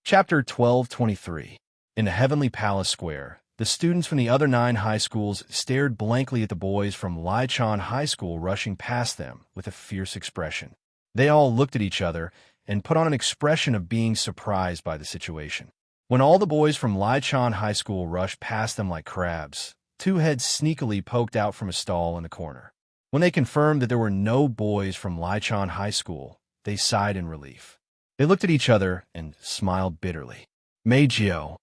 Chapter 1223. In the Heavenly Palace Square, the students from the other 9 high schools stared blankly at the boys from Lichon High School rushing past them with a fierce expression. They all looked at each other and put on an expression of being surprised by the situation. When all the boys from Lichon High School rushed past them like crabs, 2 heads sneakily poked out from a stall in the corner. When they confirmed that there were no boys from Lichon High School, they sighed in relief. They looked at each other and smiled bitterly. Meijio,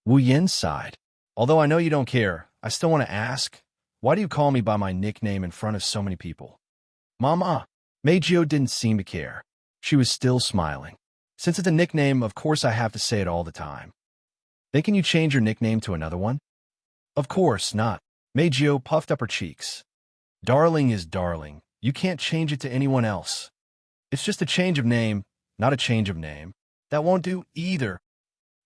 Wu Yin sighed. Although I know you don't care, I still want to ask, why do you call me by my nickname in front of so many people? Mama. Meijio didn't seem to care. She was still smiling. Since it's a nickname, of course I have to say it all the time. Then can you change your nickname to another one? Of course not. Meijio puffed up her cheeks. Darling is darling. You can't change it to anyone else. It's just a change of name, not a change of name. That won't do either.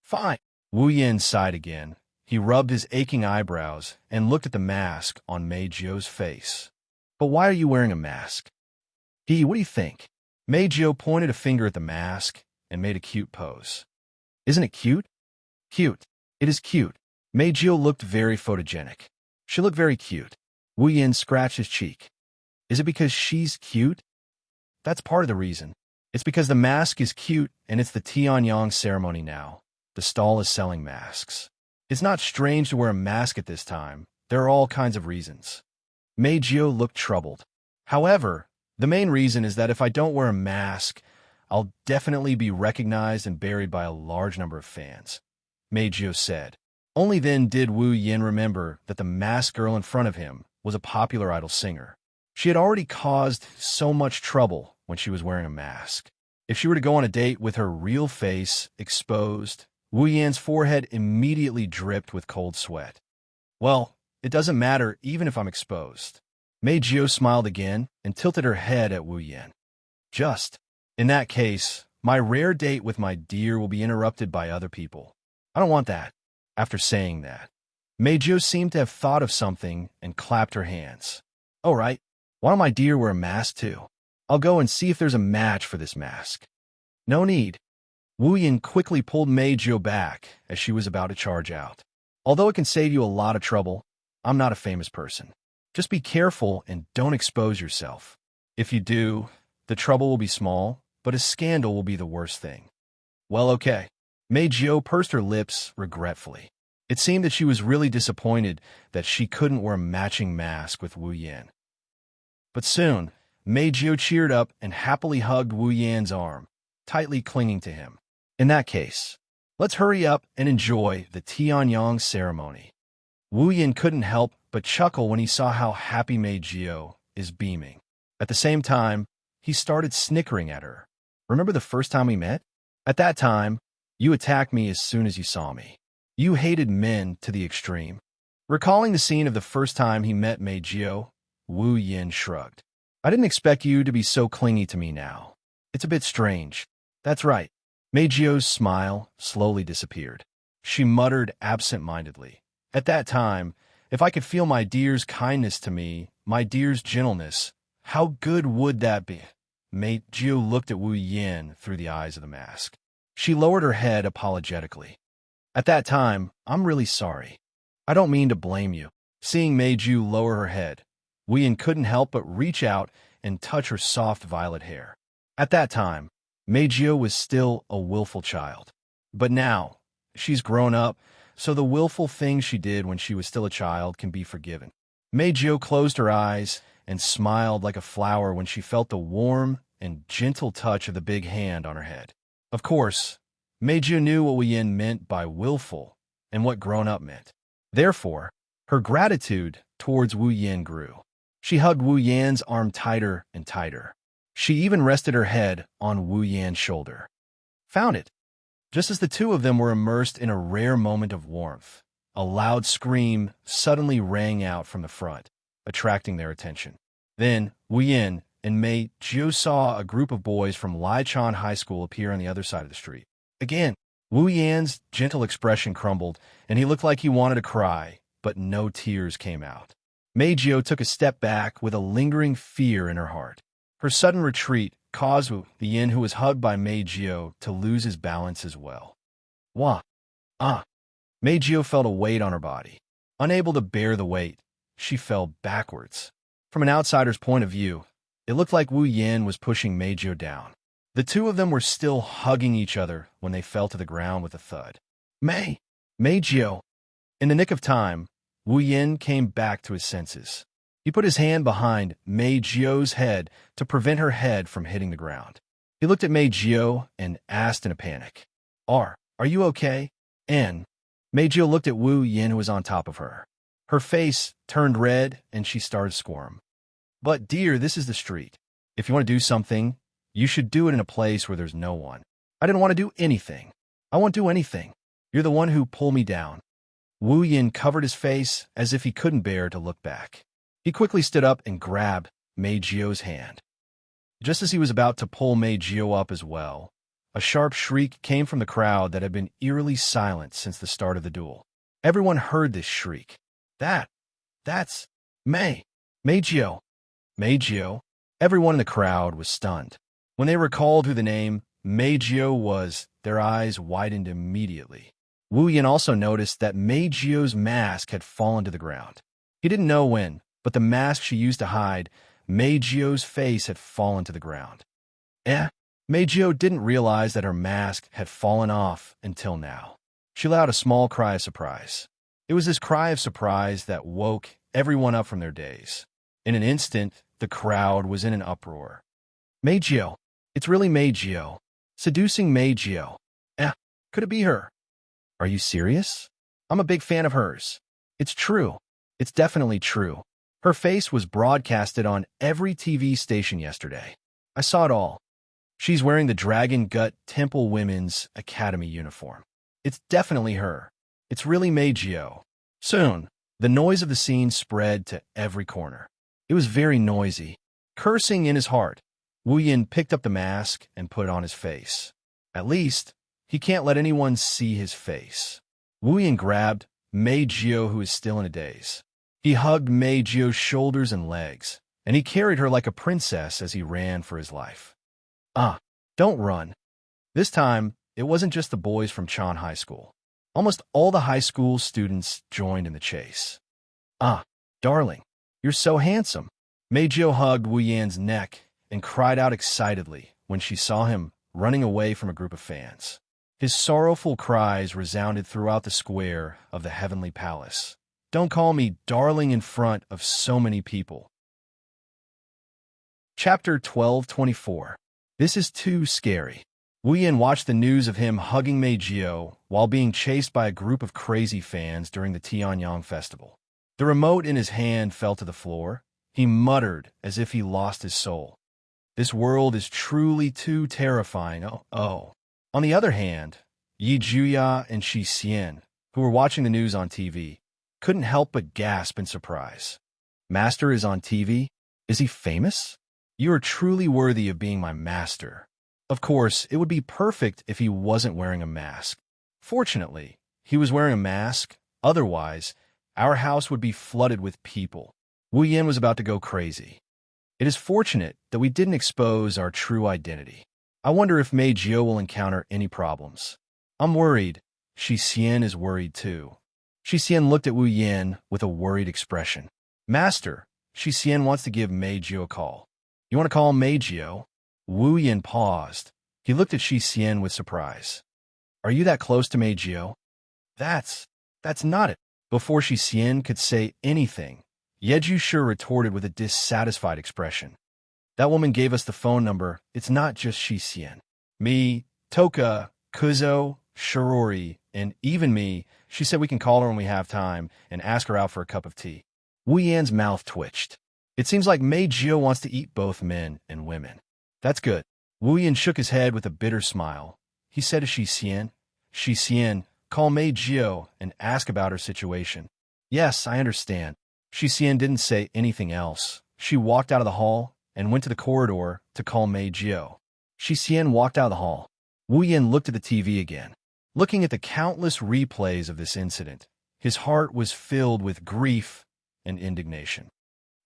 Fine. Wu Yin sighed again. He rubbed his aching eyebrows and looked at the mask on Meijio's face. But why are you wearing a mask? What do you think? Meijio pointed a finger at the mask and made a cute pose. Isn't it cute? Cute. It is cute. Meijio looked very photogenic. She looked very cute. Wu Yin scratched his cheek. Is it because she's cute? That's part of the reason. It's because the mask is cute and it's the Tianyang ceremony now. The stall is selling masks. It's not strange to wear a mask at this time. There are all kinds of reasons. Meijio looked troubled. However, the main reason is that if I don't wear a mask, I'll definitely be recognized and buried by a large number of fans. Meijio said. Only then did Wu Yin remember that the masked girl in front of him was a popular idol singer. She had already caused so much trouble when she was wearing a mask. If she were to go on a date with her real face exposed, Wu Yin's forehead immediately dripped with cold sweat. Well, it doesn't matter even if I'm exposed. Meijio smiled again and tilted her head at Wu Yin. In that case, my rare date with my dear will be interrupted by other people. I don't want that. After saying that, Meijio seemed to have thought of something and clapped her hands. All right, why don't my dear wear a mask too? I'll go and see if there's a match for this mask. No need. Wu Yin quickly pulled Meijio back as she was about to charge out. Although it can save you a lot of trouble, I'm not a famous person. Just be careful and don't expose yourself. If you do, the trouble will be small, but a scandal will be the worst thing. Well, okay. Meijio pursed her lips regretfully. It seemed that she was really disappointed that she couldn't wear a matching mask with Wu Yin. But soon, Meijio cheered up and happily hugged Wu Yan's arm, tightly clinging to him. In that case, let's hurry up and enjoy the Tianyang ceremony. Wu Yin couldn't help but chuckle when he saw how happy Meijio is beaming. At the same time, he started snickering at her. Remember the first time we met? At that time, you attacked me as soon as you saw me. You hated men to the extreme. Recalling the scene of the first time he met Meijio, Wu Yin shrugged. I didn't expect you to be so clingy to me now. It's a bit strange. That's right. Meijio's smile slowly disappeared. She muttered absent-mindedly. At that time, if I could feel my dear's kindness to me, my dear's gentleness, how good would that be? Meijio looked at Wu Yin through the eyes of the mask. She lowered her head apologetically. At that time, I'm really sorry. I don't mean to blame you. Seeing Meijio lower her head, Wu Yin couldn't help but reach out and touch her soft violet hair. At that time, Meijio was still a willful child. But now, she's grown up, so the willful things she did when she was still a child can be forgiven. Meijio closed her eyes and smiled like a flower when she felt the warm and gentle touch of the big hand on her head. Of course, Meijio knew what Wu Yin meant by willful and what grown-up meant. Therefore, her gratitude towards Wu Yin grew. She hugged Wu Yan's arm tighter and tighter. She even rested her head on Wu Yan's shoulder. Found it. Just as the two of them were immersed in a rare moment of warmth, a loud scream suddenly rang out from the front, attracting their attention. Then, Wu Yin and Meijio saw a group of boys from Lichon High School appear on the other side of the street. Again, Wu Yan's gentle expression crumbled, and he looked like he wanted to cry, but no tears came out. Meijio took a step back with a lingering fear in her heart. Her sudden retreat caused Wu Yin, who was hugged by Meijio, to lose his balance as well. Wah! Ah! Meijio felt a weight on her body. Unable to bear the weight, she fell backwards. From an outsider's point of view, it looked like Wu Yin was pushing Meijio down. The two of them were still hugging each other when they fell to the ground with a thud. Meijio! In the nick of time, Wu Yin came back to his senses. He put his hand behind Meijio's head to prevent her head from hitting the ground. He looked at Meijio and asked in a panic, Are you okay? And Meijio looked at Wu Yin, who was on top of her. Her face turned red and she started to squirm. But dear, this is the street. If you want to do something, you should do it in a place where there's no one. I didn't want to do anything. I won't do anything. You're the one who pulled me down. Wu Yin covered his face as if he couldn't bear to look back. He quickly stood up and grabbed Meijio's hand. Just as he was about to pull Meijio up as well, a sharp shriek came from the crowd that had been eerily silent since the start of the duel. Everyone heard this shriek. That's Meijio. Meijio. Everyone in the crowd was stunned. When they recalled who the name Meijio was, their eyes widened immediately. Wu Yin also noticed that Meijio's mask had fallen to the ground. He didn't know when, but the mask she used to hide Meijio's face had fallen to the ground. Meijio didn't realize that her mask had fallen off until now. She let out a small cry of surprise. It was this cry of surprise that woke everyone up from their daze. In an instant, the crowd was in an uproar. Meijio! It's really Meijio! Seducing Meijio! Could it be her? Are you serious? I'm a big fan of hers. It's true. It's definitely true. Her face was broadcasted on every TV station yesterday. I saw it all. She's wearing the Dragon Gut Temple Women's Academy uniform. It's definitely her. It's really Meijio. Soon, the noise of the scene spread to every corner. It was very noisy. Cursing in his heart, Wu Yin picked up the mask and put it on his face. At least, he can't let anyone see his face. Wu Yin grabbed Meijio, who is still in a daze. He hugged Meijio's shoulders and legs, and he carried her like a princess as he ran for his life. Don't run. This time, it wasn't just the boys from Chan High School. Almost all the high school students joined in the chase. Darling, you're so handsome. Meijio hugged Wu Yan's neck and cried out excitedly when she saw him running away from a group of fans. His sorrowful cries resounded throughout the square of the heavenly palace. Don't call me darling in front of so many people. Chapter 12:24. This is too scary. Wu Yin watched the news of him hugging Meijio while being chased by a group of crazy fans during the Tianyang festival. The remote in his hand fell to the floor. He muttered as if he lost his soul. This world is truly too terrifying. Oh. On the other hand, Yi Juya and Shi Xian, who were watching the news on TV, couldn't help but gasp in surprise. Master is on TV? Is he famous? You are truly worthy of being my master. Of course, it would be perfect if he wasn't wearing a mask. Fortunately, he was wearing a mask. Otherwise, our house would be flooded with people. Wu Yin was about to go crazy. It is fortunate that we didn't expose our true identity. I wonder if Meijio will encounter any problems. I'm worried. Shi Xian is worried too. Shi Xian looked at Wu Yin with a worried expression. Master, Shi Xian wants to give Meijio a call. You want to call Meijio? Wu Yin paused. He looked at Shi Xian with surprise. Are you that close to Meijio? That's not it. Before Shi Xian could say anything, Yeju Sure retorted with a dissatisfied expression. That woman gave us the phone number. It's not just Shi Xian. Me, Toka, Kuzo, Shirori, and even me. She said we can call her when we have time and ask her out for a cup of tea. Wu Yan's mouth twitched. It seems like Meijio wants to eat both men and women. That's good. Wu Yan shook his head with a bitter smile. He said to Shi Xian, call Meijio and ask about her situation. Yes, I understand. Shi Xian didn't say anything else. She walked out of the hall and went to the corridor to call Meijio. Shi Xian walked out of the hall. Wu Yan looked at the TV again. Looking at the countless replays of this incident, his heart was filled with grief and indignation.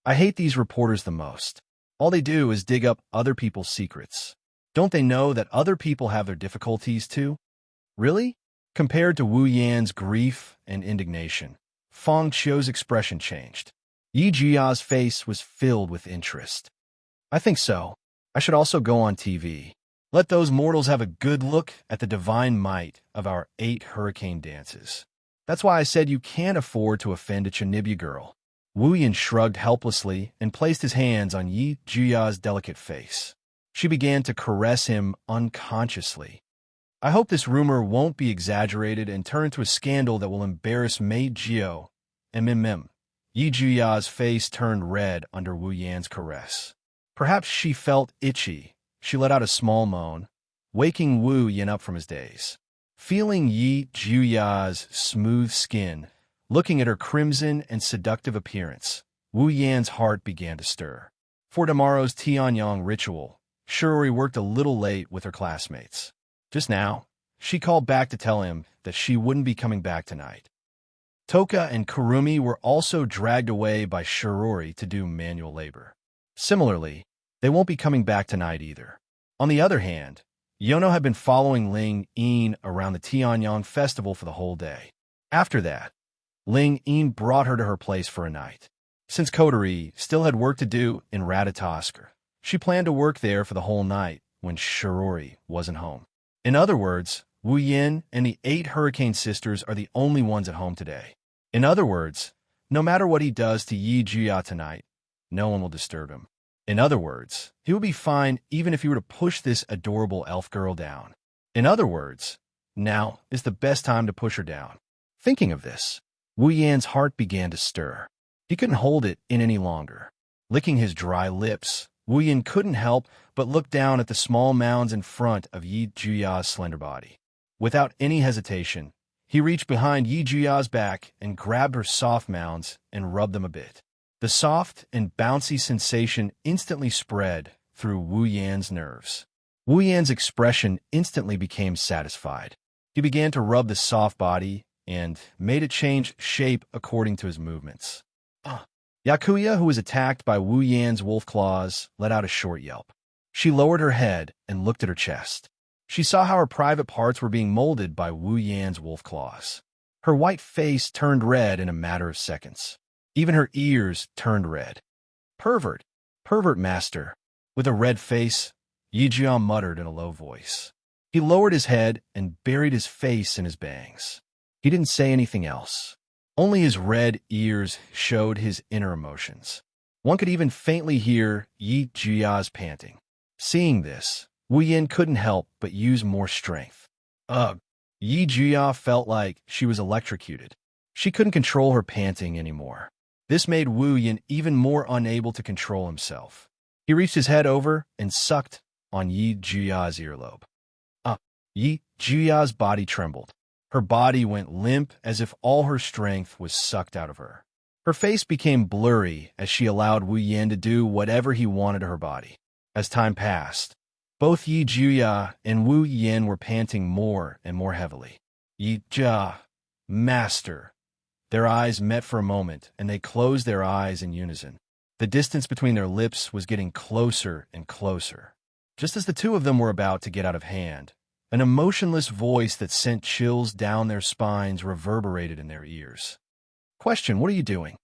I hate these reporters the most. All they do is dig up other people's secrets. Don't they know that other people have their difficulties too? Really? Compared to Wu Yan's grief and indignation, Feng Qiu's expression changed. Yi Jia's face was filled with interest. I think so. I should also go on TV. Let those mortals have a good look at the divine might of our 8 hurricane dances. That's why I said you can't afford to offend a Chinibya girl. Wu Yan shrugged helplessly and placed his hands on Yi Jia's delicate face. She began to caress him unconsciously. I hope this rumor won't be exaggerated and turn into a scandal that will embarrass Mei Jiao. Yi Jia's face turned red under Wu Yan's caress. Perhaps she felt itchy. She let out a small moan, waking Wu Yan up from his daze. Feeling Yi Jia's smooth skin, looking at her crimson and seductive appearance, Wu Yan's heart began to stir. For tomorrow's Tianyang ritual, Shuri worked a little late with her classmates. Just now, she called back to tell him that she wouldn't be coming back tonight. Toka and Kurumi were also dragged away by Shirori to do manual labor. Similarly, they won't be coming back tonight either. On the other hand, Yono had been following Ling Yin around the Tianyang festival for the whole day. After that, Ling Yin brought her to her place for a night. Since Coterie still had work to do in Ratatoskar, she planned to work there for the whole night when Shirori wasn't home. In other words, Wu Yan and the 8 Hurricane Sisters are the only ones at home today. In other words, no matter what he does to Yi Jia tonight, no one will disturb him. In other words, he would be fine even if he were to push this adorable elf girl down. In other words, now is the best time to push her down. Thinking of this, Wu Yan's heart began to stir. He couldn't hold it in any longer. Licking his dry lips, Wu Yan couldn't help but look down at the small mounds in front of Yi Jia's slender body. Without any hesitation, he reached behind Yi Jia's back and grabbed her soft mounds and rubbed them a bit. The soft and bouncy sensation instantly spread through Wu Yan's nerves. Wu Yan's expression instantly became satisfied. He began to rub the soft body and made it change shape according to his movements. Yakuya, who was attacked by Wu Yan's wolf claws, let out a short yelp. She lowered her head and looked at her chest. She saw how her private parts were being molded by Wu Yan's wolf claws. Her white face turned red in a matter of seconds. Even her ears turned red. Pervert master. With a red face, Yi Jia muttered in a low voice. He lowered his head and buried his face in his bangs. He didn't say anything else. Only his red ears showed his inner emotions. One could even faintly hear Yi Jia's panting. Seeing this, Wu Yan couldn't help but use more strength. Ugh! Yi Jia felt like she was electrocuted. She couldn't control her panting anymore. This made Wu Yan even more unable to control himself. He reached his head over and sucked on Yi Jia's earlobe. Yi Jia's body trembled. Her body went limp as if all her strength was sucked out of her. Her face became blurry as she allowed Wu Yan to do whatever he wanted to her body. As time passed, both Yi Jia and Wu Yan were panting more and more heavily. Yi Jia, master. Their eyes met for a moment, and they closed their eyes in unison. The distance between their lips was getting closer and closer. Just as the two of them were about to get out of hand, an emotionless voice that sent chills down their spines reverberated in their ears. Question, what are you doing?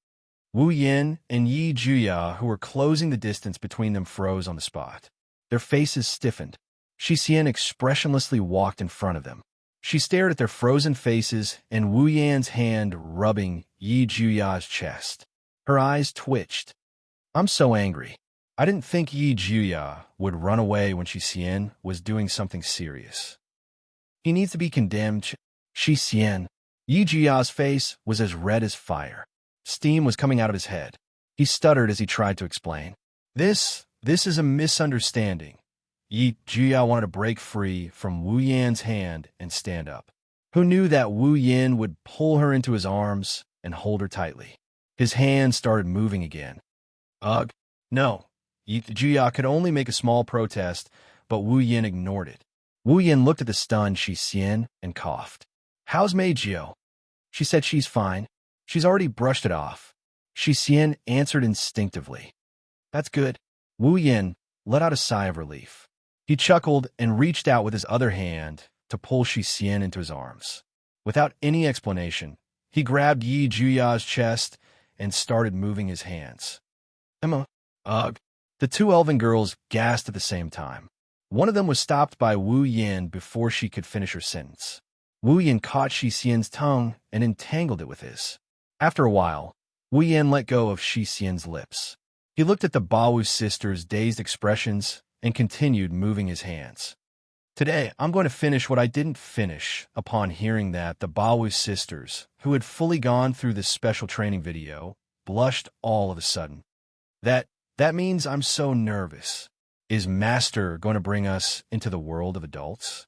Wu Yan and Yi Jia, who were closing the distance between them, froze on the spot. Their faces stiffened. Shi Xian expressionlessly walked in front of them. She stared at their frozen faces and Wu Yan's hand rubbing Yi Jia's chest. Her eyes twitched. I'm so angry. I didn't think Yi Jia would run away when Shi Xian was doing something serious. He needs to be condemned. Shi Xian. Yi Jia's face was as red as fire. Steam was coming out of his head. He stuttered as he tried to explain. This is a misunderstanding. Yi Jia wanted to break free from Wu Yan's hand and stand up. Who knew that Wu Yan would pull her into his arms and hold her tightly? His hand started moving again. Ugh, no. Yi Jia could only make a small protest, but Wu Yan ignored it. Wu Yan looked at the stunned Shi Xian and coughed. How's Mei Jiao? She said she's fine. She's already brushed it off. Shi Xian answered instinctively. That's good. Wu Yan let out a sigh of relief. He chuckled and reached out with his other hand to pull Shi Xian into his arms. Without any explanation, he grabbed Yi Juya's chest and started moving his hands. Emma, ugh. The two elven girls gasped at the same time. One of them was stopped by Wu Yin before she could finish her sentence. Wu Yin caught Shi Xian's tongue and entangled it with his. After a while, Wu Yin let go of Shi Xian's lips. He looked at the Bawu sisters' dazed expressions and continued moving his hands. Today, I'm going to finish what I didn't finish. Upon hearing that, the Bawu sisters, who had fully gone through this special training video, blushed all of a sudden. That means I'm so nervous. Is Master going to bring us into the world of adults?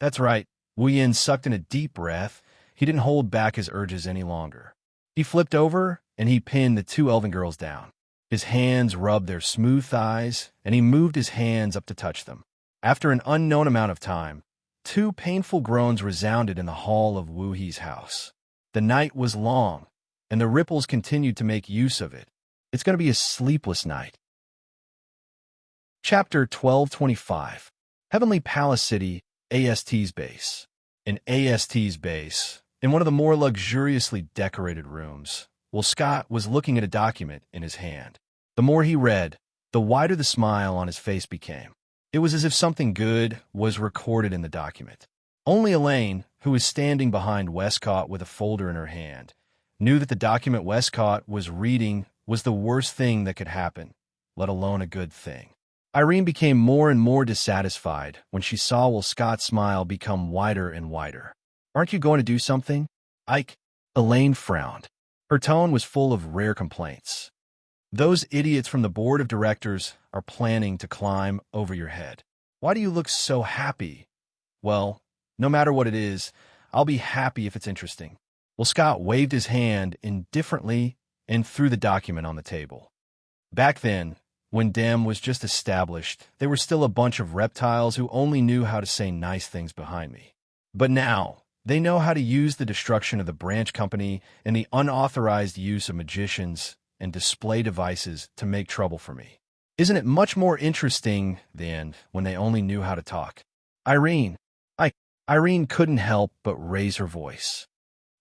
That's right. Wu Yin sucked in a deep breath. He didn't hold back his urges any longer. He flipped over and he pinned the two elven girls down. His hands rubbed their smooth thighs, and he moved his hands up to touch them. After an unknown amount of time, two painful groans resounded in the hall of Wu He's house. The night was long, and the ripples continued to make use of it. It's going to be a sleepless night. Chapter 1225. Heavenly Palace City, AST's base. In AST's base, in one of the more luxuriously decorated rooms, Scott was looking at a document in his hand. The more he read, the wider the smile on his face became. It was as if something good was recorded in the document. Only Elaine, who was standing behind Westcott with a folder in her hand, knew that the document Westcott was reading was the worst thing that could happen, let alone a good thing. Irene became more and more dissatisfied when she saw Scott's smile become wider and wider. Aren't you going to do something, Ike? Elaine frowned. Her tone was full of rare complaints. Those idiots from the board of directors are planning to climb over your head. Why do you look so happy? Well, no matter what it is, I'll be happy if it's interesting. Scott waved his hand indifferently and threw the document on the table. Back then, when Dem was just established, they were still a bunch of reptiles who only knew how to say nice things behind me. But now, they know how to use the destruction of the branch company and the unauthorized use of magicians and display devices to make trouble for me. Isn't it much more interesting than when they only knew how to talk? Irene couldn't help but raise her voice.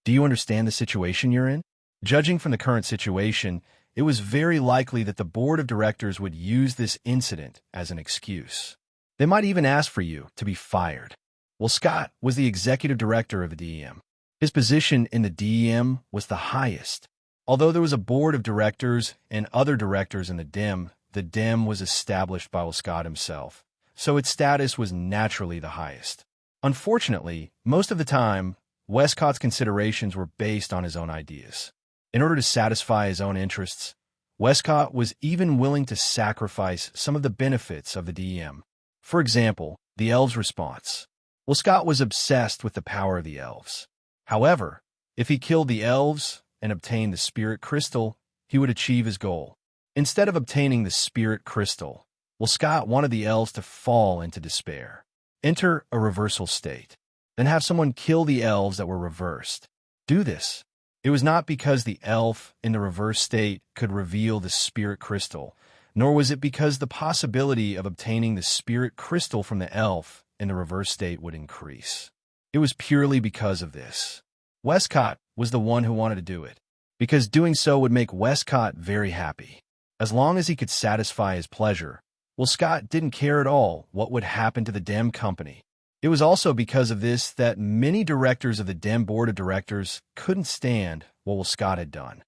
Do you understand the situation you're in? Judging from the current situation, it was very likely that the board of directors would use this incident as an excuse. They might even ask for you to be fired. Scott was the executive director of the DEM. His position in the DEM was the highest. Although there was a board of directors and other directors in the DEM was established by Scott himself, so its status was naturally the highest. Unfortunately, most of the time, Westcott's considerations were based on his own ideas. In order to satisfy his own interests, Westcott was even willing to sacrifice some of the benefits of the DEM. For example, the elves' response. Scott was obsessed with the power of the elves. However, if he killed the elves and obtained the spirit crystal, he would achieve his goal. Instead of obtaining the spirit crystal, Scott wanted the elves to fall into despair, enter a reversal state, then have someone kill the elves that were reversed. Do this. It was not because the elf in the reverse state could reveal the spirit crystal, nor was it because the possibility of obtaining the spirit crystal from the elf in the reverse state would increase. It was purely because of this. Westcott was the one who wanted to do it, because doing so would make Westcott very happy. As long as he could satisfy his pleasure, Scott didn't care at all what would happen to the DEM company. It was also because of this that many directors of the DEM board of directors couldn't stand what Scott had done.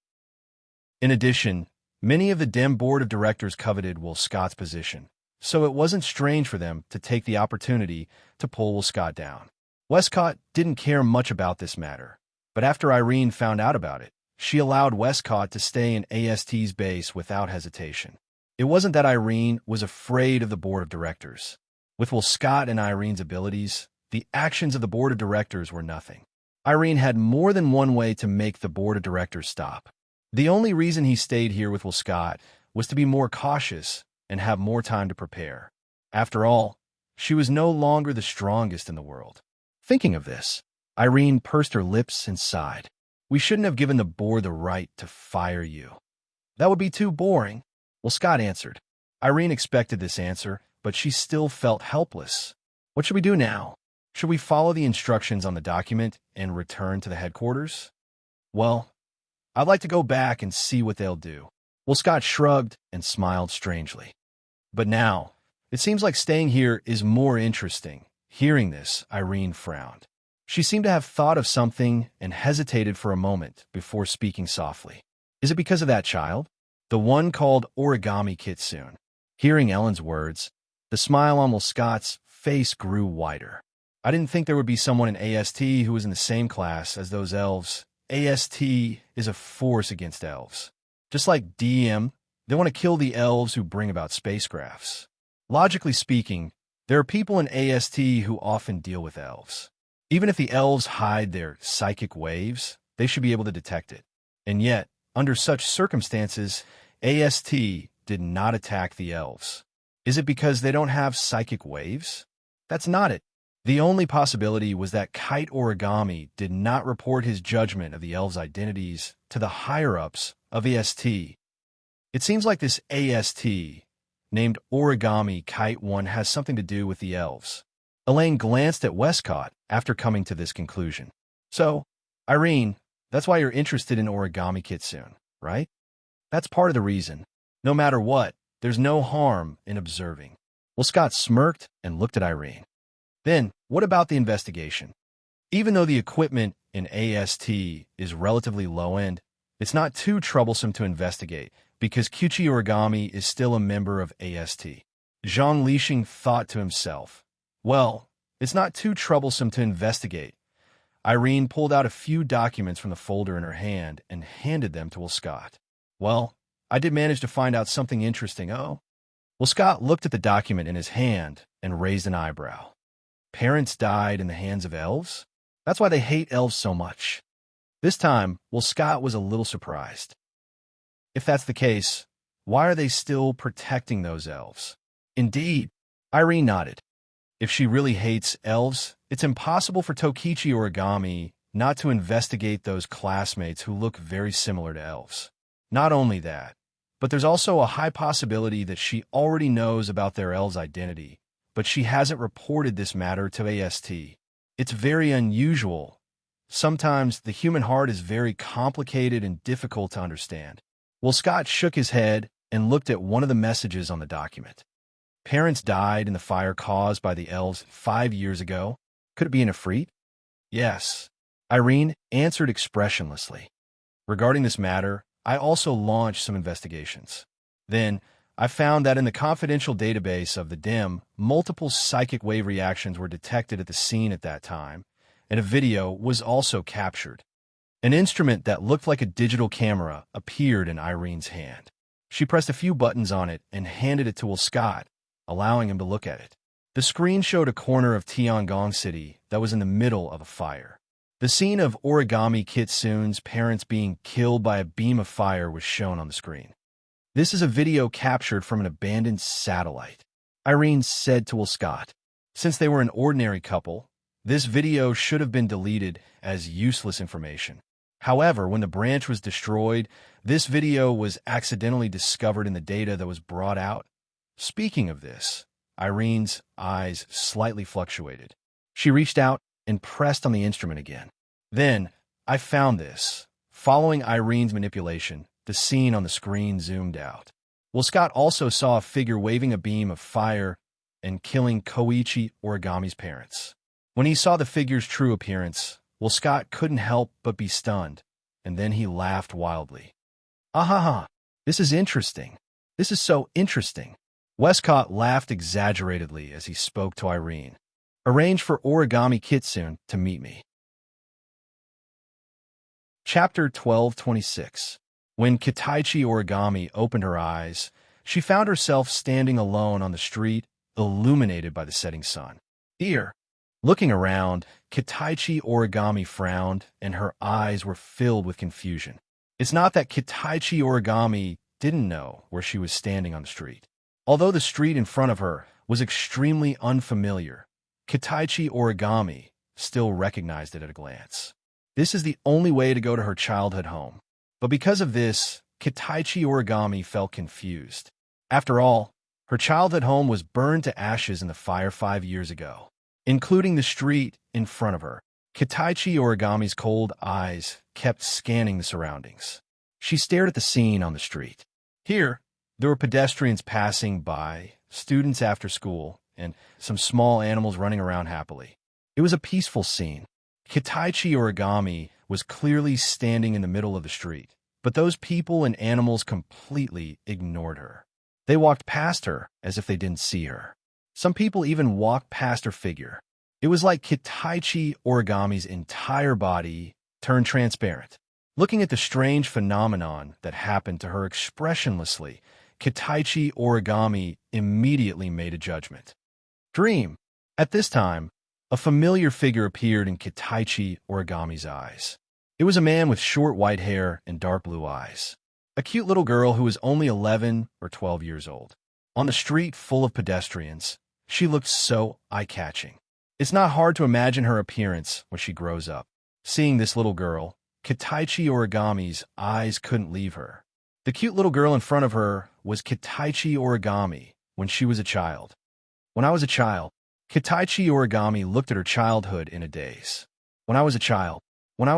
In addition, many of the DEM board of directors coveted Scott's position, so it wasn't strange for them to take the opportunity to pull Scott down. Westcott didn't care much about this matter, but after Irene found out about it, she allowed Westcott to stay in AST's base without hesitation. It wasn't that Irene was afraid of the board of directors. With Scott and Irene's abilities, the actions of the board of directors were nothing. Irene had more than one way to make the board of directors stop. The only reason he stayed here with Scott was to be more cautious and have more time to prepare. After all, she was no longer the strongest in the world. Thinking of this, Irene pursed her lips and sighed. We shouldn't have given the board the right to fire you. That would be too boring. Scott answered. Irene expected this answer, but she still felt helpless. What should we do now? Should we follow the instructions on the document and return to the headquarters? Well, I'd like to go back and see what they'll do. Well, Scott shrugged and smiled strangely. But now, it seems like staying here is more interesting. Hearing this, Irene frowned. She seemed to have thought of something and hesitated for a moment before speaking softly. Is it because of that child? The one called Origami Kitsune. Hearing Ellen's words, the smile on Will Scott's face grew wider. I didn't think there would be someone in AST who was in the same class as those elves. AST is a force against elves. Just like DM, they want to kill the elves who bring about spacecrafts. Logically speaking, there are people in AST who often deal with elves. Even if the elves hide their psychic waves, they should be able to detect it. And yet, under such circumstances, AST did not attack the elves. Is it because they don't have psychic waves? That's not it. The only possibility was that Kite Origami did not report his judgment of the elves' identities to the higher-ups of AST. It seems like this AST, named Origami Kite One, has something to do with the elves. Elaine glanced at Westcott after coming to this conclusion. So, Irene, that's why you're interested in Origami Kitsune, right? That's part of the reason. No matter what, there's no harm in observing. Well, Scott smirked and looked at Irene. Then, what about the investigation? Even though the equipment in AST is relatively low-end, it's not too troublesome to investigate because Kyuchi Origami is still a member of AST. Zhang Lixing thought to himself, well, it's not too troublesome to investigate. Irene pulled out a few documents from the folder in her hand and handed them to Will Scott. Well, I did manage to find out something interesting, oh? Will Scott looked at the document in his hand and raised an eyebrow. Parents died in the hands of elves? That's why they hate elves so much. This time, Will Scott was a little surprised. If that's the case, why are they still protecting those elves? Indeed, Irene nodded. If she really hates elves, it's impossible for Tokichi Origami not to investigate those classmates who look very similar to elves. Not only that, but there's also a high possibility that she already knows about their elves' identity, but she hasn't reported this matter to AST. It's very unusual. Sometimes the human heart is very complicated and difficult to understand. Well, Scott shook his head and looked at one of the messages on the document. Parents died in the fire caused by the elves 5 years ago. Could it be an Ifrit? Yes. Irene answered expressionlessly. Regarding this matter, I also launched some investigations. Then, I found that in the confidential database of the DIM, multiple psychic wave reactions were detected at the scene at that time, and a video was also captured. An instrument that looked like a digital camera appeared in Irene's hand. She pressed a few buttons on it and handed it to Will Scott, allowing him to look at it. The screen showed a corner of Tiangong City that was in the middle of a fire. The scene of Origami Kitsune's parents being killed by a beam of fire was shown on the screen. This is a video captured from an abandoned satellite, Irene said to Will Scott. Since they were an ordinary couple, this video should have been deleted as useless information. However, when the branch was destroyed, this video was accidentally discovered in the data that was brought out. Speaking of this, Irene's eyes slightly fluctuated. She reached out and pressed on the instrument again. Then, I found this. Following Irene's manipulation, the scene on the screen zoomed out. Will Scott also saw a figure waving a beam of fire and killing Koichi Origami's parents. When he saw the figure's true appearance, Will Scott couldn't help but be stunned, and then he laughed wildly. "Ahaha, this is interesting. This is so interesting." Westcott laughed exaggeratedly as he spoke to Irene. "Arrange for Origami Kitsune to meet me." Chapter 1226. When Kitaichi Origami opened her eyes, she found herself standing alone on the street, illuminated by the setting sun. "Here." Looking around, Kitaichi Origami frowned, and her eyes were filled with confusion. It's not that Kitaichi Origami didn't know where she was standing on the street. Although the street in front of her was extremely unfamiliar, Kitaichi Origami still recognized it at a glance. This is the only way to go to her childhood home. But because of this, Kitaichi Origami felt confused. After all, her childhood home was burned to ashes in the fire 5 years ago. including the street in front of her. Kitaichi Origami's cold eyes kept scanning the surroundings. She stared at the scene on the street. Here, there were pedestrians passing by, students after school, and some small animals running around happily. It was a peaceful scene. Kitaichi Origami was clearly standing in the middle of the street, but those people and animals completely ignored her. They walked past her as if they didn't see her. Some people even walked past her figure. It was like Kitaichi Origami's entire body turned transparent. Looking at the strange phenomenon that happened to her expressionlessly, Kitaichi Origami immediately made a judgment. Dream. At this time, a familiar figure appeared in Kitaichi Origami's eyes. It was a man with short white hair and dark blue eyes. A cute little girl who was only 11 or 12 years old. On the street full of pedestrians, she looked so eye-catching. It's not hard to imagine her appearance when she grows up. Seeing this little girl, Kitaichi Origami's eyes couldn't leave her. The cute little girl in front of her was Kitaichi Origami when she was a child. When I was a child, Kitaichi Origami looked at her childhood in a daze. When I was a child, and when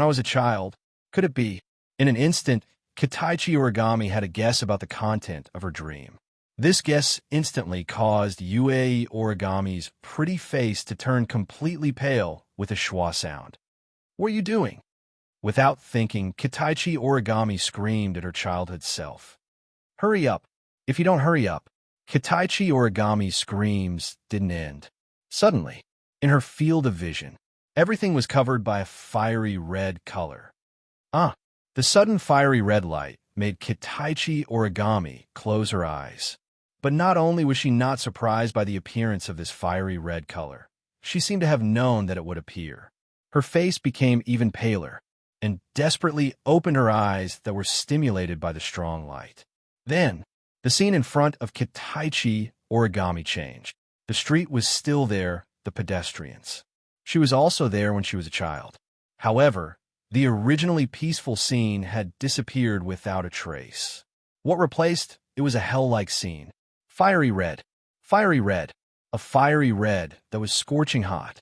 I was a child, could it be? In an instant, Kitaichi Origami had a guess about the content of her dream. This guess instantly caused Yue Origami's pretty face to turn completely pale with a schwa sound. What are you doing? Without thinking, Kitaichi Origami screamed at her childhood self. Hurry up. If you don't hurry up. Kitaichi Origami's screams didn't end. Suddenly, in her field of vision, everything was covered by a fiery red color. The sudden fiery red light made Kitaichi Origami close her eyes. But not only was she not surprised by the appearance of this fiery red color, she seemed to have known that it would appear. Her face became even paler, and desperately opened her eyes that were stimulated by the strong light. Then, the scene in front of Kitaichi Origami changed. The street was still there, the pedestrians. She was also there when she was a child. However, the originally peaceful scene had disappeared without a trace. What replaced it was a hell-like scene. Fiery red, a fiery red that was scorching hot.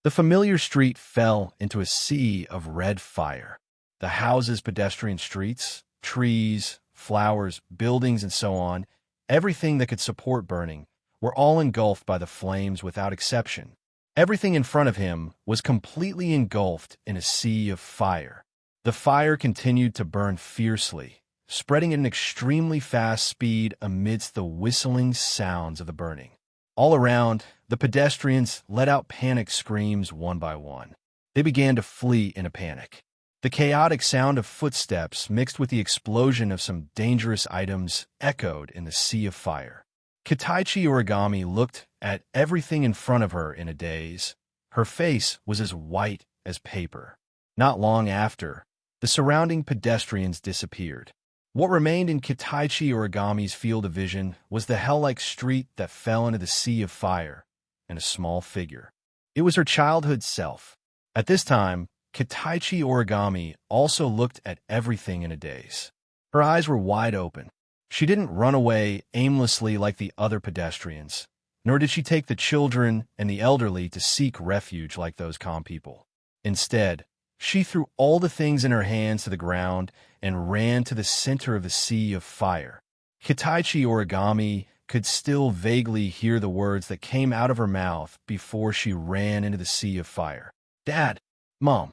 The familiar street fell into a sea of red fire. The houses, pedestrian streets, trees, flowers, buildings, and so on, everything that could support burning, were all engulfed by the flames without exception. Everything in front of him was completely engulfed in a sea of fire. The fire continued to burn fiercely, spreading at an extremely fast speed amidst the whistling sounds of the burning. All around, the pedestrians let out panic screams one by one. They began to flee in a panic. The chaotic sound of footsteps mixed with the explosion of some dangerous items echoed in the sea of fire. Kitaichi Origami looked at everything in front of her in a daze. Her face was as white as paper. Not long after, the surrounding pedestrians disappeared. What remained in Kitaichi Origami's field of vision was the hell-like street that fell into the sea of fire, and a small figure. It was her childhood self. At this time, Kitaichi Origami also looked at everything in a daze. Her eyes were wide open. She didn't run away aimlessly like the other pedestrians, nor did she take the children and the elderly to seek refuge like those calm people. Instead, she threw all the things in her hands to the ground and ran to the center of the sea of fire. Kitaichi Origami could still vaguely hear the words that came out of her mouth before she ran into the sea of fire. Dad, Mom.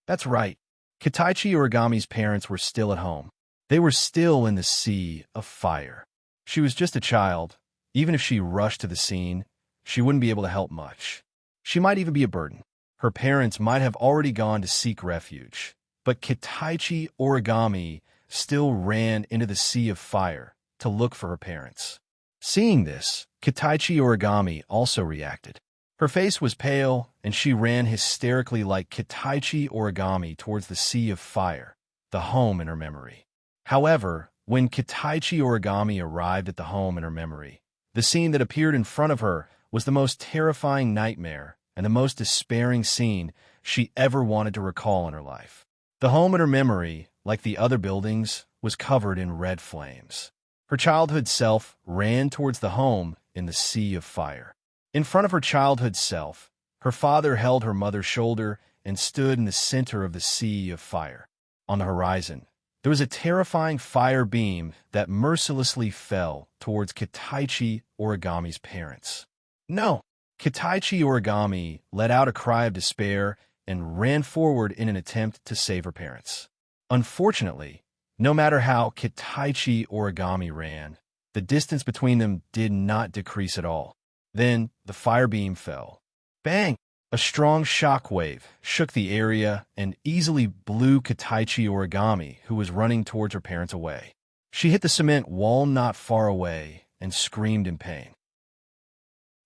That's right. Kitaichi Origami's parents were still at home. They were still in the sea of fire. She was just a child. Even if she rushed to the scene, she wouldn't be able to help much. She might even be a burden. Her parents might have already gone to seek refuge. But Kitaichi Origami still ran into the sea of fire to look for her parents. Seeing this, Kitaichi Origami also reacted. Her face was pale, and she ran hysterically like Kitaichi Origami towards the sea of fire, the home in her memory. However, when Kitaichi Origami arrived at the home in her memory, the scene that appeared in front of her was the most terrifying nightmare and the most despairing scene she ever wanted to recall in her life. The home in her memory, like the other buildings, was covered in red flames. Her childhood self ran towards the home in the sea of fire. In front of her childhood self, her father held her mother's shoulder and stood in the center of the sea of fire. On the horizon, there was a terrifying fire beam that mercilessly fell towards Kitaichi Origami's parents. No! Kitaichi Origami let out a cry of despair and ran forward in an attempt to save her parents. Unfortunately, no matter how Kitaichi Origami ran, the distance between them did not decrease at all. Then the fire beam fell. Bang! A strong shock wave shook the area and easily blew Kitaichi Origami, who was running towards her parents, away. She hit the cement wall not far away and screamed in pain.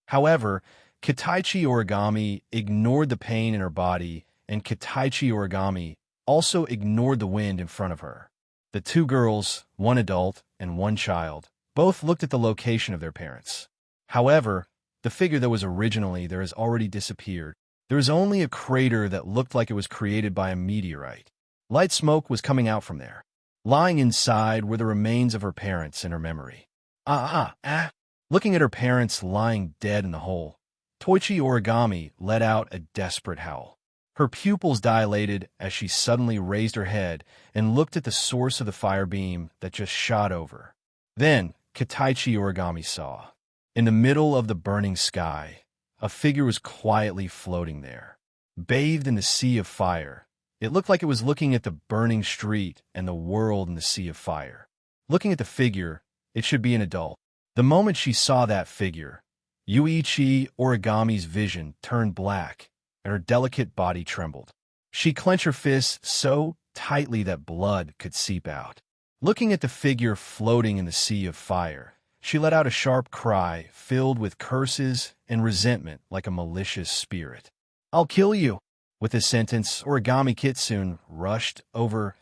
However, Kitaichi Origami ignored the pain in her body, and Kitaichi Origami also ignored the wind in front of her. The two girls, one adult and one child, both looked at the location of their parents. However, the figure that was originally there has already disappeared. There is only a crater that looked like it was created by a meteorite. Light smoke was coming out from there. Lying inside were the remains of her parents in her memory. Looking at her parents lying dead in the hole, Toichi Origami let out a desperate howl. Her pupils dilated as she suddenly raised her head and looked at the source of the fire beam that just shot over. Then, Kitaichi Origami saw. In the middle of the burning sky, a figure was quietly floating there. Bathed in the sea of fire, it looked like it was looking at the burning street and the world in the sea of fire. Looking at the figure, it should be an adult. The moment she saw that figure, Yuichi Origami's vision turned black, and her delicate body trembled. She clenched her fists so tightly that blood could seep out. Looking at the figure floating in the sea of fire, she let out a sharp cry filled with curses and resentment like a malicious spirit. "I'll kill you!" With this sentence, Origami Kitsune rushed over.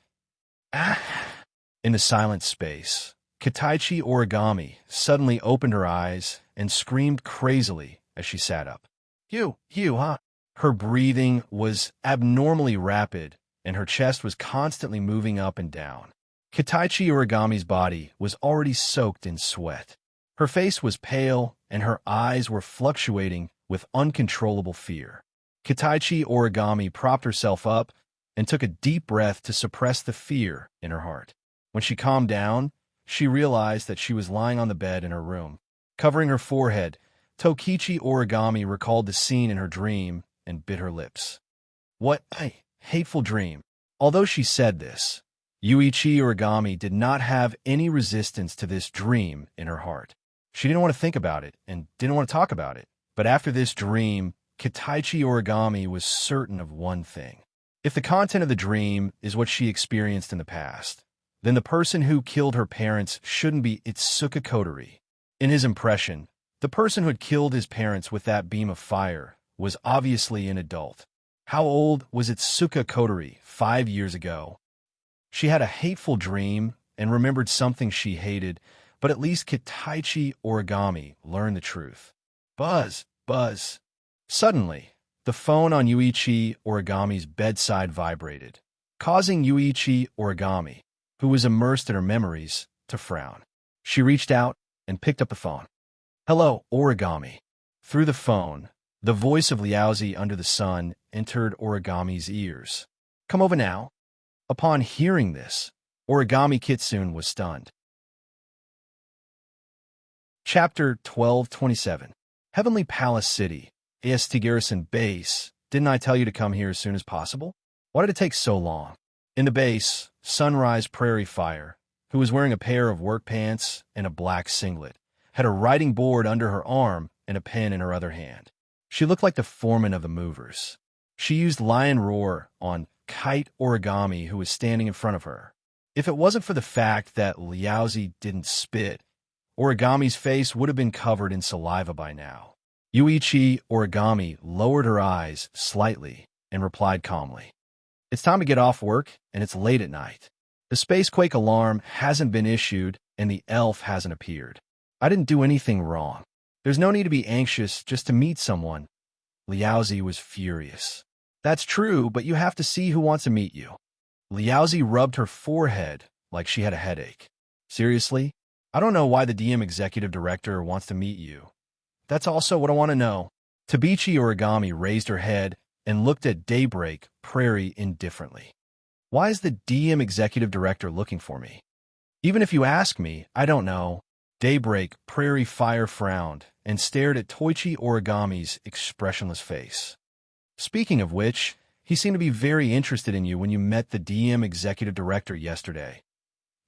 In the silent space, Kitaichi Origami suddenly opened her eyes and screamed crazily as she sat up. Huh? Her breathing was abnormally rapid, and her chest was constantly moving up and down. Kitaichi Origami's body was already soaked in sweat. Her face was pale, and her eyes were fluctuating with uncontrollable fear. Kitaichi Origami propped herself up and took a deep breath to suppress the fear in her heart. When she calmed down, she realized that she was lying on the bed in her room. Covering her forehead, Tokichi Origami recalled the scene in her dream and bit her lips. What a hateful dream. Although she said this, Yuichi Origami did not have any resistance to this dream in her heart. She didn't want to think about it and didn't want to talk about it. But after this dream, Kitaichi Origami was certain of one thing. If the content of the dream is what she experienced in the past, then the person who killed her parents shouldn't be Itsuka Kotori. In his impression, the person who had killed his parents with that beam of fire was obviously an adult. How old was Itsuka Kotori 5 years ago? She had a hateful dream and remembered something she hated, but at least Kitaichi Origami learned the truth. Buzz, buzz. Suddenly, the phone on Yuichi Origami's bedside vibrated, causing Yuichi Origami, who was immersed in her memories, to frown. She reached out and picked up the phone. "Hello, Origami." Through the phone, the voice of Liaozi under the sun entered Origami's ears. "Come over now." Upon hearing this, Origami Kitsune was stunned. Chapter 1227. Heavenly Palace City, AST Garrison Base. Didn't I tell you to come here as soon as possible? Why did it take so long? In the base, Sunrise Prairie Fire, who was wearing a pair of work pants and a black singlet, had a writing board under her arm and a pen in her other hand. She looked like the foreman of the movers. She used Lion Roar on Kite Origami, who was standing in front of her. If it wasn't for the fact that Liaozi didn't spit, Origami's face would have been covered in saliva by now. Yuichi Origami lowered her eyes slightly and replied calmly. "It's time to get off work, and it's late at night. The spacequake alarm hasn't been issued, and the elf hasn't appeared. I didn't do anything wrong. There's no need to be anxious just to meet someone." Liaozi was furious. "That's true, but you have to see who wants to meet you." Liaozi rubbed her forehead like she had a headache. "Seriously? I don't know why the DM executive director wants to meet you. That's also what I want to know. Tabichi Origami raised her head and looked at Daybreak Prairie indifferently. Why is the DM executive director looking for me? Even if you ask me, I don't know. Daybreak Prairie Fire frowned and stared at Toichi Origami's expressionless face. Speaking of which, he seemed to be very interested in you when you met the DM executive director yesterday.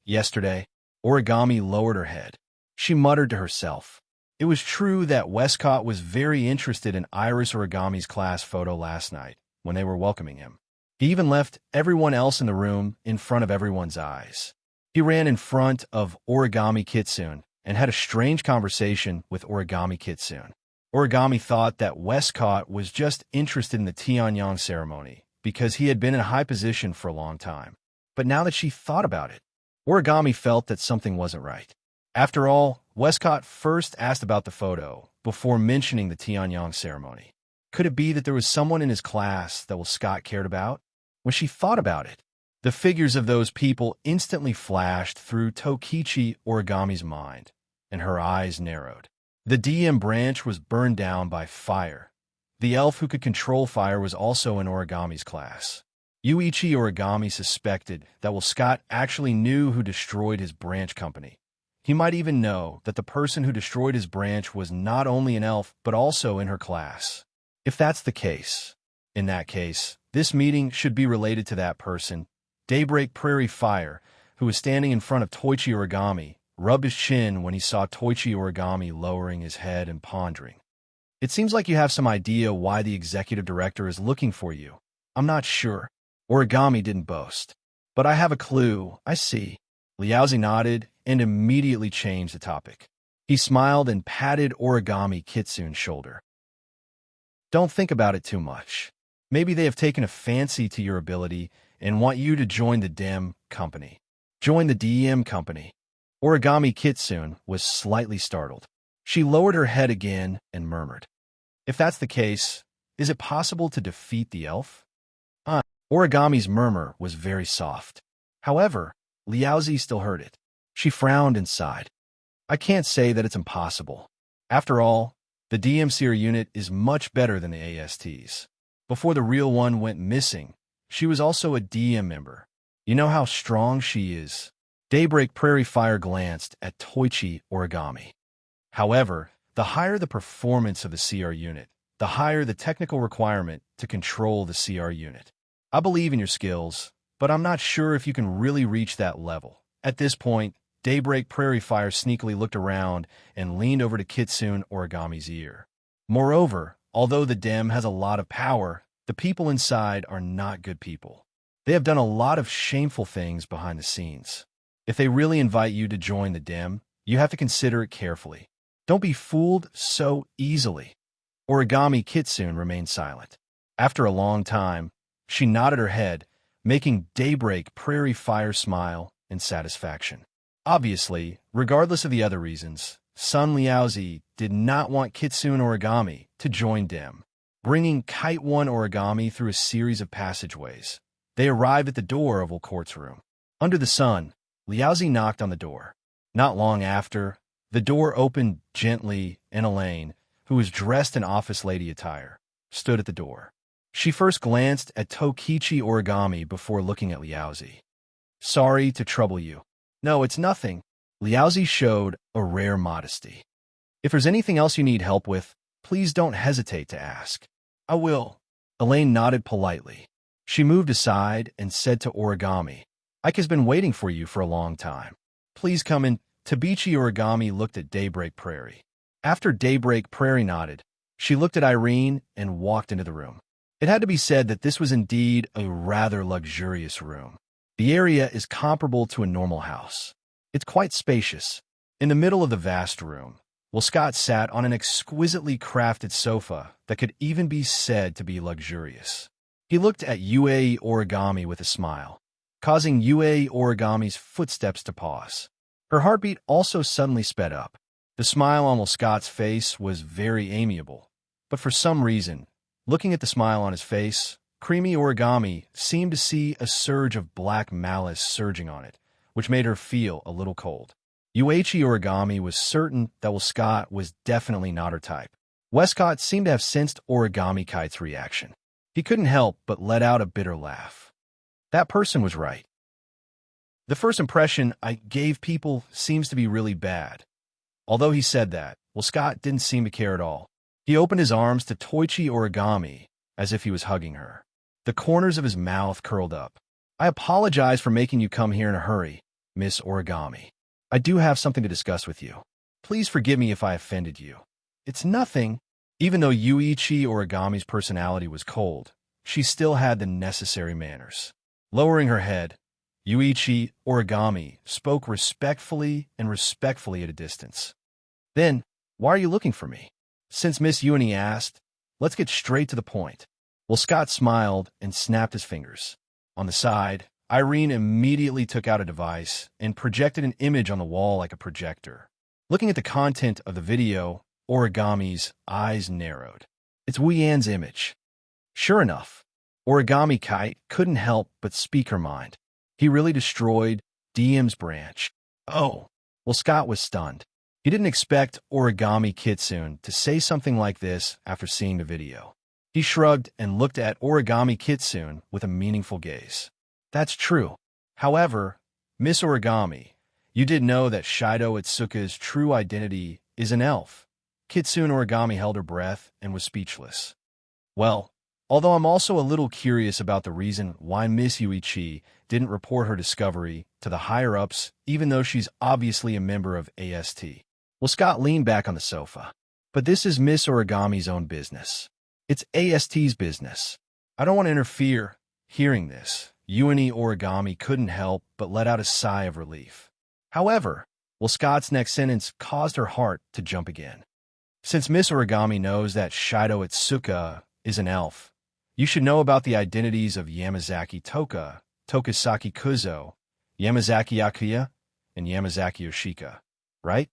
Yesterday? Origami lowered her head. She muttered to herself. It was true that Westcott was very interested in Iris Origami's class photo last night when they were welcoming him. He even left everyone else in the room in front of everyone's eyes. He ran in front of Origami Kitsune and had a strange conversation with Origami Kitsune. Origami thought that Westcott was just interested in the Tianyang ceremony because he had been in a high position for a long time. But now that she thought about it, Origami felt that something wasn't right. After all, Westcott first asked about the photo before mentioning the Tianyang ceremony. Could it be that there was someone in his class that Scott cared about? When she thought about it, the figures of those people instantly flashed through Tokichi Origami's mind, and her eyes narrowed. The DM branch was burned down by fire. The elf who could control fire was also in Origami's class. Yuichi Origami suspected that Scott actually knew who destroyed his branch company. He might even know that the person who destroyed his branch was not only an elf, but also in her class. If that's the case, in that case, this meeting should be related to that person. Daybreak Prairie Fire, who was standing in front of Toichi Origami, rubbed his chin when he saw Toichi Origami lowering his head and pondering. It seems like you have some idea why the executive director is looking for you. I'm not sure. Origami didn't boast. But I have a clue, I see. Liaozi nodded and immediately changed the topic. He smiled and patted Origami Kitsune's shoulder. Don't think about it too much. Maybe they have taken a fancy to your ability and want you to join the DEM company. Join the DM company. Origami Kitsune was slightly startled. She lowered her head again and murmured, "If that's the case, is it possible to defeat the elf?" Origami's murmur was very soft. However, Liaozi still heard it. She frowned and sighed. "I can't say that it's impossible. After all, the DMCR unit is much better than the ASTs. Before the real one went missing, she was also a DM member. You know how strong she is." Daybreak Prairie Fire glanced at Toichi Origami. However, the higher the performance of the CR unit, the higher the technical requirement to control the CR unit. I believe in your skills, but I'm not sure if you can really reach that level. At this point, Daybreak Prairie Fire sneakily looked around and leaned over to Kitsune Origami's ear. Moreover, although the DEM has a lot of power, the people inside are not good people. They have done a lot of shameful things behind the scenes. If they really invite you to join the DEM, you have to consider it carefully. Don't be fooled so easily. Origami Kitsune remained silent. After a long time, she nodded her head, making Daybreak Prairie Fire smile in satisfaction. Obviously, regardless of the other reasons, Sun Liaozi did not want Kitsune Origami to join DEM. Bringing Kite One Origami through a series of passageways, they arrived at the door of Court's room. Under the sun, Liaozi knocked on the door. Not long after, the door opened gently, and Elaine, who was dressed in office lady attire, stood at the door. She first glanced at Tokichi Origami before looking at Liaozi. "Sorry to trouble you." "No, it's nothing." Liaozi showed a rare modesty. "If there's anything else you need help with, please don't hesitate to ask." "I will." Elaine nodded politely. She moved aside and said to Origami, "Ike has been waiting for you for a long time. Please come in." Tabichi Origami looked at Daybreak Prairie. After Daybreak Prairie nodded, she looked at Irene and walked into the room. It had to be said that this was indeed a rather luxurious room. The area is comparable to a normal house. It's quite spacious. In the middle of the vast room, Scott sat on an exquisitely crafted sofa that could even be said to be luxurious. He looked at Yue Origami with a smile, causing Yue Origami's footsteps to pause. Her heartbeat also suddenly sped up. The smile on Scott's face was very amiable, but for some reason, looking at the smile on his face, Creamy Origami seemed to see a surge of black malice surging on it, which made her feel a little cold. Yuichi Origami was certain that Scott was definitely not her type. Westcott seemed to have sensed Origami Kite's reaction. He couldn't help but let out a bitter laugh. That person was right. The first impression I gave people seems to be really bad. Although he said that, Scott didn't seem to care at all. He opened his arms to Toichi Origami as if he was hugging her. The corners of his mouth curled up. I apologize for making you come here in a hurry, Miss Origami. I do have something to discuss with you. Please forgive me if I offended you. It's nothing. Even though Yuichi Origami's personality was cold, she still had the necessary manners. Lowering her head, Yuichi Origami spoke respectfully at a distance. Then, why are you looking for me? Since Miss Yuini asked, let's get straight to the point. Scott smiled and snapped his fingers. On the side, Irene immediately took out a device and projected an image on the wall like a projector. Looking at the content of the video, Origami's eyes narrowed. It's Wuyan's image. Sure enough, Origami Kite couldn't help but speak her mind. He really destroyed DM's branch. Oh, Scott was stunned. He didn't expect Origami Kitsune to say something like this after seeing the video. He shrugged and looked at Origami Kitsune with a meaningful gaze. That's true. However, Miss Origami, you did know that Shido Itsuka's true identity is an elf. Kitsune Origami held her breath and was speechless. Well, although I'm also a little curious about the reason why Miss Yuichi didn't report her discovery to the higher-ups even though she's obviously a member of AST. Scott leaned back on the sofa. But this is Miss Origami's own business. It's AST's business. I don't want to interfere. Hearing this, Yuini Origami couldn't help but let out a sigh of relief. However, Scott's next sentence caused her heart to jump again. Since Miss Origami knows that Shido Itsuka is an elf, you should know about the identities of Yamazaki Toka, Tokisaki Kuzo, Yamazaki Akuya, and Yamazaki Yoshika, right?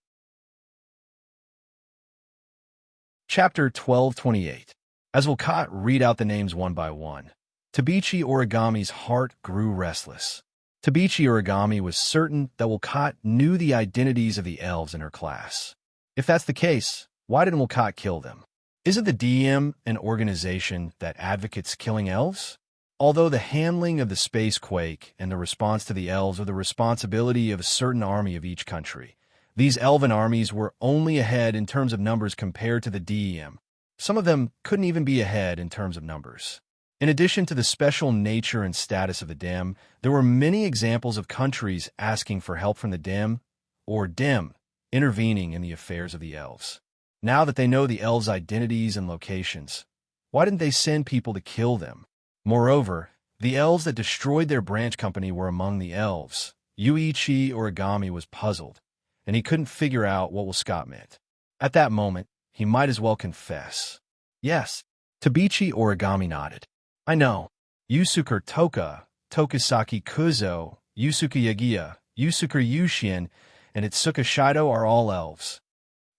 Chapter 1228. As Wolcott read out the names one by one, Tabichi Origami's heart grew restless. Tabichi Origami was certain that Wolcott knew the identities of the elves in her class. If that's the case, why didn't Wolcott kill them? Isn't the DM an organization that advocates killing elves? Although the handling of the space quake and the response to the elves are the responsibility of a certain army of each country, these elven armies were only ahead in terms of numbers compared to the DEM. Some of them couldn't even be ahead in terms of numbers. In addition to the special nature and status of the DEM, there were many examples of countries asking for help from the DEM, or DEM, intervening in the affairs of the elves. Now that they know the elves' identities and locations, why didn't they send people to kill them? Moreover, the elves that destroyed their branch company were among the elves. Yuichi Origami was puzzled, and he couldn't figure out what Scott meant. At that moment, he might as well confess. Yes, Tabichi Origami nodded. I know. Yusuke Toka, Tokisaki Kuzo, Yusuke Yagiya, Yusuke Yushin, and Itsuka Shido are all elves.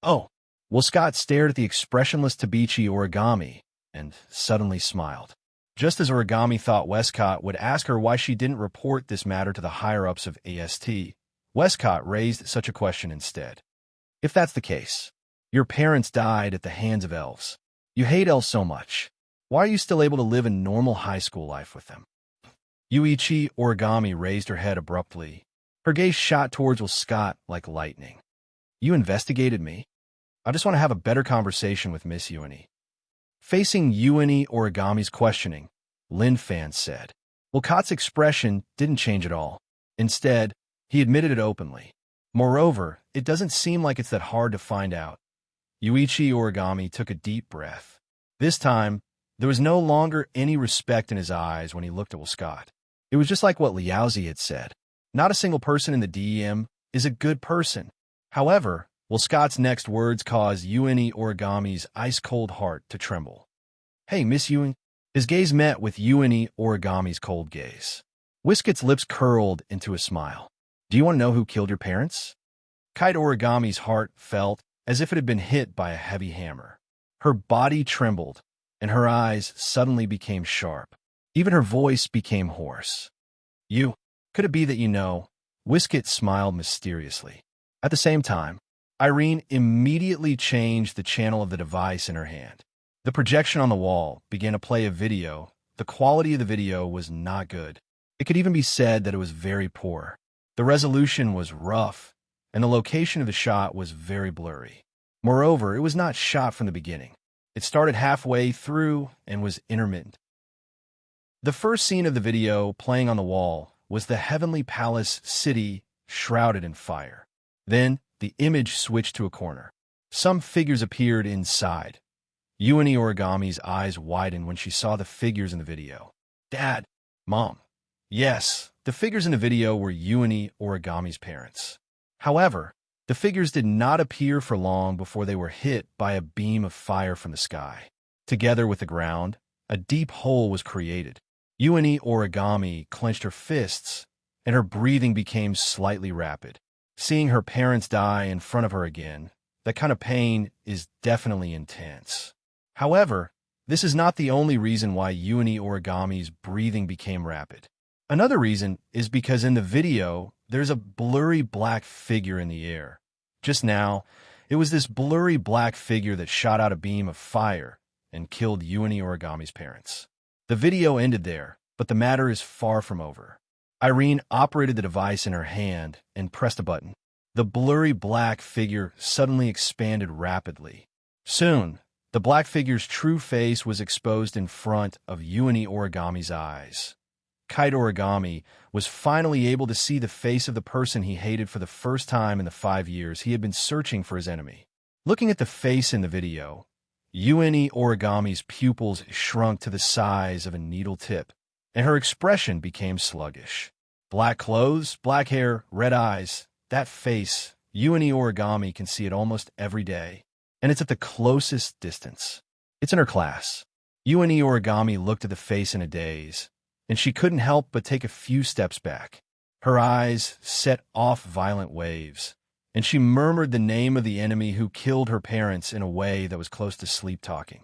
Oh. Scott stared at the expressionless Tabichi Origami and suddenly smiled. Just as Origami thought Westcott would ask her why she didn't report this matter to the higher-ups of AST, Westcott raised such a question instead. If that's the case, your parents died at the hands of elves. You hate elves so much. Why are you still able to live a normal high school life with them? Yuichi Origami raised her head abruptly. Her gaze shot towards Scott like lightning. You investigated me? I just want to have a better conversation with Miss Yuini. Facing Yuini Origami's questioning, Lin Fan said. Wolcott's expression didn't change at all. Instead, he admitted it openly. Moreover, it doesn't seem like it's that hard to find out. Yuichi Origami took a deep breath. This time, there was no longer any respect in his eyes when he looked at Scott. It was just like what Liaozi had said. Not a single person in the DEM is a good person. However, Scott's next words caused Yuini Origami's ice-cold heart to tremble. Hey, Miss Yuini. His gaze met with Yuini Origami's cold gaze. Whiskett's lips curled into a smile. Do you want to know who killed your parents? Kite Origami's heart felt as if it had been hit by a heavy hammer. Her body trembled, and her eyes suddenly became sharp. Even her voice became hoarse. You. Could it be that you know? Whiskett smiled mysteriously. At the same time, Irene immediately changed the channel of the device in her hand. The projection on the wall began to play a video. The quality of the video was not good. It could even be said that it was very poor. The resolution was rough, and the location of the shot was very blurry. Moreover, it was not shot from the beginning. It started halfway through and was intermittent. The first scene of the video playing on the wall was the heavenly palace city shrouded in fire. Then, the image switched to a corner. Some figures appeared inside. Yuani Origami's eyes widened when she saw the figures in the video. Dad, Mom. Yes, the figures in the video were Yuani Origami's parents. However, the figures did not appear for long before they were hit by a beam of fire from the sky. Together with the ground, a deep hole was created. Yuani Origami clenched her fists, and her breathing became slightly rapid. Seeing her parents die in front of her again, that kind of pain is definitely intense. However, this is not the only reason why Yuani Origami's breathing became rapid. Another reason is because in the video, there's a blurry black figure in the air. Just now, it was this blurry black figure that shot out a beam of fire and killed Yuani Origami's parents. The video ended there, but the matter is far from over. Irene operated the device in her hand and pressed a button. The blurry black figure suddenly expanded rapidly. Soon, the black figure's true face was exposed in front of Yuani Origami's eyes. Kite Origami was finally able to see the face of the person he hated for the first time in the 5 years he had been searching for his enemy. Looking at the face in the video, Yuani Origami's pupils shrunk to the size of a needle tip, and her expression became sluggish. Black clothes, black hair, red eyes, that face, Yuani Origami can see it almost every day, and it's at the closest distance. It's in her class. Yuani Origami looked at the face in a daze, and she couldn't help but take a few steps back. Her eyes set off violent waves, and she murmured the name of the enemy who killed her parents in a way that was close to sleep-talking.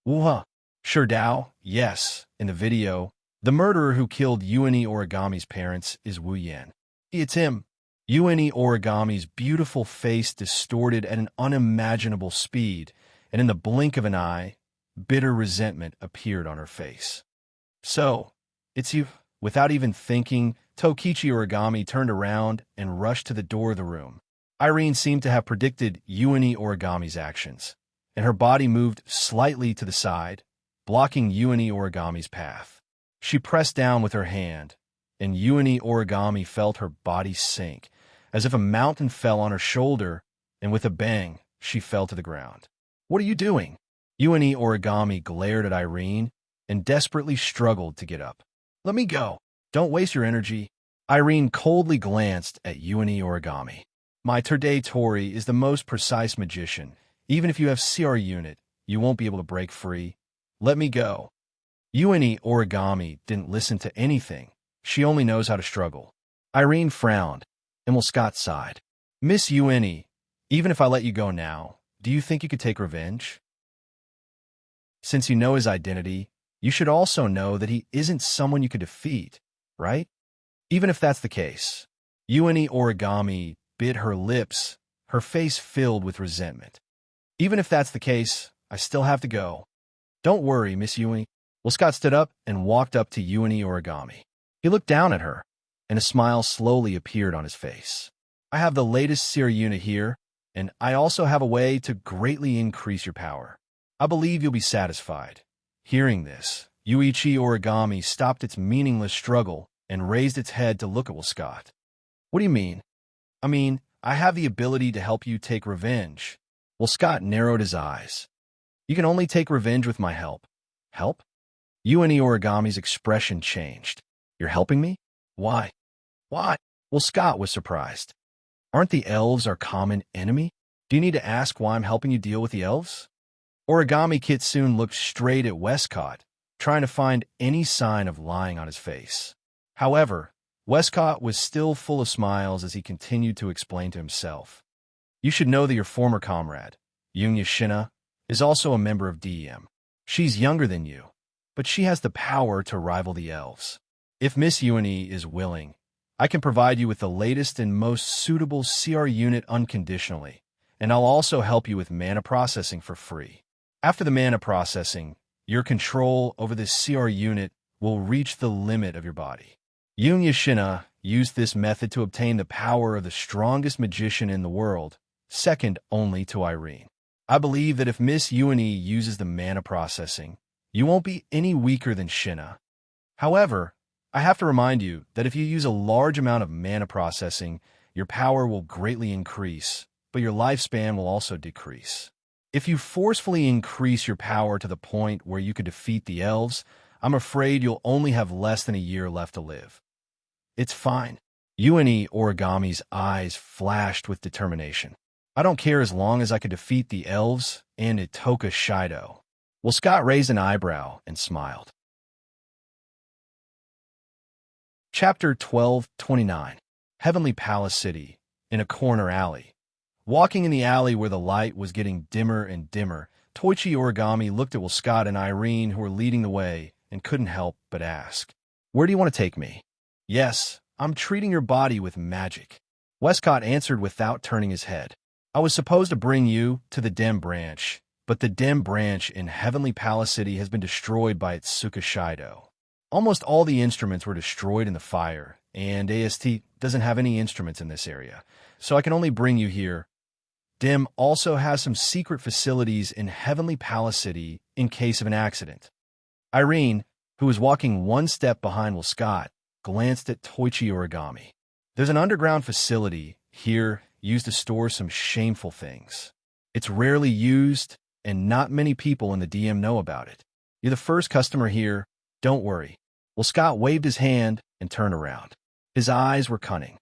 Wuha, Sherdao, yes, in the video, the murderer who killed Yuani Origami's parents is Wu Yan. It's him. Yuani Origami's beautiful face distorted at an unimaginable speed, and in the blink of an eye, bitter resentment appeared on her face. So, it's you. Without even thinking, Tokichi Origami turned around and rushed to the door of the room. Irene seemed to have predicted Yuani Origami's actions, and her body moved slightly to the side, blocking Yuani Origami's path. She pressed down with her hand, and Yuani Origami felt her body sink, as if a mountain fell on her shoulder, and with a bang, she fell to the ground. What are you doing? Yuani Origami glared at Irene and desperately struggled to get up. Let me go. Don't waste your energy. Irene coldly glanced at Yuani Origami. My Terde Tori is the most precise magician. Even if you have CR unit, you won't be able to break free. Let me go. Yuani Origami didn't listen to anything. She only knows how to struggle. Irene frowned, and Scott sighed. Miss Yuani, even if I let you go now, do you think you could take revenge? Since you know his identity, you should also know that he isn't someone you could defeat, right? Even if that's the case. Yuani Origami bit her lips, her face filled with resentment. Even if that's the case, I still have to go. Don't worry, Miss Yuani. Scott stood up and walked up to Yuani Origami. He looked down at her, and a smile slowly appeared on his face. I have the latest Seer unit here, and I also have a way to greatly increase your power. I believe you'll be satisfied. Hearing this, Yuichi Origami stopped its meaningless struggle and raised its head to look at Scott. What do you mean? I mean, I have the ability to help you take revenge. Scott narrowed his eyes. You can only take revenge with my help. Help? Yuani Origami's expression changed. You're helping me? Why? Why? Scott was surprised. Aren't the elves our common enemy? Do you need to ask why I'm helping you deal with the elves? Origami Kitsune looked straight at Westcott, trying to find any sign of lying on his face. However, Westcott was still full of smiles as he continued to explain to himself. You should know that your former comrade, Yunya Shina, is also a member of DEM. She's younger than you, but she has the power to rival the elves. If Miss Yuani is willing, I can provide you with the latest and most suitable CR unit unconditionally, and I'll also help you with mana processing for free. After the mana processing, your control over this CR unit will reach the limit of your body. Yoon Yashina used this method to obtain the power of the strongest magician in the world, second only to Irene. I believe that if Miss Yuani uses the mana processing, you won't be any weaker than Shina. However, I have to remind you that if you use a large amount of mana processing, your power will greatly increase, but your lifespan will also decrease. If you forcefully increase your power to the point where you could defeat the elves, I'm afraid you'll only have less than a year left to live. It's fine. Yuani Origami's eyes flashed with determination. I don't care as long as I could defeat the elves and Itoka Shido. Well, Scott raised an eyebrow and smiled. Chapter 12:29. Heavenly Palace City, in a corner alley. Walking in the alley where the light was getting dimmer and dimmer, Toichi Origami looked at Scott and Irene, who were leading the way, and couldn't help but ask, "Where do you want to take me?" "Yes, I'm treating your body with magic." Westcott answered without turning his head. "I was supposed to bring you to the Dem branch, but the Dem branch in Heavenly Palace City has been destroyed by Itsuka Shido. Almost all the instruments were destroyed in the fire, and AST doesn't have any instruments in this area, so I can only bring you here. Dem also has some secret facilities in Heavenly Palace City in case of an accident." Irene, who was walking one step behind Will Scott, glanced at Toichi Origami. "There's an underground facility here used to store some shameful things. It's rarely used, and not many people in the DM know about it. You're the first customer here. Don't worry." Will Scott waved his hand and turned around. His eyes were cunning.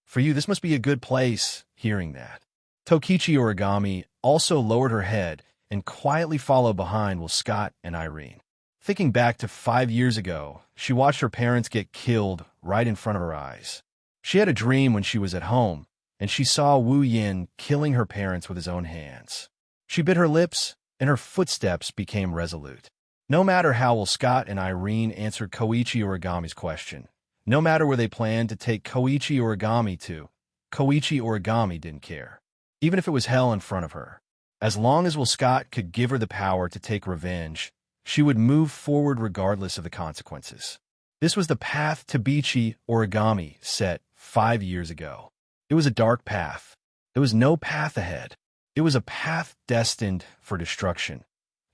"For you, this must be a good place," hearing that. Tokichi Origami also lowered her head and quietly followed behind Will Scott and Irene. Thinking back to 5 years ago, she watched her parents get killed right in front of her eyes. She had a dream when she was at home, and she saw Wu Yin killing her parents with his own hands. She bit her lips, and her footsteps became resolute. No matter how Will Scott and Irene answered Koichi Origami's question, no matter where they planned to take Koichi Origami to, Koichi Origami didn't care, even if it was hell in front of her. As long as Will Scott could give her the power to take revenge, she would move forward regardless of the consequences. This was the path Tabichi Origami set 5 years ago. It was a dark path. There was no path ahead. It was a path destined for destruction,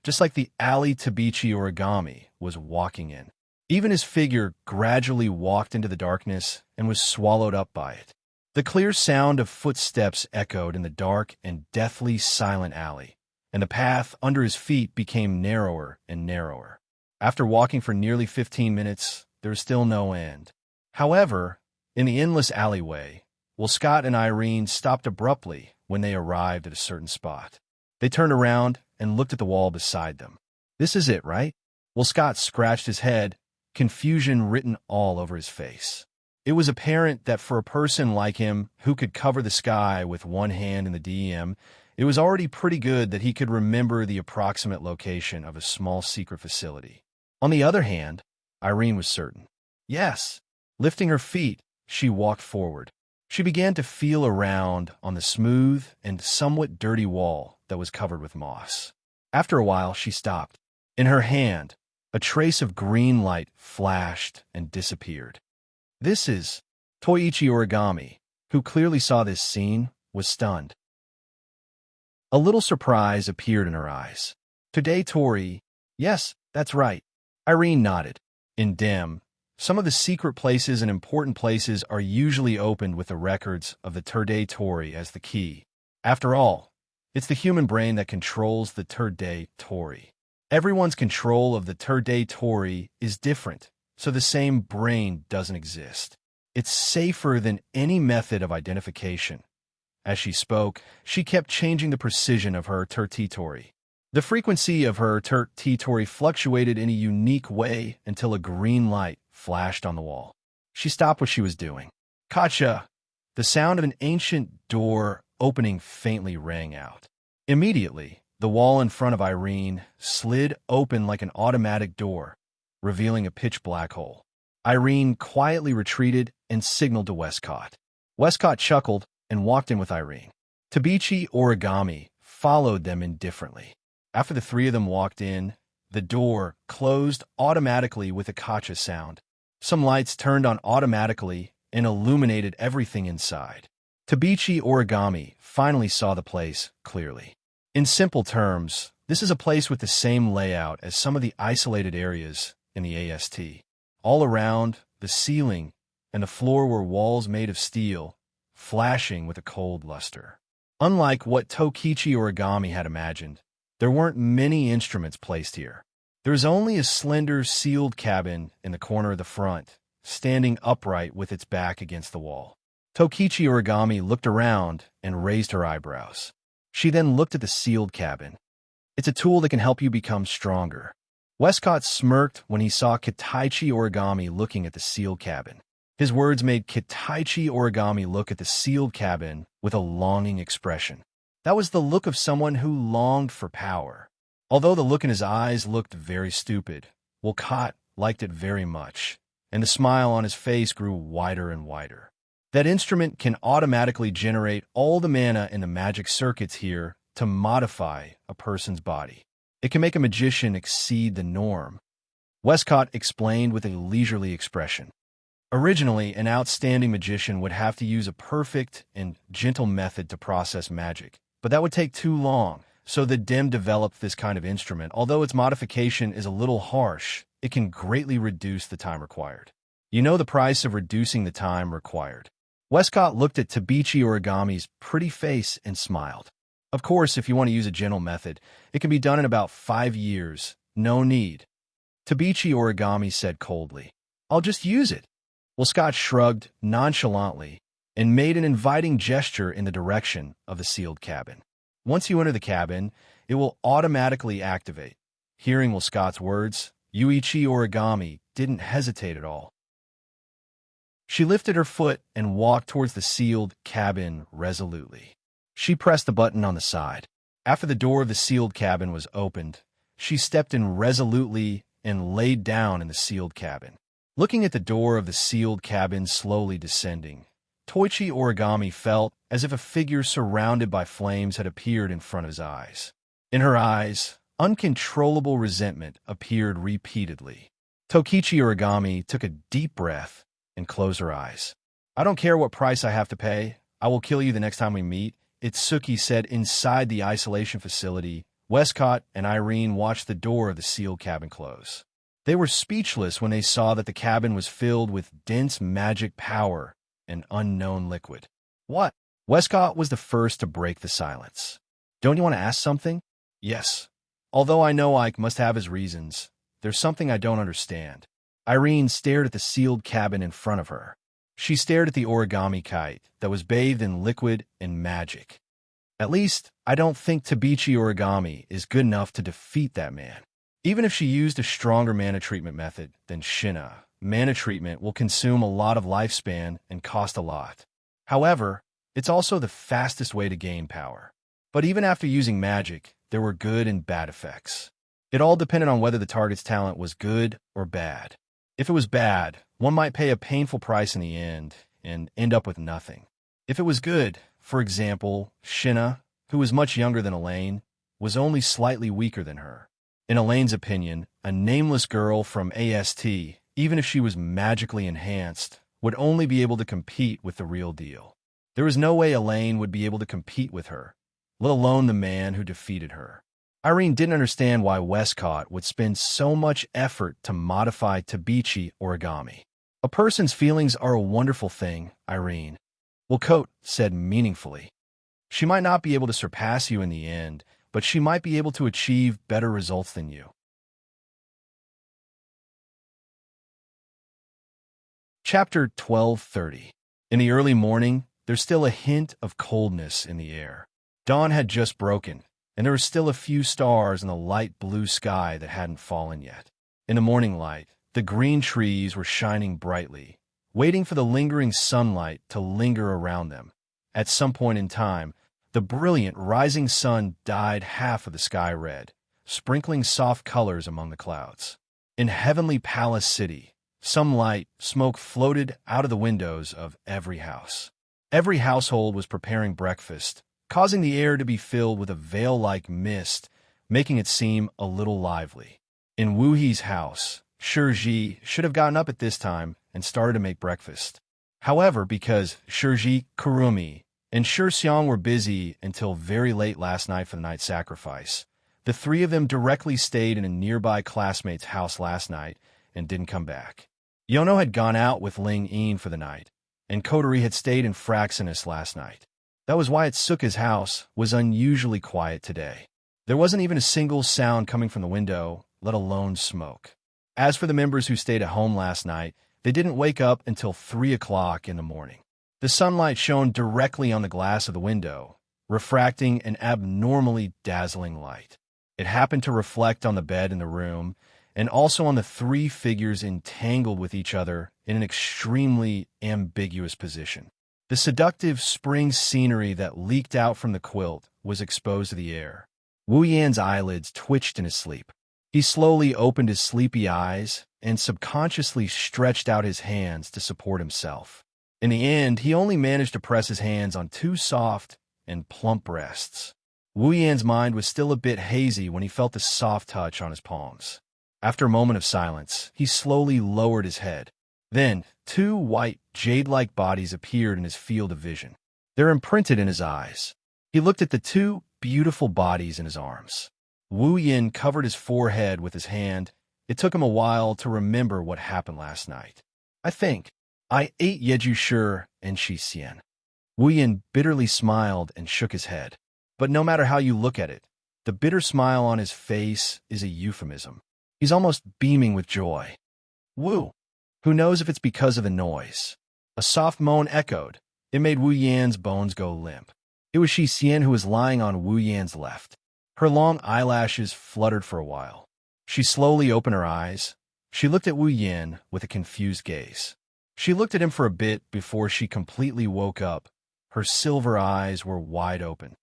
just like the alley Tabichi Origami was walking in. Even his figure gradually walked into the darkness and was swallowed up by it. The clear sound of footsteps echoed in the dark and deathly silent alley, and the path under his feet became narrower and narrower. After walking for nearly 15 minutes, there was still no end. However, in the endless alleyway, Will Scott and Irene stopped abruptly when they arrived at a certain spot. They turned around and looked at the wall beside them. "This is it, right?" Will Scott scratched his head, confusion written all over his face. It was apparent that for a person like him, who could cover the sky with one hand in the DM, it was already pretty good that he could remember the approximate location of a small secret facility. On the other hand, Irene was certain. Yes. Lifting her feet, she walked forward. She began to feel around on the smooth and somewhat dirty wall that was covered with moss. After a while, she stopped. In her hand, a trace of green light flashed and disappeared. "This is..." Toichi Origami, who clearly saw this scene, was stunned. A little surprise appeared in her eyes. "Today, Tori..." "Yes, that's right." Irene nodded. In Dem, some of the secret places and important places are usually opened with the records of the Terde Tori as the key. After all, it's the human brain that controls the Terde Tori. Everyone's control of the Terde Tori is different, so the same brain doesn't exist. It's safer than any method of identification. As she spoke, she kept changing the precision of her tertitori. The frequency of her tertitori fluctuated in a unique way until a green light flashed on the wall. She stopped what she was doing. "Kacha!" The sound of an ancient door opening faintly rang out. Immediately, the wall in front of Irene slid open like an automatic door, revealing a pitch-black hole. Irene quietly retreated and signaled to Westcott. Westcott chuckled and walked in with Irene. Tabichi Origami followed them indifferently. After the three of them walked in, the door closed automatically with a kacha sound. Some lights turned on automatically and illuminated everything inside. Tabichi Origami finally saw the place clearly. In simple terms, this is a place with the same layout as some of the isolated areas in the AST. All around, the ceiling and the floor were walls made of steel, flashing with a cold luster. Unlike what Tokichi Origami had imagined, there weren't many instruments placed here. There was only a slender, sealed cabin in the corner of the front, standing upright with its back against the wall. Tokichi Origami looked around and raised her eyebrows. She then looked at the sealed cabin. It's a tool that can help you become stronger. Westcott smirked when he saw Kitaichi Origami looking at the sealed cabin. His words made Kitaichi Origami look at the sealed cabin with a longing expression. That was the look of someone who longed for power. Although the look in his eyes looked very stupid, Westcott liked it very much, and the smile on his face grew wider and wider. That instrument can automatically generate all the mana in the magic circuits here to modify a person's body. It can make a magician exceed the norm. Westcott explained with a leisurely expression. Originally, an outstanding magician would have to use a perfect and gentle method to process magic, but that would take too long, so the DEM developed this kind of instrument. Although its modification is a little harsh, it can greatly reduce the time required. You know the price of reducing the time required. Westcott looked at Tabichi Origami's pretty face and smiled. Of course, if you want to use a gentle method, it can be done in about 5 years. No need. Tabichi Origami said coldly. I'll just use it. Westcott shrugged nonchalantly and made an inviting gesture in the direction of the sealed cabin. Once you enter the cabin, it will automatically activate. Hearing Westcott's words, Yuichi Origami didn't hesitate at all. She lifted her foot and walked towards the sealed cabin resolutely. She pressed the button on the side. After the door of the sealed cabin was opened, she stepped in resolutely and laid down in the sealed cabin. Looking at the door of the sealed cabin slowly descending, Toichi Origami felt as if a figure surrounded by flames had appeared in front of his eyes. In her eyes, uncontrollable resentment appeared repeatedly. Tokichi Origami took a deep breath and closed her eyes. I don't care what price I have to pay. I will kill you the next time we meet, Itsuki said inside the isolation facility. Westcott and Irene watched the door of the sealed cabin close. They were speechless when they saw that the cabin was filled with dense magic power and unknown liquid. What? Westcott was the first to break the silence. Don't you want to ask something? Yes. Although I know Ike must have his reasons, there's something I don't understand. Irene stared at the sealed cabin in front of her. She stared at the origami kite that was bathed in liquid and magic. At least, I don't think Tabichi Origami is good enough to defeat that man. Even if she used a stronger mana treatment method than Shina, mana treatment will consume a lot of lifespan and cost a lot. However, it's also the fastest way to gain power. But even after using magic, there were good and bad effects. It all depended on whether the target's talent was good or bad. If it was bad, one might pay a painful price in the end and end up with nothing. If it was good, for example, Shina, who was much younger than Elaine, was only slightly weaker than her. In Elaine's opinion, a nameless girl from AST, even if she was magically enhanced, would only be able to compete with the real deal. There was no way Elaine would be able to compete with her, let alone the man who defeated her. Irene didn't understand why Westcott would spend so much effort to modify Tabichi Origami. A person's feelings are a wonderful thing, Irene. Westcott said meaningfully. She might not be able to surpass you in the end, but she might be able to achieve better results than you. Chapter 12:30. In the early morning, there's still a hint of coldness in the air. Dawn had just broken, and there were still a few stars in the light blue sky that hadn't fallen yet. In the morning light, the green trees were shining brightly, waiting for the lingering sunlight to linger around them. At some point in time, the brilliant rising sun dyed half of the sky red, sprinkling soft colors among the clouds. In Heavenly Palace City, Some light, smoke floated out of the windows of every house. Every household was preparing breakfast, causing the air to be filled with a veil-like mist, making it seem a little lively. In Wu He's house, Shiji should have gotten up at this time and started to make breakfast. However, because Shiji, Kurumi, and Xiang were busy until very late last night for the night sacrifice, the three of them directly stayed in a nearby classmate's house last night and didn't come back. Yono had gone out with Ling Yin for the night, and Kotori had stayed in Fraxinus last night. That was why Atsuka's house was unusually quiet today. There wasn't even a single sound coming from the window, let alone smoke. As for the members who stayed at home last night, they didn't wake up until 3 o'clock in the morning. The sunlight shone directly on the glass of the window, refracting an abnormally dazzling light. It happened to reflect on the bed in the room, and also on the three figures entangled with each other in an extremely ambiguous position. The seductive spring scenery that leaked out from the quilt was exposed to the air. Wu Yan's eyelids twitched in his sleep. He slowly opened his sleepy eyes and subconsciously stretched out his hands to support himself. In the end, he only managed to press his hands on two soft and plump breasts. Wu Yan's mind was still a bit hazy when he felt the soft touch on his palms. After a moment of silence, he slowly lowered his head. Then, two white, jade-like bodies appeared in his field of vision. They're imprinted in his eyes. He looked at the two beautiful bodies in his arms. Wu Yan covered his forehead with his hand. It took him a while to remember what happened last night. I ate Yeju Shi and Shi Xian. Wu Yan bitterly smiled and shook his head. But no matter how you look at it, the bitter smile on his face is a euphemism. He's almost beaming with joy. Wu. Who knows if it's because of the noise? A soft moan echoed. It made Wu Yan's bones go limp. It was Shi Xian who was lying on Wu Yan's left. Her long eyelashes fluttered for a while. She slowly opened her eyes. She looked at Wu Yan with a confused gaze. She looked at him for a bit before she completely woke up. Her silver eyes were wide open.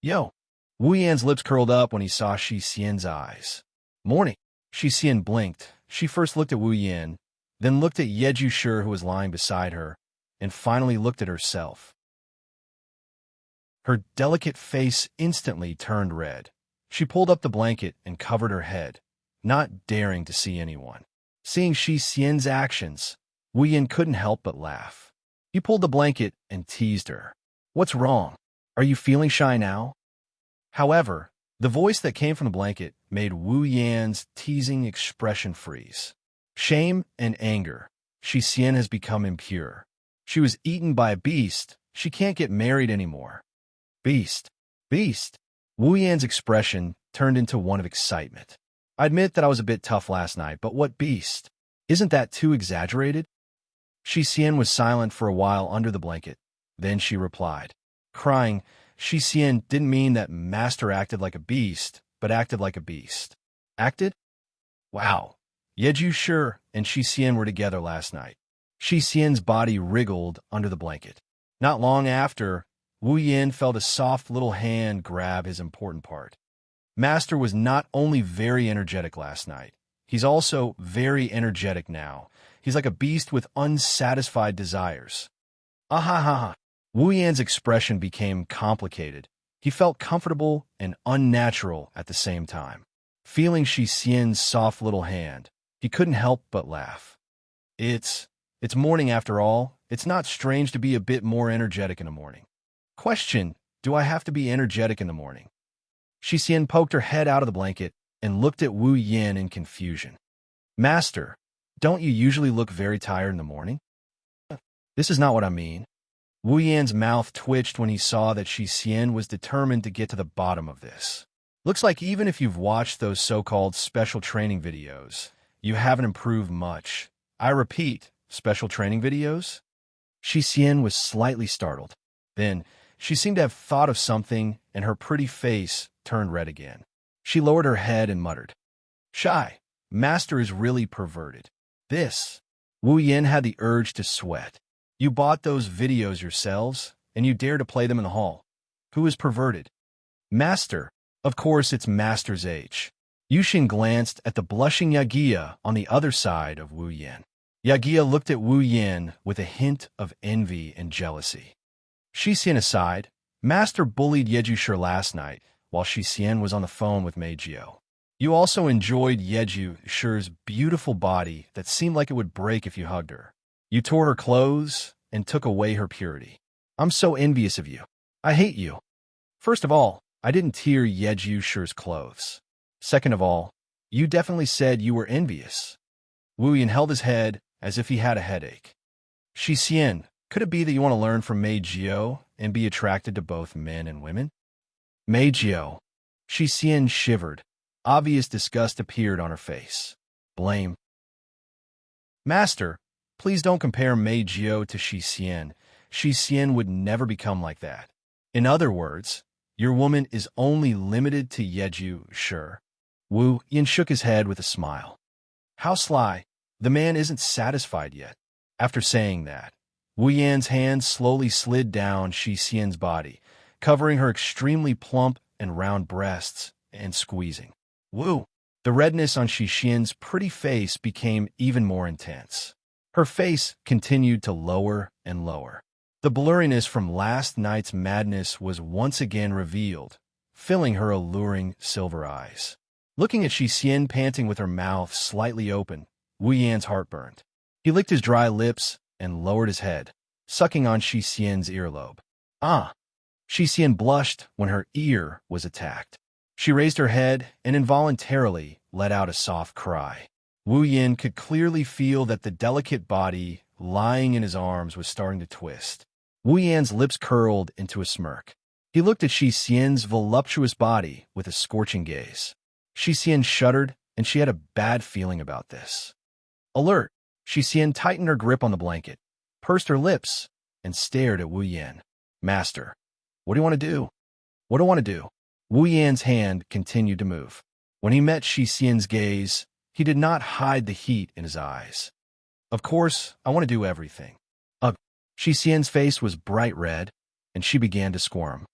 Yo! Wu Yan's lips curled up when he saw Shi Xian's eyes. Morning! Shi Xian blinked. She first looked at Wu Yan, then looked at Yeju Shi who was lying beside her, and finally looked at herself. Her delicate face instantly turned red. She pulled up the blanket and covered her head, not daring to see anyone. Seeing Shi Xian's actions, Wu Yan couldn't help but laugh. He pulled the blanket and teased her. What's wrong? Are you feeling shy now? However, the voice that came from the blanket made Wu Yan's teasing expression freeze. Shame and anger. Shi Xian has become impure. She was eaten by a beast. She can't get married anymore. Beast. Beast. Wu Yan's expression turned into one of excitement. I admit that I was a bit tough last night, but what beast? Isn't that too exaggerated? Shi Xian was silent for a while under the blanket. Then she replied. Crying, Shi Xian didn't mean that Master acted like a beast, but acted like a beast. Acted? Wow. Yeju Shi and Shi Xian were together last night. Shi Xian's body wriggled under the blanket. Not long after, Wu Yan felt a soft little hand grab his important part. Master was not only very energetic last night, he's also very energetic now. He's like a beast with unsatisfied desires. Ahaha. Wu Yan's expression became complicated. He felt comfortable and unnatural at the same time. Feeling Shi Xian's soft little hand, he couldn't help but laugh. It's morning after all. It's not strange to be a bit more energetic in the morning. Question, do I have to be energetic in the morning? Shi Xian poked her head out of the blanket and looked at Wu Yan in confusion. Master, don't you usually look very tired in the morning? This is not what I mean. Wu Yan's mouth twitched when he saw that Shi Xian was determined to get to the bottom of this. Looks like even if you've watched those so-called special training videos, you haven't improved much. I repeat, special training videos? Shi Xian was slightly startled. Then, she seemed to have thought of something, and her pretty face turned red again. She lowered her head and muttered, Shy, Master is really perverted. This. Wu Yan had the urge to sweat. You bought those videos yourselves, and you dare to play them in the hall. Who is perverted? Master. Of course it's Master's age. Yushin glanced at the blushing Yagia on the other side of Wu Yan. Yagia looked at Wu Yin with a hint of envy and jealousy. Shi Xian aside, Master bullied Yeju Shi last night while Shi Xian was on the phone with Mei Jiao. You also enjoyed Yeju Shi's beautiful body that seemed like it would break if you hugged her. You tore her clothes and took away her purity. I'm so envious of you. I hate you. First of all, I didn't tear Yeju Shi's clothes. Second of all, you definitely said you were envious. Wu Yin held his head as if he had a headache. Shi Xian, could it be that you want to learn from Mei Jiao and be attracted to both men and women? Mei Jiao. Shi Xian shivered. Obvious disgust appeared on her face. Blame. Master, please don't compare Mei Jiao to Shi Xian. Shi Xian would never become like that. In other words, your woman is only limited to Yeju Shi. Wu Yin shook his head with a smile. How sly. The man isn't satisfied yet. After saying that, Wu Yan's hand slowly slid down Shi Xian's body, covering her extremely plump and round breasts and squeezing. Wu! The redness on Shi Xian's pretty face became even more intense. Her face continued to lower and lower. The blurriness from last night's madness was once again revealed, filling her alluring silver eyes. Looking at Shi Xian panting with her mouth slightly open, Wu Yan's heart burned. He licked his dry lips and lowered his head, sucking on Shi Xian's earlobe. Ah! Shi Xian blushed when her ear was attacked. She raised her head and involuntarily let out a soft cry. Wu Yin could clearly feel that the delicate body lying in his arms was starting to twist. Wu Yan's lips curled into a smirk. He looked at Shi Xian's voluptuous body with a scorching gaze. Shi Xian shuddered, and she had a bad feeling about this. Alert! Shi Xian tightened her grip on the blanket, pursed her lips, and stared at Wu Yan. Master, what do you want to do? What do I want to do? Wu Yan's hand continued to move. When he met Shi Xian's gaze, he did not hide the heat in his eyes. Of course, I want to do everything. Ugh! Shi Xian's face was bright red, and she began to squirm.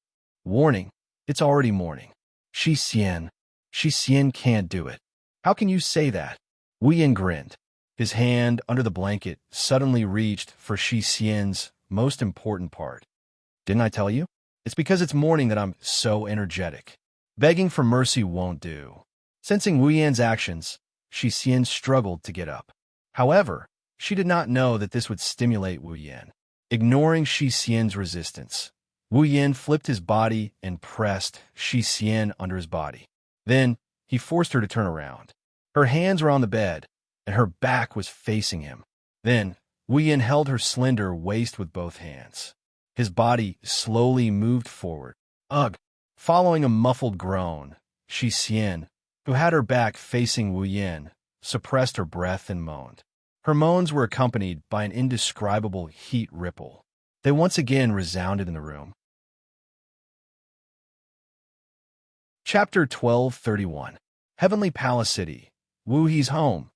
Warning, it's already morning. Shi Xian can't do it. How can you say that? Wu Yan grinned. His hand under the blanket suddenly reached for Shi Xian's most important part. Didn't I tell you? It's because it's morning that I'm so energetic. Begging for mercy won't do. Sensing Wu Yan's actions, Shi Xian struggled to get up. However, she did not know that this would stimulate Wu Yan. Ignoring Shi Xian's resistance, Wu Yan flipped his body and pressed Shi Xian under his body. Then, he forced her to turn around. Her hands were on the bed, and her back was facing him. Then, Wu Yan held her slender waist with both hands. His body slowly moved forward. Ugh! Following a muffled groan, Shi Xian, who had her back facing Wu Yan, suppressed her breath and moaned. Her moans were accompanied by an indescribable heat ripple. They once again resounded in the room. Chapter 1231. Heavenly Palace City. Wu He's home.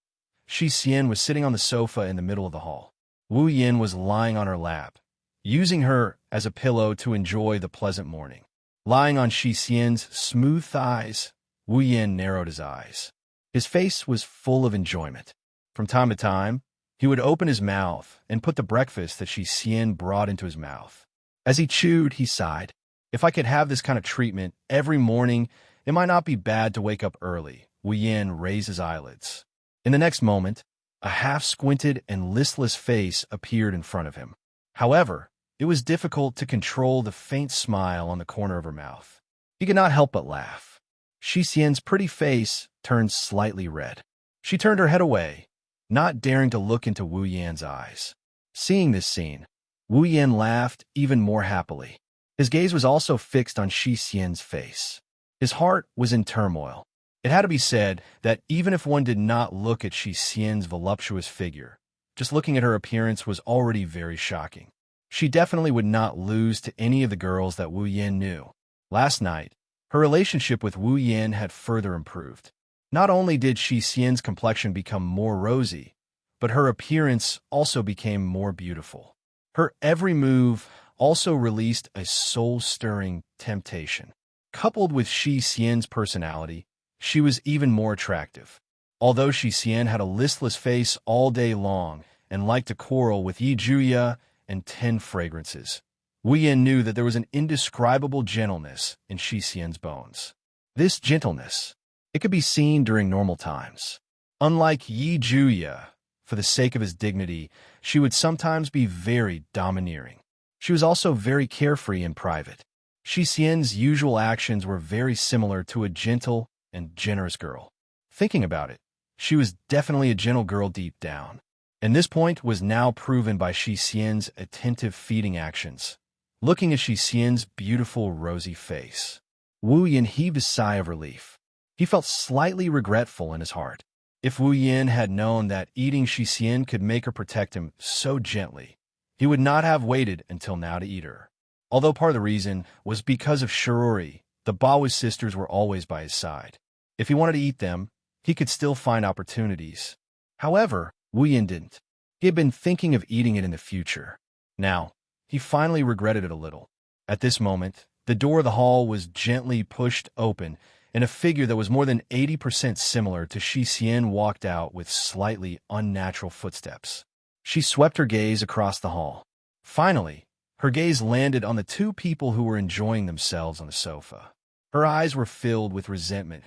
Shi Xian was sitting on the sofa in the middle of the hall. Wu Yan was lying on her lap, using her as a pillow to enjoy the pleasant morning. Lying on Shi Xian's smooth thighs, Wu Yan narrowed his eyes. His face was full of enjoyment. From time to time, he would open his mouth and put the breakfast that Shi Xian brought into his mouth. As he chewed, he sighed. If I could have this kind of treatment every morning, it might not be bad to wake up early. Wu Yan raised his eyelids. In the next moment, a half-squinted and listless face appeared in front of him. However, it was difficult to control the faint smile on the corner of her mouth. He could not help but laugh. Shi Xian's pretty face turned slightly red. She turned her head away, not daring to look into Wu Yan's eyes. Seeing this scene, Wu Yan laughed even more happily. His gaze was also fixed on Shi Xian's face. His heart was in turmoil. It had to be said that even if one did not look at Shi Xian's voluptuous figure, just looking at her appearance was already very shocking. She definitely would not lose to any of the girls that Wu Yan knew. Last night, her relationship with Wu Yan had further improved. Not only did Shi Xian's complexion become more rosy, but her appearance also became more beautiful. Her every move also released a soul-stirring temptation. Coupled with Shi Xian's personality, she was even more attractive. Although Shi Xian had a listless face all day long and liked to quarrel with Yi Juya and 10 fragrances. Wu Yin knew that there was an indescribable gentleness in Shi Xian's bones. This gentleness, it could be seen during normal times. Unlike Yi Juya, for the sake of his dignity, she would sometimes be very domineering. She was also very carefree in private. Shi Xian's usual actions were very similar to a gentle and generous girl. Thinking about it, she was definitely a gentle girl deep down. And this point was now proven by Shi Xian's attentive feeding actions. Looking at Shi Xian's beautiful rosy face, Wu Yin heaved a sigh of relief. He felt slightly regretful in his heart. If Wu Yin had known that eating Shi Xian could make her protect him so gently, he would not have waited until now to eat her. Although part of the reason was because of Shirori, the Baowu sisters were always by his side. If he wanted to eat them, he could still find opportunities. However, Wu Yin didn't. He had been thinking of eating it in the future. Now, he finally regretted it a little. At this moment, the door of the hall was gently pushed open, and a figure that was more than 80% similar to Shi Xian walked out with slightly unnatural footsteps. She swept her gaze across the hall. Finally, her gaze landed on the two people who were enjoying themselves on the sofa. Her eyes were filled with resentment.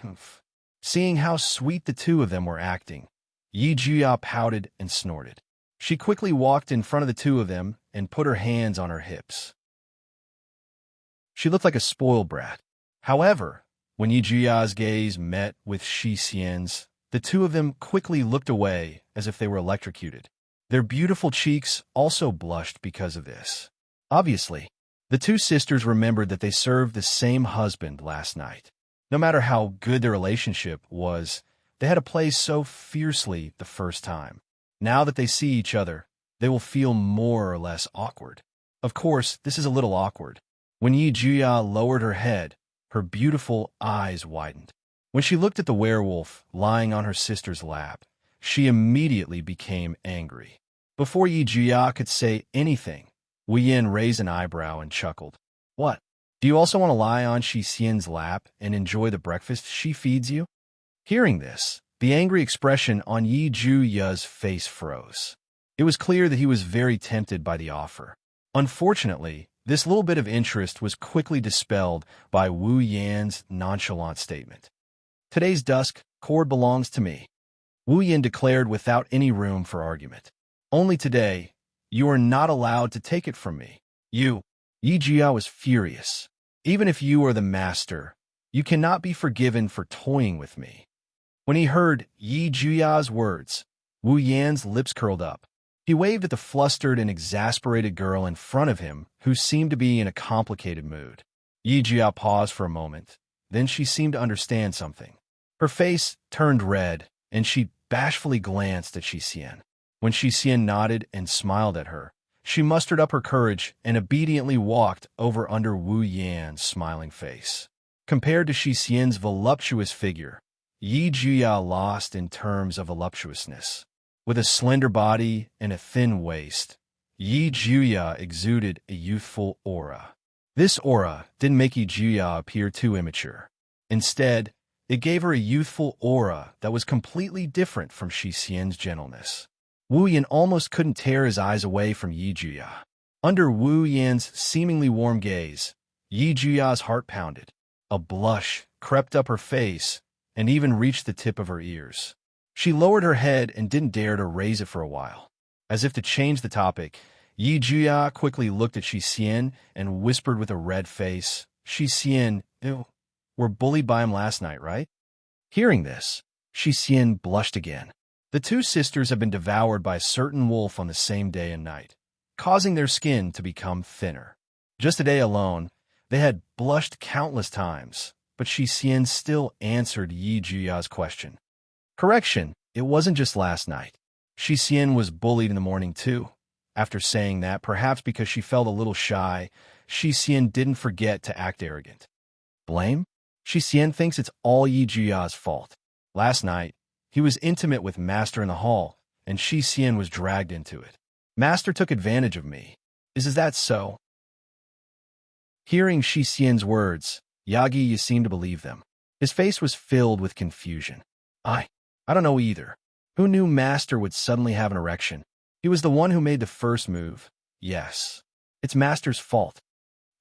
Seeing how sweet the two of them were acting, Yi Juya pouted and snorted. She quickly walked in front of the two of them and put her hands on her hips. She looked like a spoiled brat. However, when Yi Juya's gaze met with Shi Xian's, the two of them quickly looked away as if they were electrocuted. Their beautiful cheeks also blushed because of this. Obviously, the two sisters remembered that they served the same husband last night. No matter how good their relationship was, they had to play so fiercely the first time. Now that they see each other, they will feel more or less awkward. Of course, this is a little awkward. When Yi Juya lowered her head, her beautiful eyes widened. When she looked at the werewolf lying on her sister's lap, she immediately became angry. Before Yi Juya could say anything, Wu Yin raised an eyebrow and chuckled. What? Do you also want to lie on Shi Xian's lap and enjoy the breakfast she feeds you? Hearing this, the angry expression on Yi Juya's face froze. It was clear that he was very tempted by the offer. Unfortunately, this little bit of interest was quickly dispelled by Wu Yan's nonchalant statement. Today's dusk cord belongs to me, Wu Yin declared without any room for argument. Only today, you are not allowed to take it from me. You, Yi Jia was furious. Even if you are the master, you cannot be forgiven for toying with me. When he heard Yi Juya's words, Wu Yan's lips curled up. He waved at the flustered and exasperated girl in front of him, who seemed to be in a complicated mood. Yi Jia paused for a moment. Then she seemed to understand something. Her face turned red, and she bashfully glanced at Shi Xian. When Shi Xian nodded and smiled at her, she mustered up her courage and obediently walked over under Wu Yan's smiling face. Compared to Shi Xian's voluptuous figure, Yi Jia lost in terms of voluptuousness. With a slender body and a thin waist, Yi Jia exuded a youthful aura. This aura didn't make Yi Jia appear too immature. Instead, it gave her a youthful aura that was completely different from Shi Xian's gentleness. Wu Yan almost couldn't tear his eyes away from Yi Jia. Under Wu Yan's seemingly warm gaze, Yi Jia's heart pounded. A blush crept up her face and even reached the tip of her ears. She lowered her head and didn't dare to raise it for a while. As if to change the topic, Yi Jia quickly looked at Shi Xian and whispered with a red face, Shi Xian, you were bullied by him last night, right? Hearing this, Shi Xian blushed again. The two sisters had been devoured by a certain wolf on the same day and night, causing their skin to become thinner. Just today alone, they had blushed countless times, but Shi Xian still answered Yi Jia's question. Correction, it wasn't just last night. Shi Xian was bullied in the morning too. After saying that, perhaps because she felt a little shy, Shi Xian didn't forget to act arrogant. Blame? Shi Xian thinks it's all Yi Jia's fault. Last night, he was intimate with Master in the hall, and Shi Xian was dragged into it. Master took advantage of me. Is that so? Hearing Shi Xian's words, Yagi seemed to believe them. His face was filled with confusion. I don't know either. Who knew Master would suddenly have an erection? He was the one who made the first move. Yes. It's Master's fault.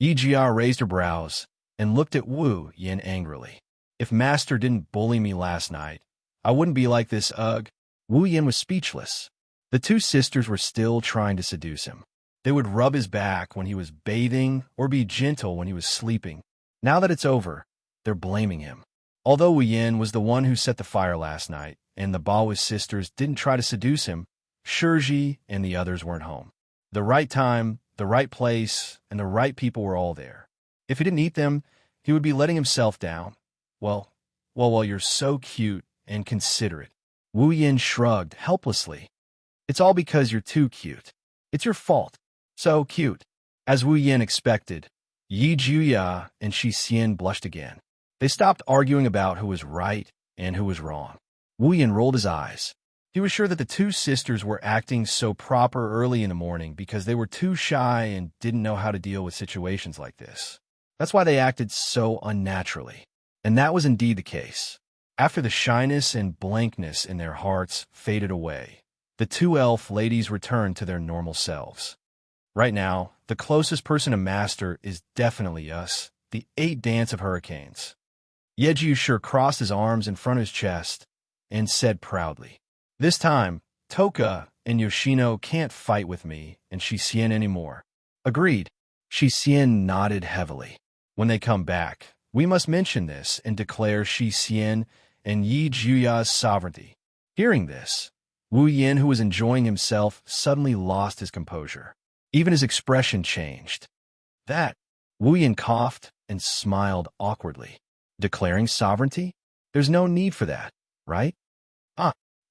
Yijia raised her brows and looked at Wu Yin angrily. If Master didn't bully me last night, I wouldn't be like this, ugh. Wu Yin was speechless. The two sisters were still trying to seduce him. They would rub his back when he was bathing or be gentle when he was sleeping. Now that it's over, they're blaming him. Although Wu Yin was the one who set the fire last night, and the Baoist sisters didn't try to seduce him, Shiji and the others weren't home. The right time, the right place, and the right people were all there. If he didn't eat them, he would be letting himself down. Well, you're so cute and considerate. Wu Yin shrugged helplessly. It's all because you're too cute. It's your fault. So cute. As Wu Yin expected, Yi Juya and Shi Xian blushed again. They stopped arguing about who was right and who was wrong. Wu Yin rolled his eyes. He was sure that the two sisters were acting so proper early in the morning because they were too shy and didn't know how to deal with situations like this. That's why they acted so unnaturally. And that was indeed the case. After the shyness and blankness in their hearts faded away, the two elf ladies returned to their normal selves. Right now, the closest person to Master is definitely us, the 8 Dance of Hurricanes. Yeju sure crossed his arms in front of his chest and said proudly, "This time, Toka and Yoshino can't fight with me and Shi Xian anymore." Agreed. Shi Xian nodded heavily. When they come back, we must mention this and declare Shi Xian and Yi Juya's sovereignty. Hearing this, Wu Yin, who was enjoying himself, suddenly lost his composure. Even his expression changed. That, Wu Yin coughed and smiled awkwardly. Declaring sovereignty? There's no need for that, right?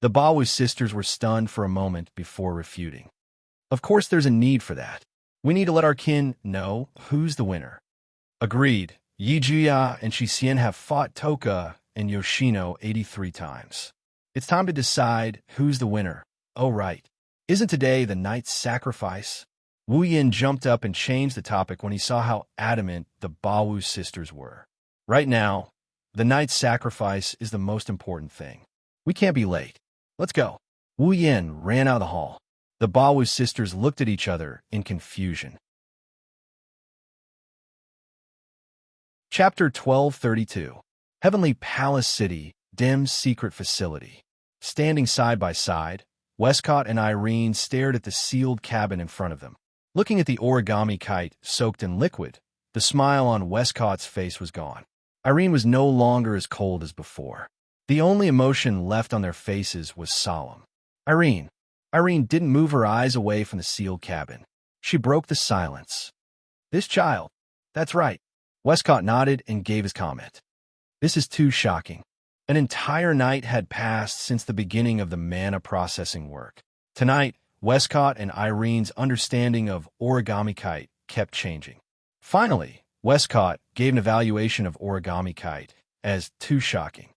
The Baowu sisters were stunned for a moment before refuting. Of course there's a need for that. We need to let our kin know who's the winner. Agreed. Yi Juya and Shi Xian have fought Toka and Yoshino 83 times. It's time to decide who's the winner. Oh, right. Isn't today the night's sacrifice? Wu Yin jumped up and changed the topic when he saw how adamant the Baowu sisters were. Right now, the night's sacrifice is the most important thing. We can't be late. Let's go. Wu Yin ran out of the hall. The Baowu sisters looked at each other in confusion. Chapter 1232. Heavenly Palace City, Dim's secret facility. Standing side by side, Westcott and Irene stared at the sealed cabin in front of them. Looking at the origami kite soaked in liquid, the smile on Westcott's face was gone. Irene was no longer as cold as before. The only emotion left on their faces was solemn. Irene didn't move her eyes away from the sealed cabin. She broke the silence. This child. That's right. Westcott nodded and gave his comment. This is too shocking. An entire night had passed since the beginning of the mana processing work. Tonight, Westcott and Irene's understanding of origami kite kept changing. Finally, Westcott gave an evaluation of origami kite as too shocking.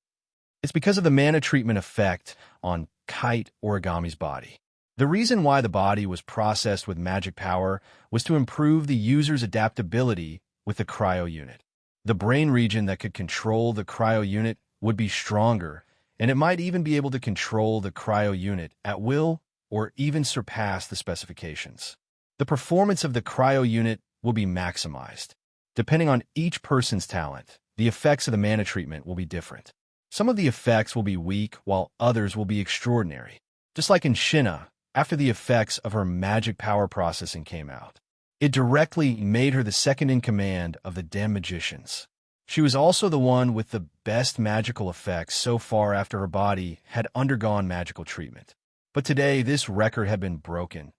It's because of the mana treatment effect on kite origami's body. The reason why the body was processed with magic power was to improve the user's adaptability with the cryo unit. The brain region that could control the cryo unit would be stronger, and it might even be able to control the cryo unit at will or even surpass the specifications. The performance of the cryo unit will be maximized. Depending on each person's talent, the effects of the mana treatment will be different. Some of the effects will be weak, while others will be extraordinary. Just like in Shinna, after the effects of her magic power processing came out. It directly made her the second in command of the Dim magicians. She was also the one with the best magical effects so far after her body had undergone magical treatment. But today, this record had been broken.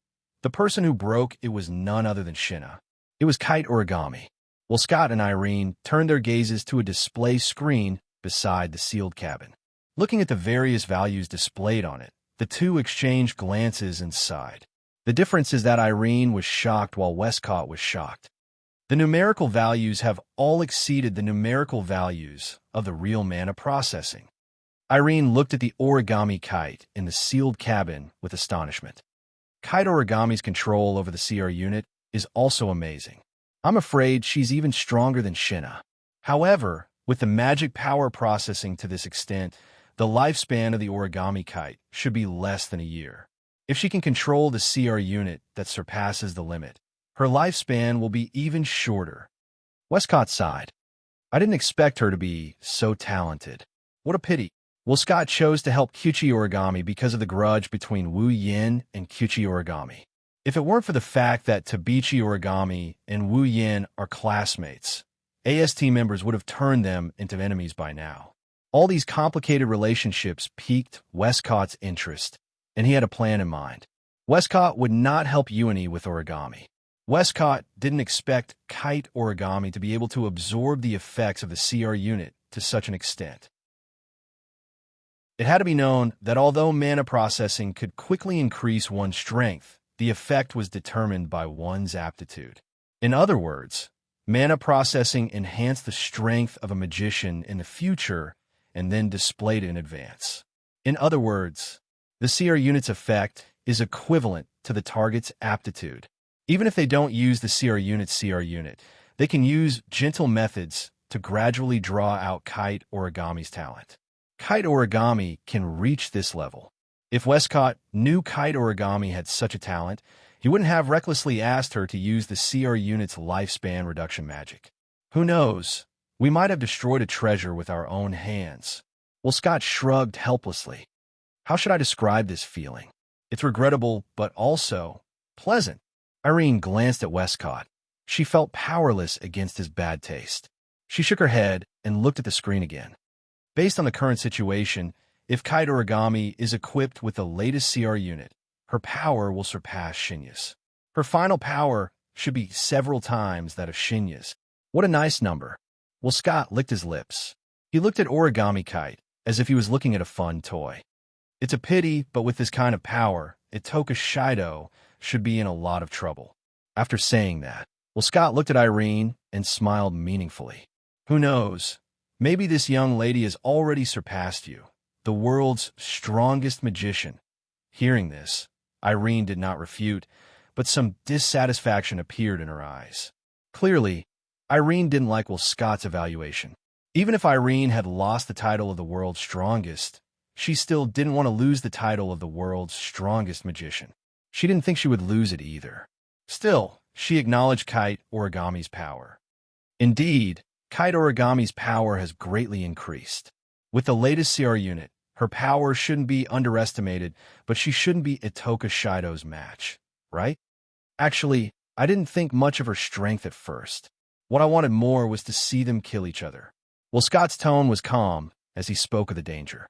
The person who broke it was none other than Shinna. It was Kite Origami. While Scott and Irene turned their gazes to a display screen beside the sealed cabin. Looking at the various values displayed on it, the two exchanged glances and sighed. The difference is that Irene was shocked while Westcott was shocked. The numerical values have all exceeded the numerical values of the real mana processing. Irene looked at the origami kite in the sealed cabin with astonishment. Kite Origami's control over the CR unit is also amazing. I'm afraid she's even stronger than Shinna. However, with the magic power processing to this extent, the lifespan of the origami kite should be less than a year. If she can control the CR unit that surpasses the limit, her lifespan will be even shorter. Westcott sighed. I didn't expect her to be so talented. What a pity. Well, Scott chose to help Kyuchi Origami because of the grudge between Wu Yin and Kyuchi Origami. If it weren't for the fact that Tabichi Origami and Wu Yin are classmates, AST members would have turned them into enemies by now. All these complicated relationships piqued Westcott's interest, and he had a plan in mind. Westcott would not help Uani with origami. Westcott didn't expect kite origami to be able to absorb the effects of the CR unit to such an extent. It had to be known that although mana processing could quickly increase one's strength, the effect was determined by one's aptitude. In other words, mana processing enhanced the strength of a magician in the future and then displayed it in advance. In other words, the CR unit's effect is equivalent to the target's aptitude. Even if they don't use the CR unit, they can use gentle methods to gradually draw out kite origami's talent. Kite origami can reach this level. If Westcott knew kite origami had such a talent, he wouldn't have recklessly asked her to use the CR unit's lifespan reduction magic. Who knows? We might have destroyed a treasure with our own hands. Well, Scott shrugged helplessly. How should I describe this feeling? It's regrettable, but also pleasant. Irene glanced at Westcott. She felt powerless against his bad taste. She shook her head and looked at the screen again. Based on the current situation, if kite origami is equipped with the latest CR unit, her power will surpass Shinya's. Her final power should be several times that of Shinya's. What a nice number. Well, Scott licked his lips. He looked at Origami Kite as if he was looking at a fun toy. It's a pity, but with this kind of power, Itoka Shido should be in a lot of trouble. After saying that, well, Scott looked at Irene and smiled meaningfully. Who knows? Maybe this young lady has already surpassed you, the world's strongest magician. Hearing this, Irene did not refute, but some dissatisfaction appeared in her eyes. Clearly, Irene didn't like Will Scott's evaluation. Even if Irene had lost the title of the world's strongest, she still didn't want to lose the title of the world's strongest magician. She didn't think she would lose it either. Still, she acknowledged Kite Origami's power. Indeed, Kite Origami's power has greatly increased. With the latest CR unit, her power shouldn't be underestimated, but she shouldn't be Itoka Shido's match, right? Actually, I didn't think much of her strength at first. What I wanted more was to see them kill each other. Well, Scott's tone was calm as he spoke of the danger.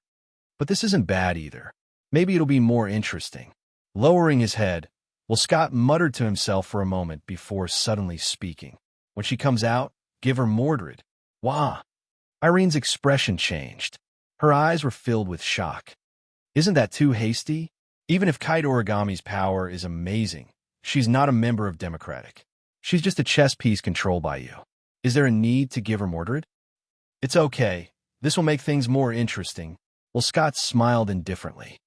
But this isn't bad either. Maybe it'll be more interesting. Lowering his head, well, Scott muttered to himself for a moment before suddenly speaking. When she comes out, give her Mordred. Wah! Irene's expression changed. Her eyes were filled with shock. Isn't that too hasty? Even if Kite Origami's power is amazing, she's not a member of Democratic. She's just a chess piece controlled by you. Is there a need to give her Mordred? It's okay. This will make things more interesting. Well, Scott smiled indifferently.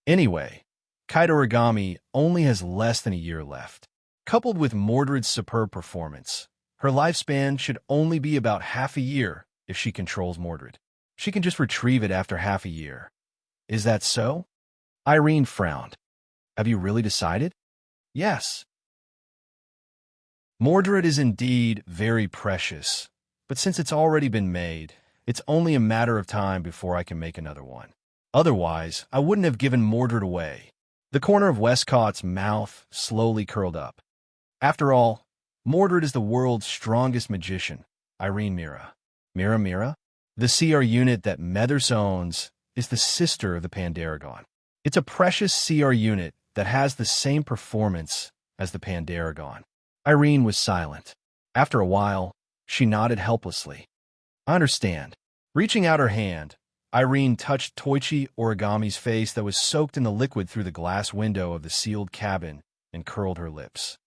Anyway, Kite Origami only has less than a year left. Coupled with Mordred's superb performance, her lifespan should only be about half a year if she controls Mordred. She can just retrieve it after half a year. Is that so? Irene frowned. Have you really decided? Yes. Mordred is indeed very precious, but since it's already been made, it's only a matter of time before I can make another one. Otherwise, I wouldn't have given Mordred away. The corner of Westcott's mouth slowly curled up. After all, Mordred is the world's strongest magician, Irene Mira. Mira? The CR unit that Methers owns is the sister of the Pandaragon. It's a precious CR unit that has the same performance as the Pandaragon. Irene was silent. After a while, she nodded helplessly. I understand. Reaching out her hand, Irene touched Toichi Origami's face that was soaked in the liquid through the glass window of the sealed cabin and curled her lips.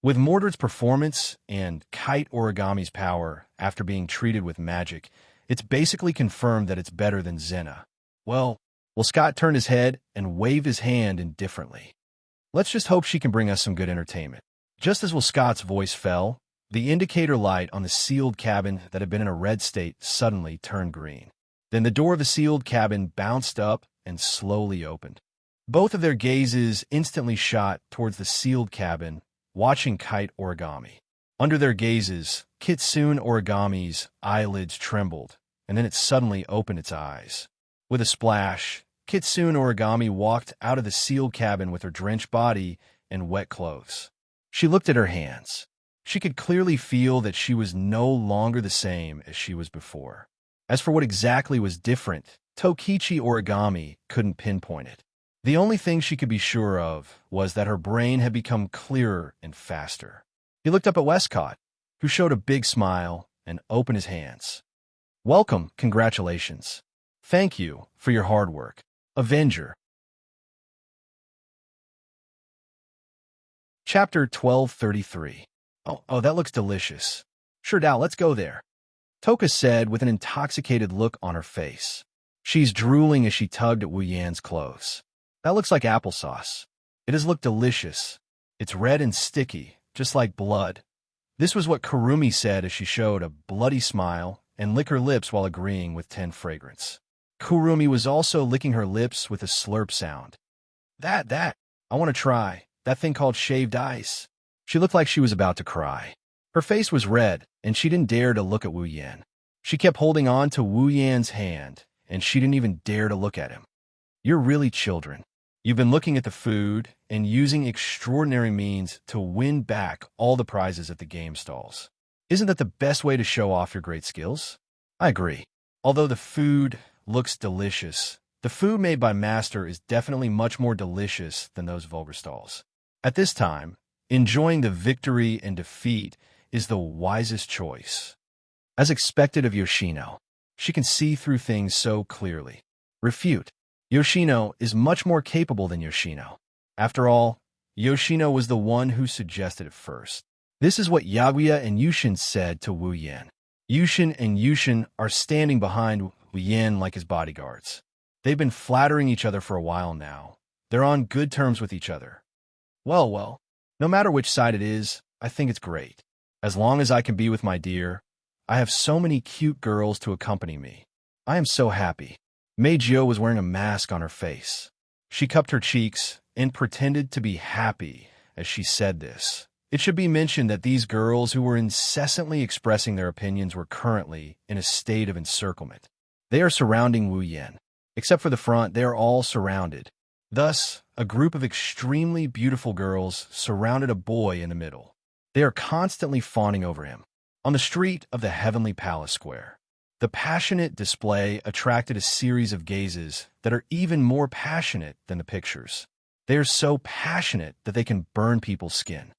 With Mordred's performance and Kite Origami's power after being treated with magic, it's basically confirmed that it's better than Zena. Well, Scott turned his head and waved his hand indifferently. Let's just hope she can bring us some good entertainment. Just as Will Scott's voice fell, the indicator light on the sealed cabin that had been in a red state suddenly turned green. Then the door of the sealed cabin bounced up and slowly opened. Both of their gazes instantly shot towards the sealed cabin, watching kite origami. Under their gazes, Kitsune Origami's eyelids trembled, and then it suddenly opened its eyes. With a splash, Kitsune Origami walked out of the sealed cabin with her drenched body and wet clothes. She looked at her hands. She could clearly feel that she was no longer the same as she was before. As for what exactly was different, Tokichi Origami couldn't pinpoint it. The only thing she could be sure of was that her brain had become clearer and faster. He looked up at Westcott, who showed a big smile and opened his hands. "Welcome, congratulations. Thank you for your hard work. Avenger." Chapter 1233. Oh, that looks delicious. Sure, Dao, let's go there, Toka said with an intoxicated look on her face. She's drooling as she tugged at Wu Yan's clothes. That looks like applesauce. It does look delicious. It's red and sticky, just like blood. This was what Kurumi said as she showed a bloody smile and licked her lips while agreeing with 10 fragrance. Kurumi was also licking her lips with a slurp sound. That, I want to try. That thing called shaved ice. She looked like she was about to cry. Her face was red, and she didn't dare to look at Wu Yan. She kept holding on to Wu Yan's hand, and she didn't even dare to look at him. You're really children. You've been looking at the food and using extraordinary means to win back all the prizes at the game stalls. Isn't that the best way to show off your great skills? I agree. Although the food looks delicious, the food made by Master is definitely much more delicious than those vulgar stalls. At this time, enjoying the victory and defeat is the wisest choice. As expected of Yoshino, she can see through things so clearly. Refute. Yoshino is much more capable than Yoshino. After all, Yoshino was the one who suggested it first. This is what Yaguya and Yushin said to Wu Yan. Yushin and Yushin are standing behind Wu Yan like his bodyguards. They've been flattering each other for a while now. They're on good terms with each other. Well, no matter which side it is, I think it's great. As long as I can be with my dear, I have so many cute girls to accompany me. I am so happy. Meijio was wearing a mask on her face. She cupped her cheeks and pretended to be happy as she said this. It should be mentioned that these girls who were incessantly expressing their opinions were currently in a state of encirclement. They are surrounding Wu Yan. Except for the front, they are all surrounded. Thus, a group of extremely beautiful girls surrounded a boy in the middle. They are constantly fawning over him. On the street of the Heavenly Palace Square, the passionate display attracted a series of gazes that are even more passionate than the pictures. They are so passionate that they can burn people's skin.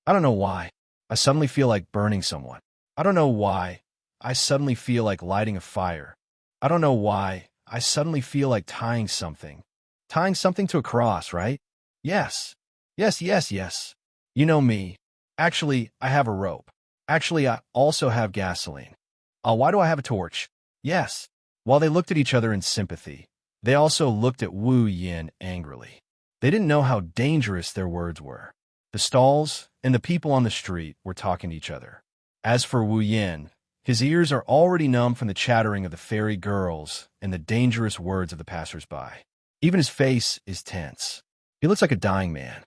I don't know why. I suddenly feel like burning someone. I don't know why. I suddenly feel like lighting a fire. I don't know why. I suddenly feel like tying something. Tying something to a cross, right? Yes. Yes. You know me. Actually, I have a rope. Actually, I also have gasoline. Why do I have a torch? Yes. While they looked at each other in sympathy, they also looked at Wu Yan angrily. They didn't know how dangerous their words were. The stalls and the people on the street were talking to each other. As for Wu Yan, his ears are already numb from the chattering of the fairy girls and the dangerous words of the passers-by. Even his face is tense. He looks like a dying man.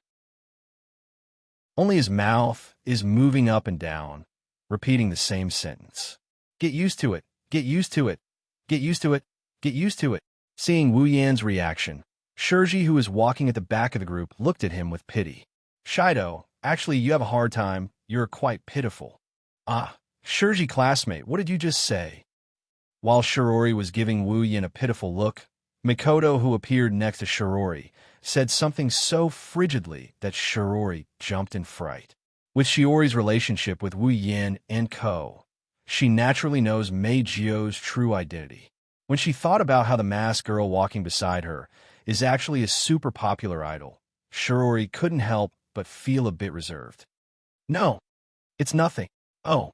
Only his mouth is moving up and down, repeating the same sentence. Get used to it. Get used to it. Get used to it. Get used to it. Seeing Wu Yan's reaction, Shirji, who was walking at the back of the group, looked at him with pity. Shido, actually, you have a hard time. You're quite pitiful. Shirji classmate, what did you just say? While Shirori was giving Wu Yan a pitiful look, Mikoto, who appeared next to Shirori, said something so frigidly that Shirori jumped in fright. With Shiori's relationship with Wu Yan and Ko, she naturally knows Meijio's true identity. When she thought about how the masked girl walking beside her is actually a super popular idol, Shirori couldn't help but feel a bit reserved. No, it's nothing. Oh.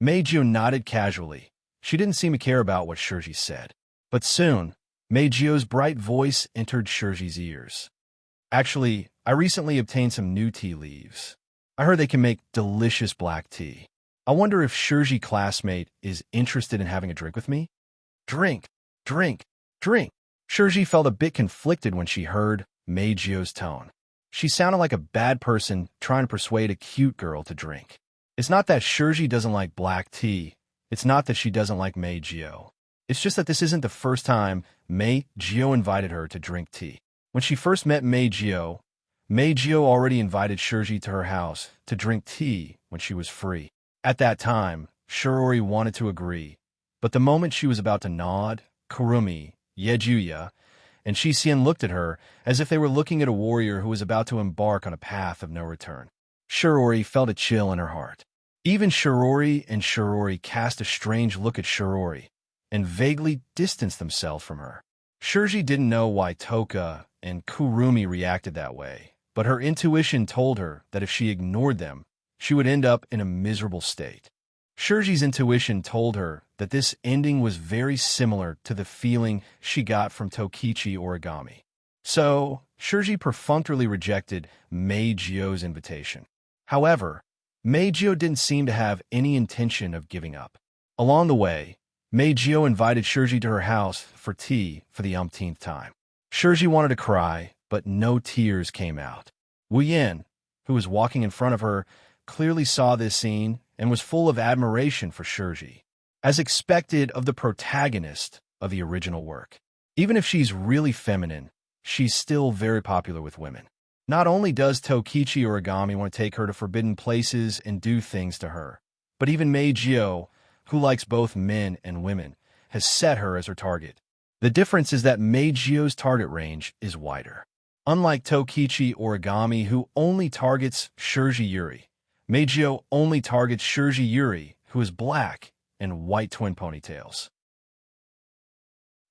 Meijio nodded casually. She didn't seem to care about what Shirji said. But soon, Meijio's bright voice entered Shirji's ears. Actually, I recently obtained some new tea leaves. I heard they can make delicious black tea. I wonder if Shirji classmate is interested in having a drink with me? Drink. Shirji felt a bit conflicted when she heard Meijio's tone. She sounded like a bad person trying to persuade a cute girl to drink. It's not that Shirji doesn't like black tea. It's not that she doesn't like Meijio. It's just that this isn't the first time Meijio invited her to drink tea. When she first met Meijio, Meijio already invited Shirji to her house to drink tea when she was free. At that time, Shirori wanted to agree, but the moment she was about to nod, Kurumi, Yejuya, and Shisien looked at her as if they were looking at a warrior who was about to embark on a path of no return. Shirori felt a chill in her heart. Even Shirori cast a strange look at Shirori and vaguely distanced themselves from her. Shirji didn't know why Toka and Kurumi reacted that way, but her intuition told her that if she ignored them, she would end up in a miserable state. Shirji's intuition told her that this ending was very similar to the feeling she got from Tokichi Origami. So, Shirji perfunctorily rejected Meijio's invitation. However, Meijio didn't seem to have any intention of giving up. Along the way, Meijio invited Shirji to her house for tea for the umpteenth time. Shirji wanted to cry, but no tears came out. Wu Yan, who was walking in front of her, clearly saw this scene and was full of admiration for Shirji, as expected of the protagonist of the original work. Even if she's really feminine, she's still very popular with women. Not only does Tokichi Origami want to take her to forbidden places and do things to her, but even Meijio, who likes both men and women, has set her as her target. The difference is that Meijio's target range is wider. Unlike Tokichi Origami, who only targets Shirji Yuri, Meijio only targets Shirji Yuri, who is black and white twin ponytails.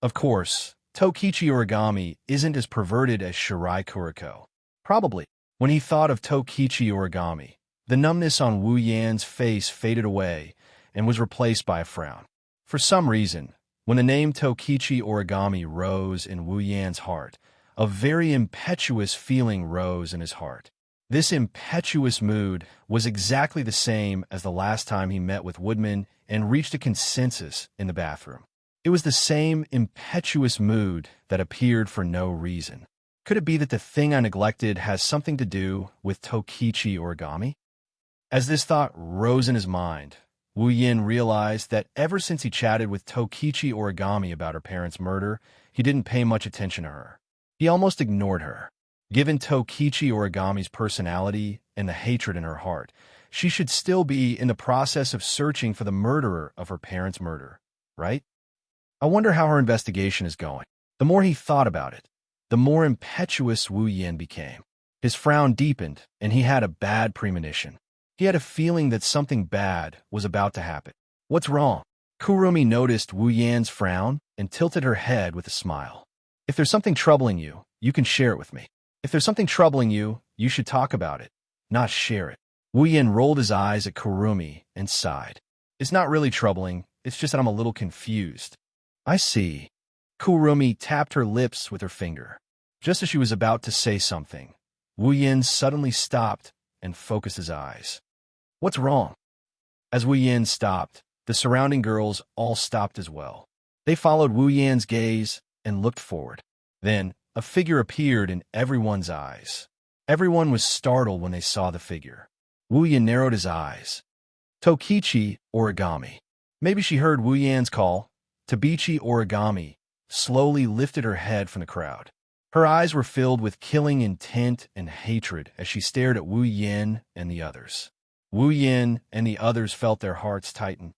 Of course, Tokichi Origami isn't as perverted as Shirai Kuriko. Probably. When he thought of Tokichi Origami, the numbness on Wu Yan's face faded away and was replaced by a frown. For some reason, when the name Tokichi Origami rose in Wu Yan's heart, a very impetuous feeling rose in his heart. This impetuous mood was exactly the same as the last time he met with Woodman and reached a consensus in the bathroom. It was the same impetuous mood that appeared for no reason. Could it be that the thing I neglected has something to do with Tokichi Origami? As this thought rose in his mind, Wu Yin realized that ever since he chatted with Tokichi Origami about her parents' murder, he didn't pay much attention to her. He almost ignored her. Given Tokichi Origami's personality and the hatred in her heart, she should still be in the process of searching for the murderer of her parents' murder, right? I wonder how her investigation is going. The more he thought about it, the more impetuous Wu Yin became. His frown deepened, and he had a bad premonition. He had a feeling that something bad was about to happen. What's wrong? Kurumi noticed Wu Yan's frown and tilted her head with a smile. If there's something troubling you, you can share it with me. If there's something troubling you, you should talk about it, not share it. Wu Yan rolled his eyes at Kurumi and sighed. It's not really troubling, it's just that I'm a little confused. I see. Kurumi tapped her lips with her finger. Just as she was about to say something, Wu Yan suddenly stopped and focused his eyes. What's wrong? As Wu Yan stopped, the surrounding girls all stopped as well. They followed Wu Yan's gaze and looked forward. Then, a figure appeared in everyone's eyes. Everyone was startled when they saw the figure. Wu Yan narrowed his eyes. Tokichi Origami. Maybe she heard Wu Yan's call. Tabichi Origami slowly lifted her head from the crowd. Her eyes were filled with killing intent and hatred as she stared at Wu Yan and the others. Wu Yan and the others felt their hearts tighten.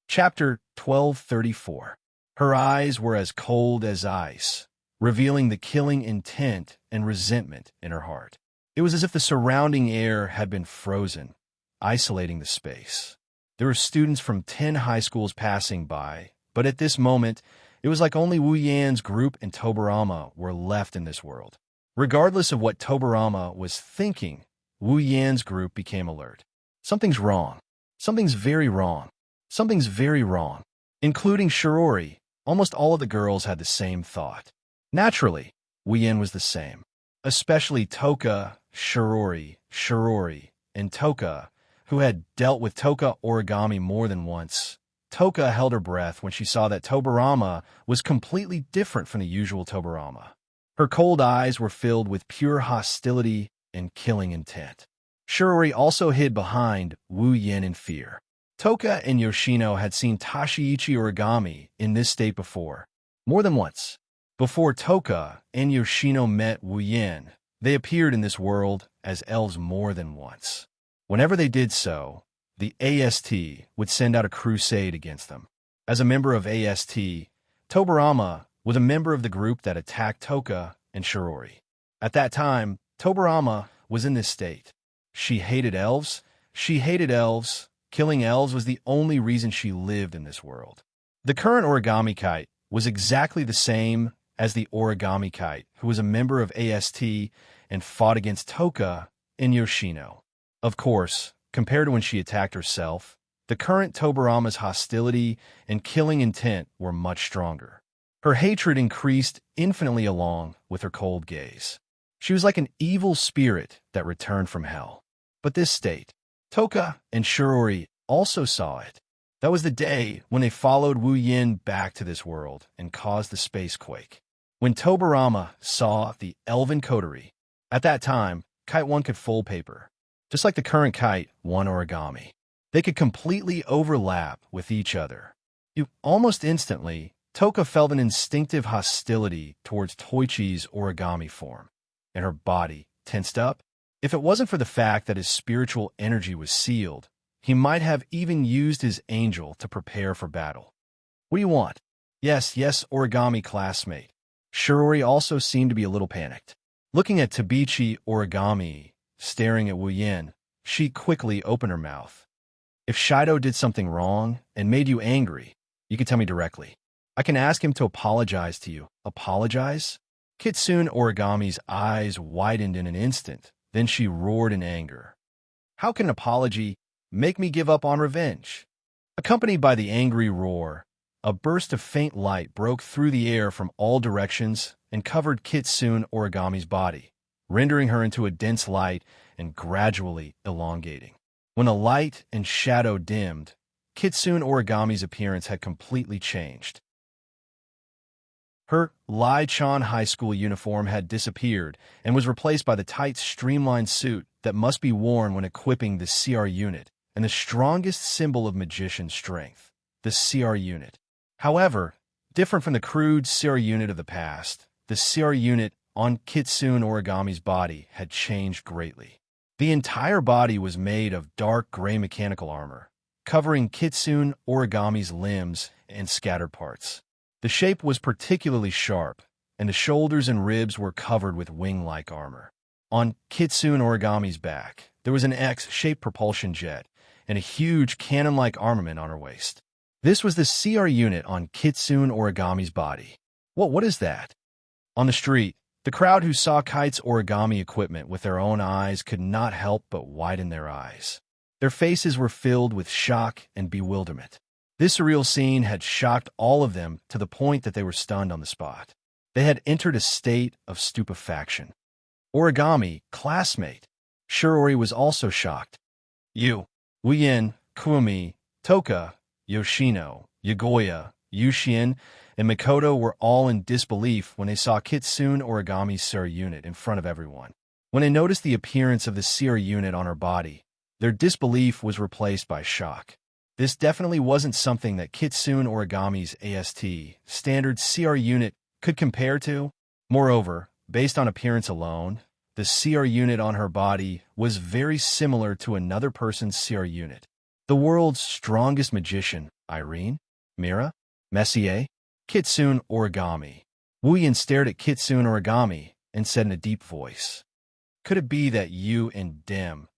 Chapter 1234. Her eyes were as cold as ice, revealing the killing intent and resentment in her heart. It was as if the surrounding air had been frozen, isolating the space. There were students from 10 high schools passing by, but at this moment, it was like only Wu Yan's group and Tobarama were left in this world. Regardless of what Tobarama was thinking, Wu Yan's group became alert. Something's wrong. Something's very wrong. Something's very wrong. Including Shirori, almost all of the girls had the same thought. Naturally, Wu Yan was the same. Especially Toka, Shirori, and Toka, who had dealt with Toka Origami more than once. Toka held her breath when she saw that Tobarama was completely different from the usual Tobarama. Her cold eyes were filled with pure hostility and killing intent. Shirori also hid behind Wu Yin in fear. Toka and Yoshino had seen Tashiichi Origami in this state before, more than once. Before Toka and Yoshino met Wu Yin, they appeared in this world as elves more than once. Whenever they did so, the AST would send out a crusade against them. As a member of AST, Tobarama was a member of the group that attacked Toka and Shirori. At that time, Tobarama was in this state. She hated elves. Killing elves was the only reason she lived in this world. The current origami kite was exactly the same as the origami kite, who was a member of AST and fought against Toka and Yoshino. Of course, compared to when she attacked herself, the current Tobarama's hostility and killing intent were much stronger. Her hatred increased infinitely along with her cold gaze. She was like an evil spirit that returned from hell. But this state, Toka and Shirori also saw it. That was the day when they followed Wu Yin back to this world and caused the space quake. When Tobarama saw the elven coterie, at that time, Kite 1 could fold paper. Just like the current Kite 1 origami. They could completely overlap with each other. Almost instantly, Toka felt an instinctive hostility towards Toichi's origami form, and her body tensed up. If it wasn't for the fact that his spiritual energy was sealed, he might have even used his angel to prepare for battle. What do you want? Yes, origami classmate. Shirori also seemed to be a little panicked. Looking at Tabichi Origami, staring at Wu Yin, she quickly opened her mouth. If Shido did something wrong and made you angry, you can tell me directly. I can ask him to apologize to you. Apologize? Kitsune Origami's eyes widened in an instant. Then she roared in anger. How can an apology make me give up on revenge? Accompanied by the angry roar, a burst of faint light broke through the air from all directions and covered Kitsune Origami's body, rendering her into a dense light and gradually elongating. When the light and shadow dimmed, Kitsune Origami's appearance had completely changed. Her Lai-chan high school uniform had disappeared and was replaced by the tight, streamlined suit that must be worn when equipping the CR unit, and the strongest symbol of magician strength, the CR unit. However, different from the crude CR unit of the past, the CR unit on Kitsune Origami's body had changed greatly. The entire body was made of dark gray mechanical armor, covering Kitsune Origami's limbs and scattered parts. The shape was particularly sharp, and the shoulders and ribs were covered with wing-like armor. On Kitsune Origami's back, there was an X-shaped propulsion jet and a huge cannon-like armament on her waist. This was the CR unit on Kitsune Origami's body. What is that? On the street, the crowd who saw Kite's origami equipment with their own eyes could not help but widen their eyes. Their faces were filled with shock and bewilderment. This surreal scene had shocked all of them to the point that they were stunned on the spot. They had entered a state of stupefaction. Origami, classmate. Shirori was also shocked. Wu Yin, Kumi, Toka, Yoshino, Yagoya, Yushin, and Mikoto were all in disbelief when they saw Kitsune Origami's CR unit in front of everyone. When they noticed the appearance of the CR unit on her body, their disbelief was replaced by shock. This definitely wasn't something that Kitsune Origami's AST, standard CR unit, could compare to. Moreover, based on appearance alone, the CR unit on her body was very similar to another person's CR unit. The world's strongest magician, Irene, Mira, Messier, Kitsune Origami. Wu Yin stared at Kitsune Origami and said in a deep voice, "Could it be that you and Dim?"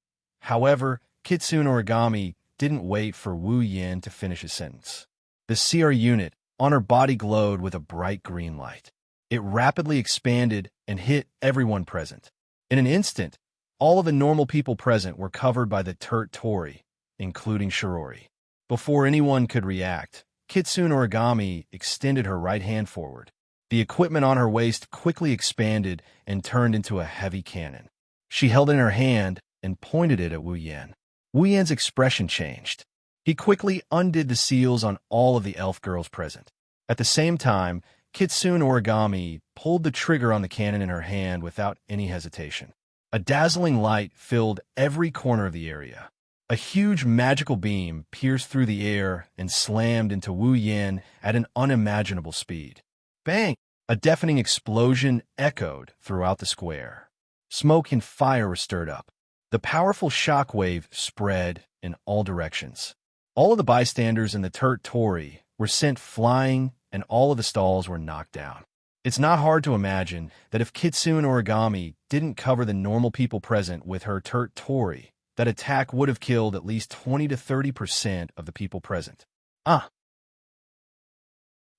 However, Kitsune Origami didn't wait for Wu Yin to finish his sentence. The CR unit on her body glowed with a bright green light. It rapidly expanded and hit everyone present. In an instant, all of the normal people present were covered by the Turt Tori, including Shirori. Before anyone could react, Kitsune Origami extended her right hand forward. The equipment on her waist quickly expanded and turned into a heavy cannon. She held it in her hand and pointed it at Wu Yin. Wu Yin's expression changed. He quickly undid the seals on all of the elf girls present. At the same time, Kitsune Origami pulled the trigger on the cannon in her hand without any hesitation. A dazzling light filled every corner of the area. A huge magical beam pierced through the air and slammed into Wu Yin at an unimaginable speed. Bang! A deafening explosion echoed throughout the square. Smoke and fire were stirred up. The powerful shock wave spread in all directions. All of the bystanders in the Turt Tori were sent flying, and all of the stalls were knocked down. It's not hard to imagine that if Kitsune Origami didn't cover the normal people present with her Turt Tori, that attack would have killed at least 20 to 30% of the people present.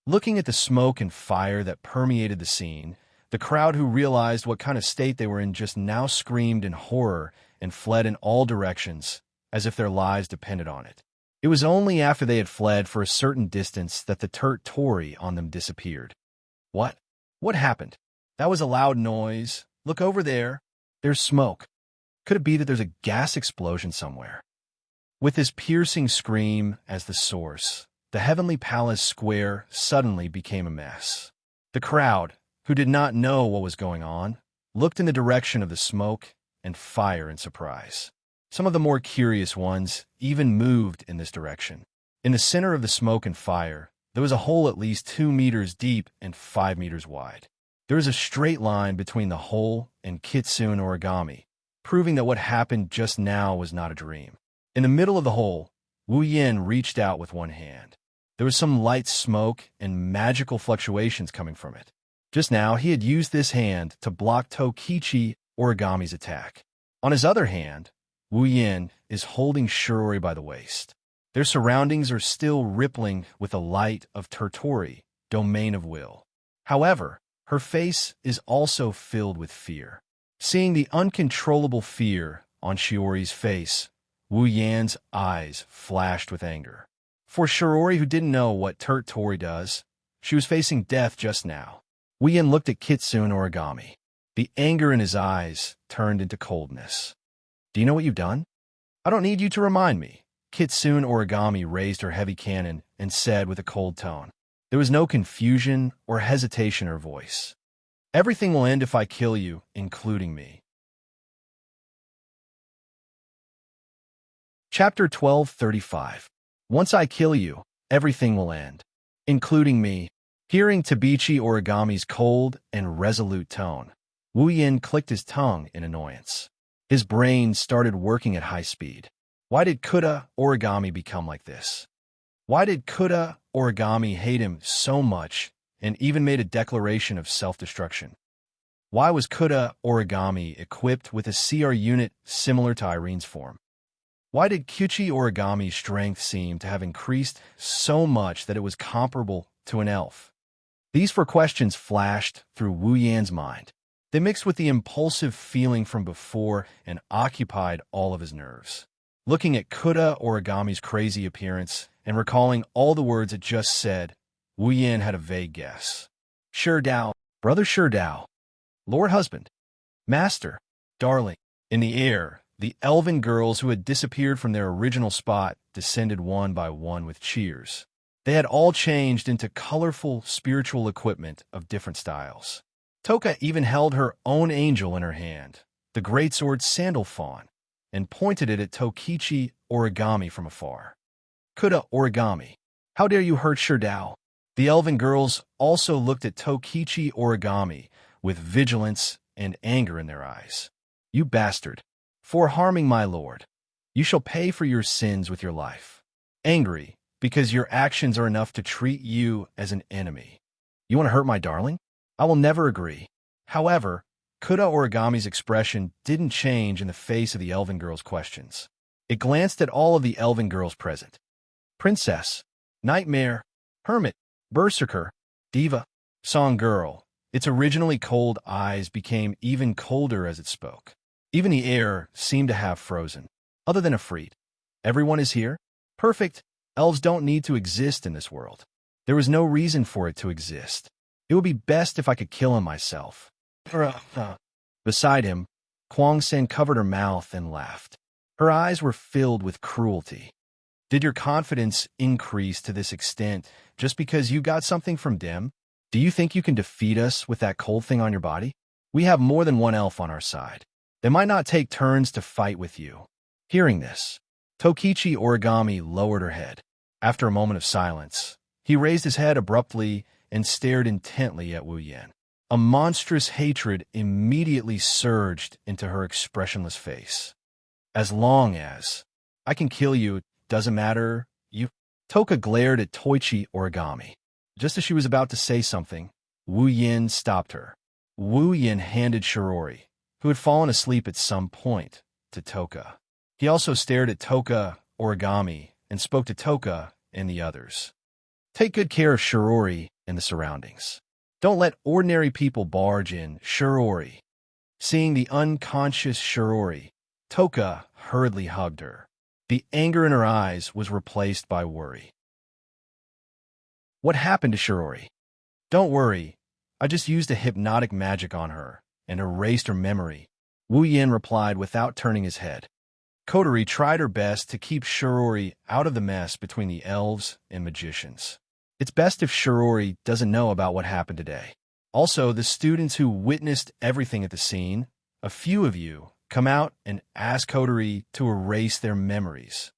Looking at the smoke and fire that permeated the scene, the crowd who realized what kind of state they were in just now screamed in horror and fled in all directions, as if their lives depended on it. It was only after they had fled for a certain distance that the Turt Tori on them disappeared. What? What happened? That was a loud noise. Look over there. There's smoke. Could it be that there's a gas explosion somewhere? With this piercing scream as the source, the Heavenly Palace Square suddenly became a mess. The crowd, who did not know what was going on, looked in the direction of the smoke and fire in surprise. Some of the more curious ones even moved in this direction. In the center of the smoke and fire, there was a hole at least 2 meters deep and 5 meters wide. There was a straight line between the hole and Kitsune Origami, proving that what happened just now was not a dream. In the middle of the hole, Wu Yin reached out with one hand. There was some light smoke and magical fluctuations coming from it. Just now, he had used this hand to block Tokichi Origami's attack. On his other hand, Wu Yin is holding Shirori by the waist. Their surroundings are still rippling with the light of Turtori, domain of will. However, her face is also filled with fear. Seeing the uncontrollable fear on Shiori's face, Wu Yan's eyes flashed with anger. For Shirori, who didn't know what Turt Tori does, she was facing death just now. Wu Yan looked at Kitsune Origami. The anger in his eyes turned into coldness. Do you know what you've done? I don't need you to remind me. Kitsune Origami raised her heavy cannon and said with a cold tone. There was no confusion or hesitation in her voice. Everything will end if I kill you, including me. Chapter 12:35. Once I kill you, everything will end, including me. Hearing Tabichi Origami's cold and resolute tone, Wu Yin clicked his tongue in annoyance. His brain started working at high speed. Why did Kuda Origami become like this? Why did Kuda Origami hate him so much and even made a declaration of self-destruction? Why was Kuda Origami equipped with a CR unit similar to Irene's form? Why did Kyuchi Origami's strength seem to have increased so much that it was comparable to an elf? These 4 questions flashed through Wu Yan's mind. They mixed with the impulsive feeling from before and occupied all of his nerves. Looking at Kuda Origami's crazy appearance and recalling all the words it just said, Wu Yan had a vague guess. Sherdao, brother Sherdao, Lord husband, master, darling. In the air, the elven girls who had disappeared from their original spot descended one by one with cheers. They had all changed into colorful spiritual equipment of different styles. Toka even held her own angel in her hand, the greatsword Sandalfawn, and pointed it at Tokichi Origami from afar. Kuda Origami, how dare you hurt Sherdao? The elven girls also looked at Tokichi Origami with vigilance and anger in their eyes. You bastard, for harming my lord. You shall pay for your sins with your life. Angry, because your actions are enough to treat you as an enemy. You want to hurt my darling? I will never agree. However, Kuda Origami's expression didn't change in the face of the elven girl's questions. It glanced at all of the elven girls present. Princess, Nightmare, Hermit, Berserker, Diva, Song Girl. Its originally cold eyes became even colder as it spoke. Even the air seemed to have frozen. Other than Ifrit. Everyone is here? Perfect. Elves don't need to exist in this world. There was no reason for it to exist. It would be best if I could kill him myself. Beside him, Kwang Sen covered her mouth and laughed. Her eyes were filled with cruelty. Did your confidence increase to this extent just because you got something from them? Do you think you can defeat us with that cold thing on your body? We have more than one elf on our side. They might not take turns to fight with you. Hearing this, Tokichi Origami lowered her head. After a moment of silence, he raised his head abruptly and stared intently at Wu Yin. A monstrous hatred immediately surged into her expressionless face. As long as I can kill you, it doesn't matter, you... Toka glared at Toichi Origami. Just as she was about to say something, Wu Yin stopped her. Wu Yin handed Shirori, who had fallen asleep at some point, to Toka. He also stared at Toka Origami and spoke to Toka and the others. Take good care of Shirori and the surroundings. Don't let ordinary people barge in, Shirori. Seeing the unconscious Shirori, Toka hurriedly hugged her. The anger in her eyes was replaced by worry. What happened to Shirori? Don't worry, I just used a hypnotic magic on her and erased her memory, Wu Yin replied without turning his head. Kotori tried her best to keep Shirori out of the mess between the elves and magicians. It's best if Shirori doesn't know about what happened today. Also, the students who witnessed everything at the scene, a few of you, come out and ask Kotori to erase their memories.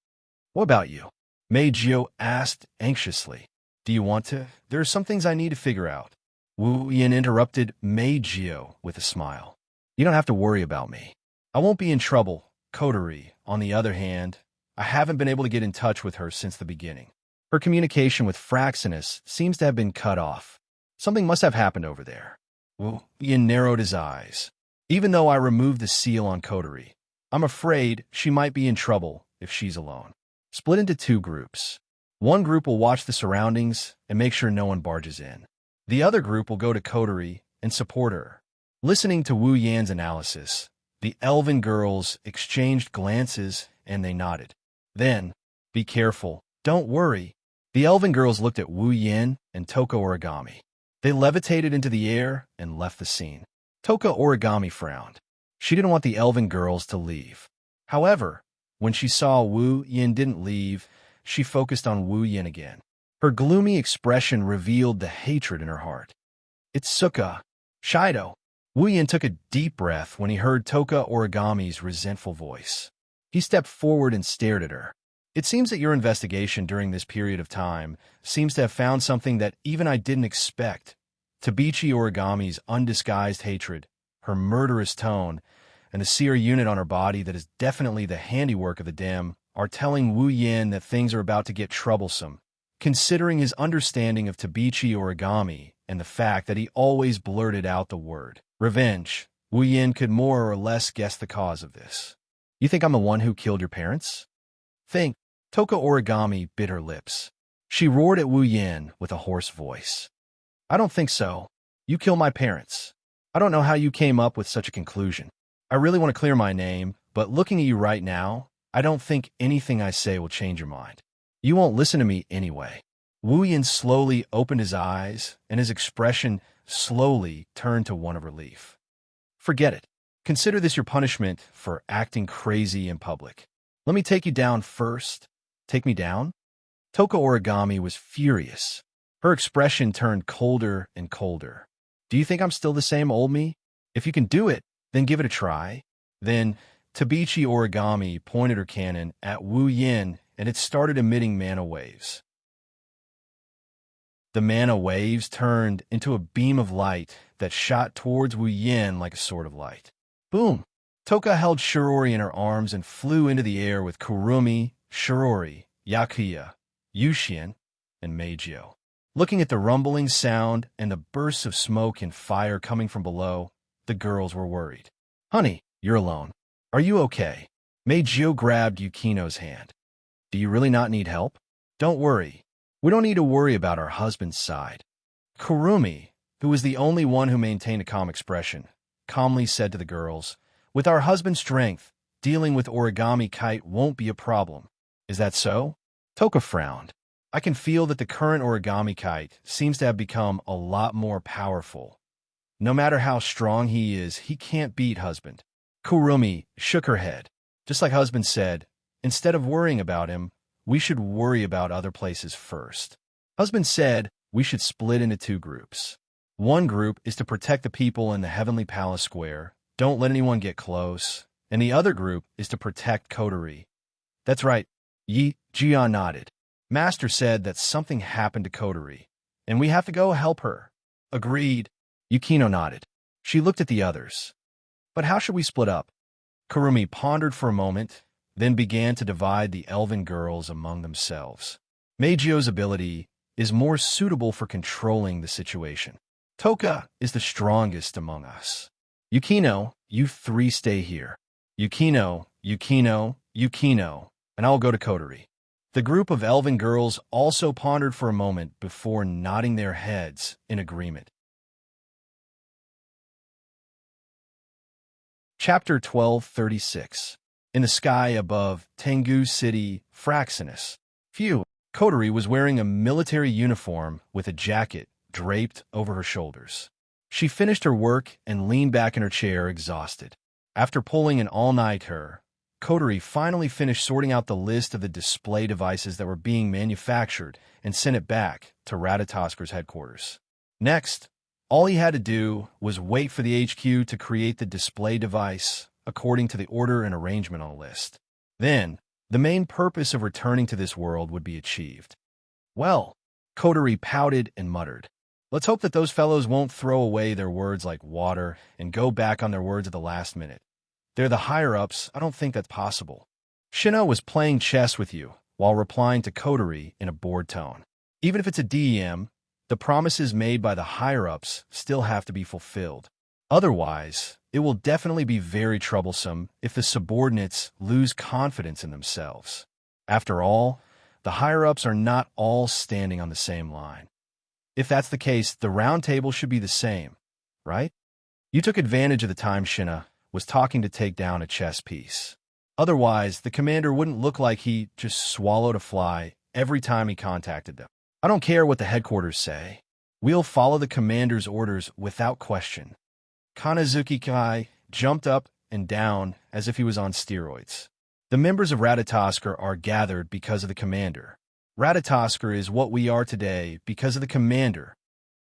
What about you? Meijio asked anxiously. Do you want to? There are some things I need to figure out. Wu Yin interrupted Meijio with a smile. You don't have to worry about me. I won't be in trouble. Kotori, on the other hand, I haven't been able to get in touch with her since the beginning. Her communication with Fraxinus seems to have been cut off. Something must have happened over there. Wu Yin narrowed his eyes. Even though I removed the seal on Kotori, I'm afraid she might be in trouble if she's alone. Split into two groups. One group will watch the surroundings and make sure no one barges in. The other group will go to Kotori and support her. Listening to Wu Yan's analysis, the elven girls exchanged glances and they nodded. Then, be careful, don't worry. The elven girls looked at Wu Yan and Toka Origami. They levitated into the air and left the scene. Toka Origami frowned. She didn't want the elven girls to leave. However, when she saw Wu Yan didn't leave, she focused on Wu Yan again. Her gloomy expression revealed the hatred in her heart. It's Suka. Shido. Wu Yan took a deep breath when he heard Toka Origami's resentful voice. He stepped forward and stared at her. It seems that your investigation during this period of time seems to have found something that even I didn't expect. Tabichi Origami's undisguised hatred, her murderous tone, and the seer unit on her body that is definitely the handiwork of the Dim are telling Wu Yan that things are about to get troublesome. Considering his understanding of Tabichi Origami and the fact that he always blurted out the word revenge, Wu Yan could more or less guess the cause of this. You think I'm the one who killed your parents? Think. Toka Origami bit her lips. She roared at Wu Yan with a hoarse voice. I don't think so. You killed my parents. I don't know how you came up with such a conclusion. I really want to clear my name, but looking at you right now, I don't think anything I say will change your mind. You won't listen to me anyway. Wu Yan slowly opened his eyes, and his expression slowly turned to one of relief. Forget it. Consider this your punishment for acting crazy in public. Let me take you down first. Take me down? Toka Origami was furious. Her expression turned colder and colder. Do you think I'm still the same old me? If you can do it, then give it a try. Then Tabichi Origami pointed her cannon at Wu Yan, and it started emitting mana waves. The mana waves turned into a beam of light that shot towards Wu Yan like a sword of light. Boom! Toka held Shirori in her arms and flew into the air with Kurumi, Shirori, Yakuya, Yushin, and Meijio. Looking at the rumbling sound and the bursts of smoke and fire coming from below, the girls were worried. Honey, you're alone. Are you okay? Meijio grabbed Yukino's hand. Do you really not need help? Don't worry. We don't need to worry about our husband's side. Kurumi, who was the only one who maintained a calm expression, calmly said to the girls, with our husband's strength, dealing with Origami Kite won't be a problem. Is that so? Toka frowned. I can feel that the current Origami Kite seems to have become a lot more powerful. No matter how strong he is, he can't beat husband. Kurumi shook her head. Just like husband said, instead of worrying about him, we should worry about other places first. Husband said we should split into two groups. One group is to protect the people in the Heavenly Palace Square. Don't let anyone get close. And the other group is to protect Coterie. That's right. Jian nodded. Master said that something happened to Coterie, and we have to go help her. Agreed. Yukino nodded. She looked at the others. But how should we split up? Kurumi pondered for a moment, then began to divide the elven girls among themselves. Meijio's ability is more suitable for controlling the situation. Toka is the strongest among us. Yukino, you three stay here. Yukino, and I'll go to Coterie. The group of elven girls also pondered for a moment before nodding their heads in agreement. Chapter 1236. In the sky above Tengu City, Fraxinus. Coterie was wearing a military uniform with a jacket draped over her shoulders. She finished her work and leaned back in her chair, exhausted. After pulling an all-nighter, Coterie finally finished sorting out the list of the display devices that were being manufactured and sent it back to Ratatosker's headquarters. Next, all he had to do was wait for the HQ to create the display device according to the order and arrangement on the list. Then, the main purpose of returning to this world would be achieved. Well, Coterie pouted and muttered. Let's hope that those fellows won't throw away their words like water and go back on their words at the last minute. They're the higher-ups. I don't think that's possible. Shino was playing chess with you while replying to Coterie in a bored tone. Even if it's a DEM, the promises made by the higher-ups still have to be fulfilled. Otherwise, it will definitely be very troublesome if the subordinates lose confidence in themselves. After all, the higher-ups are not all standing on the same line. If that's the case, the round table should be the same, right? You took advantage of the time Shina was talking to take down a chess piece. Otherwise, the commander wouldn't look like he just swallowed a fly every time he contacted them. I don't care what the headquarters say. We'll follow the commander's orders without question. Kanazuki Kai jumped up and down as if he was on steroids. The members of Ratatosker are gathered because of the commander. Ratatosker is what we are today because of the commander.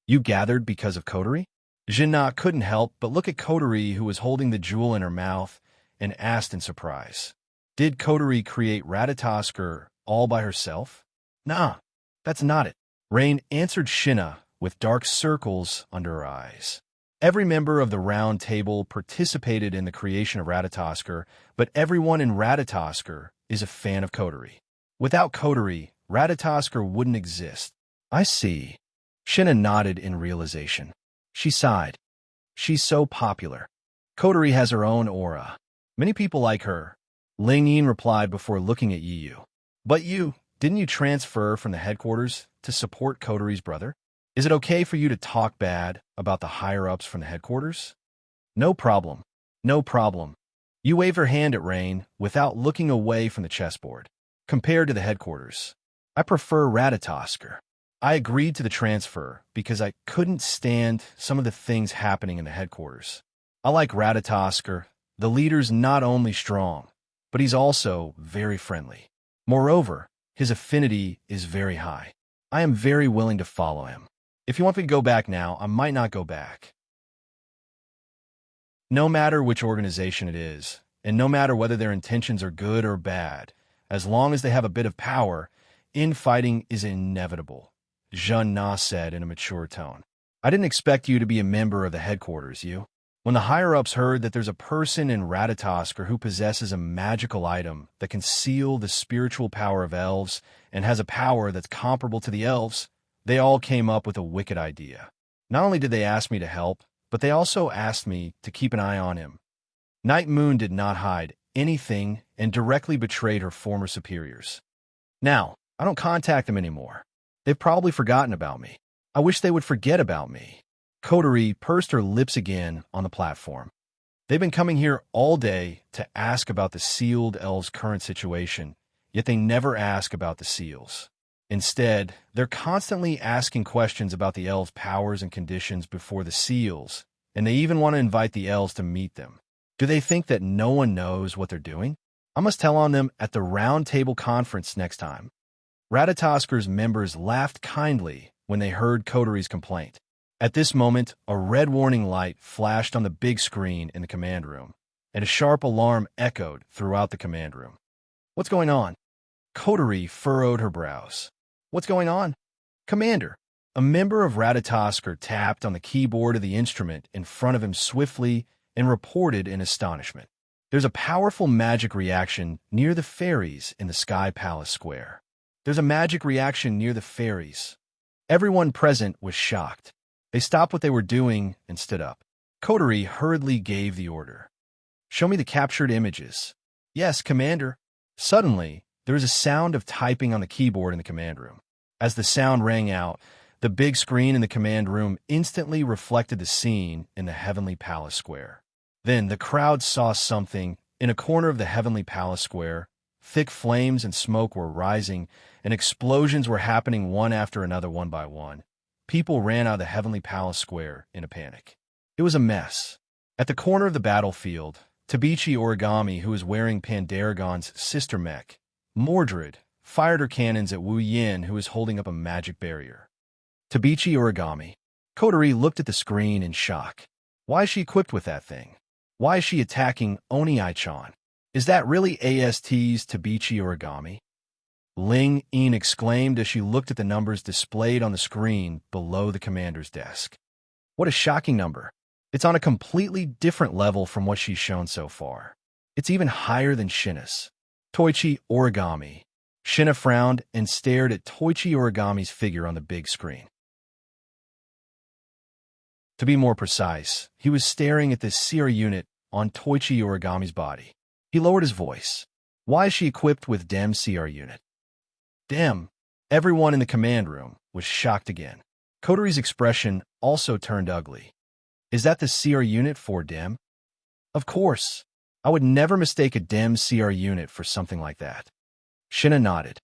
You gathered because of Coterie? Jinna couldn't help but look at Coterie, who was holding the jewel in her mouth, and asked in surprise. Did Coterie create Ratatosker all by herself? Nah, that's not it. Rain answered Shina with dark circles under her eyes. Every member of the round table participated in the creation of Ratatosker, but everyone in Ratatosker is a fan of Coterie. Without Coterie, Ratatosker wouldn't exist. I see. Shina nodded in realization. She sighed. She's so popular. Coterie has her own aura. Many people like her. Ling Yin replied before looking at Yiyu. But didn't you transfer from the headquarters to support Coterie's brother? Is it okay for you to talk bad about the higher-ups from the headquarters? No problem. No problem. You waved her hand at Rain without looking away from the chessboard. Compared to the headquarters, I prefer Ratatosker. I agreed to the transfer because I couldn't stand some of the things happening in the headquarters. I like Ratatosker. The leader's not only strong, but he's also very friendly. Moreover, his affinity is very high. I am very willing to follow him. If you want me to go back now, I might not go back. No matter which organization it is, and no matter whether their intentions are good or bad, as long as they have a bit of power, infighting is inevitable, Zhen Na said in a mature tone. I didn't expect you to be a member of the headquarters, you. When the higher-ups heard that there's a person in Ratatosker who possesses a magical item that can seal the spiritual power of elves and has a power that's comparable to the elves, they all came up with a wicked idea. Not only did they ask me to help, but they also asked me to keep an eye on him. Night Moon did not hide anything and directly betrayed her former superiors. Now, I don't contact them anymore. They've probably forgotten about me. I wish they would forget about me. Coterie pursed her lips again on the platform. They've been coming here all day to ask about the sealed elves' current situation, yet they never ask about the seals. Instead, they're constantly asking questions about the elves' powers and conditions before the seals, and they even want to invite the elves to meet them. Do they think that no one knows what they're doing? I must tell on them at the round table conference next time. Radatasker's members laughed kindly when they heard Coteries' complaint. At this moment, a red warning light flashed on the big screen in the command room, and a sharp alarm echoed throughout the command room. What's going on? Coterie furrowed her brows. What's going on? Commander. A member of Ratatosker tapped on the keyboard of the instrument in front of him swiftly and reported in astonishment. There's a powerful magic reaction near the fairies in the Sky Palace Square. There's a magic reaction near the fairies. Everyone present was shocked. They stopped what they were doing and stood up. Coterie hurriedly gave the order. Show me the captured images. Yes, Commander. Suddenly, there was a sound of typing on the keyboard in the command room. As the sound rang out, the big screen in the command room instantly reflected the scene in the Heavenly Palace Square. Then the crowd saw something. In a corner of the Heavenly Palace Square, thick flames and smoke were rising, and explosions were happening one after another, one by one. People ran out of the Heavenly Palace Square in a panic. It was a mess. At the corner of the battlefield, Tabichi Origami, who was wearing Pandaragon's sister mech, Mordred, fired her cannons at Wu Yin, who was holding up a magic barrier. Tabichi Origami. Coterie looked at the screen in shock. Why is she equipped with that thing? Why is she attacking Oni-chan? Is that really AST's Tabichi Origami? Ling Yin exclaimed as she looked at the numbers displayed on the screen below the commander's desk. What a shocking number. It's on a completely different level from what she's shown so far. It's even higher than Shinna's. Toichi Origami. Shinna frowned and stared at Toichi Origami's figure on the big screen. To be more precise, he was staring at this CR unit on Toichi Origami's body. He lowered his voice. Why is she equipped with Dem CR unit? Dem. Everyone in the command room was shocked again. Coterie's expression also turned ugly. Is that the CR unit for Dem? Of course. I would never mistake a Dem CR unit for something like that. Shinna nodded.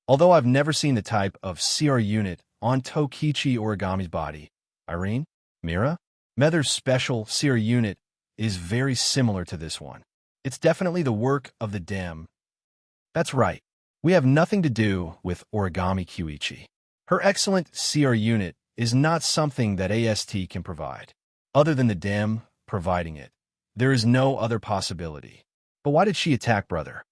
Although I've never seen the type of CR unit on Tokichi Origami's body, Irene? Mira? Mether's special CR unit is very similar to this one. It's definitely the work of the Dem. That's right. We have nothing to do with Origami Kyuichi. Her excellent CR unit is not something that AST can provide. Other than the Dem providing it, there is no other possibility. But why did she attack Brother?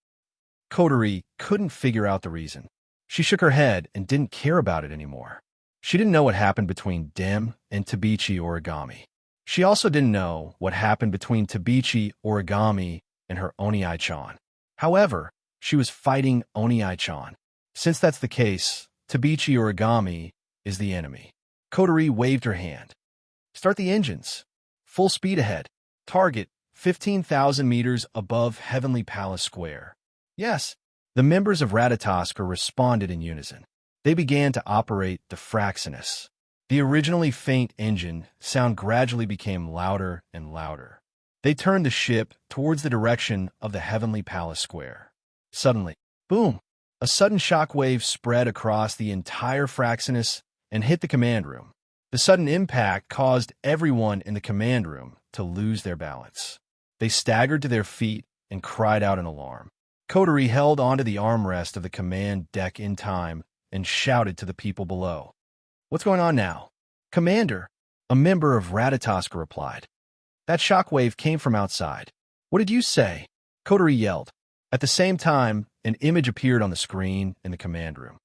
Coterie couldn't figure out the reason. She shook her head and didn't care about it anymore. She didn't know what happened between Dem and Tabichi Origami. She also didn't know what happened between Tabichi Origami and her Oni-chan. However, she was fighting Oni-chan. Since that's the case, Tabichi Origami is the enemy. Coterie waved her hand. Start the engines. Full speed ahead. Target 15,000 meters above Heavenly Palace Square. Yes. The members of Ratatosker responded in unison. They began to operate the Fraxinus. The originally faint engine sound gradually became louder and louder. They turned the ship towards the direction of the Heavenly Palace Square. Suddenly, boom! A sudden shockwave spread across the entire Fraxinus and hit the command room. The sudden impact caused everyone in the command room to lose their balance. They staggered to their feet and cried out in alarm. Coterie held onto the armrest of the command deck in time and shouted to the people below. What's going on now? Commander, a member of Ratatosker replied. That shockwave came from outside. What did you say? Coterie yelled. At the same time, an image appeared on the screen in the command room.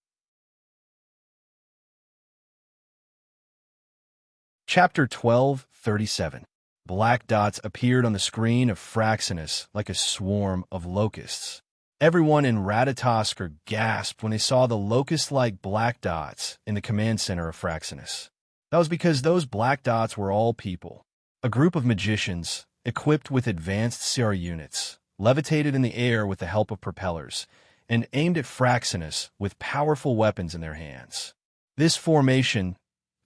Chapter 12:37. Black dots appeared on the screen of Fraxinus like a swarm of locusts. Everyone in Ratatosker gasped when they saw the locust-like black dots in the command center of Fraxinus. That was because those black dots were all people. A group of magicians, equipped with advanced CR units, levitated in the air with the help of propellers, and aimed at Fraxinus with powerful weapons in their hands. This formation,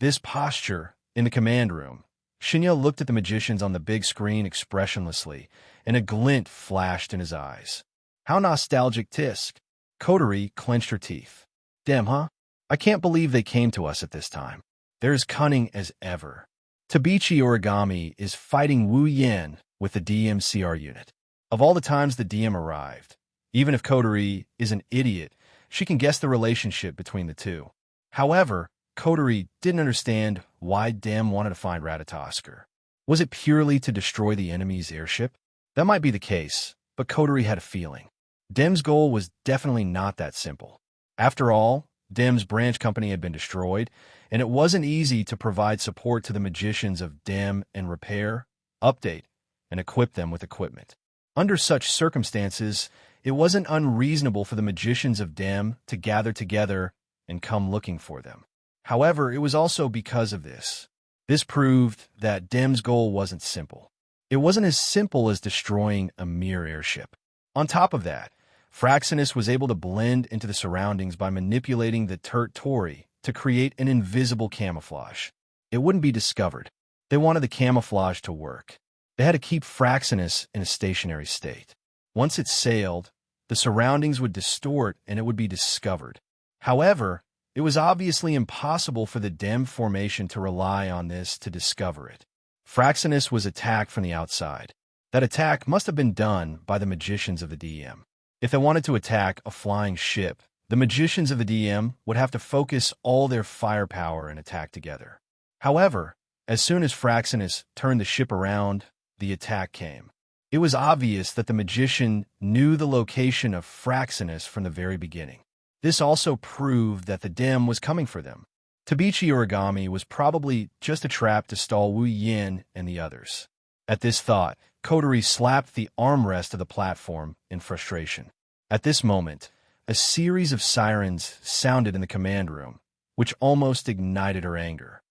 this posture, in the command room, Shinya looked at the magicians on the big screen expressionlessly, and a glint flashed in his eyes. How nostalgic tisk. Coterie clenched her teeth. Damn, huh? I can't believe they came to us at this time. They're as cunning as ever. Tabichi Origami is fighting Wu Yin with the DM CR unit. Of all the times the DM arrived, Even if Coterie is an idiot, she can guess the relationship between the two. However, Coterie didn't understand why Dem wanted to find Ratatoskr. Was it purely to destroy the enemy's airship? That might be the case, but Coterie had a feeling. Dem's goal was definitely not that simple. After all, Dem's branch company had been destroyed, and it wasn't easy to provide support to the magicians of Dem and repair, update, and equip them with equipment. Under such circumstances, it wasn't unreasonable for the magicians of Dem to gather together and come looking for them. However, it was also because of this. This proved that Dem's goal wasn't simple. It wasn't as simple as destroying a mere airship. On top of that, Fraxinus was able to blend into the surroundings by manipulating the Tori to create an invisible camouflage. It wouldn't be discovered. They wanted the camouflage to work. They had to keep Fraxinus in a stationary state. Once it sailed, the surroundings would distort and it would be discovered. However, it was obviously impossible for the Dem formation to rely on this to discover it. Fraxinus was attacked from the outside. That attack must have been done by the magicians of the DM. If they wanted to attack a flying ship, the magicians of the DM would have to focus all their firepower and attack together. However, as soon as Fraxinus turned the ship around, the attack came. It was obvious that the magician knew the location of Fraxinus from the very beginning. This also proved that the Dem was coming for them. Tabichi Origami was probably just a trap to stall Wu Yin and the others. At this thought, Coterie slapped the armrest of the platform in frustration. At this moment, a series of sirens sounded in the command room, which almost ignited her anger.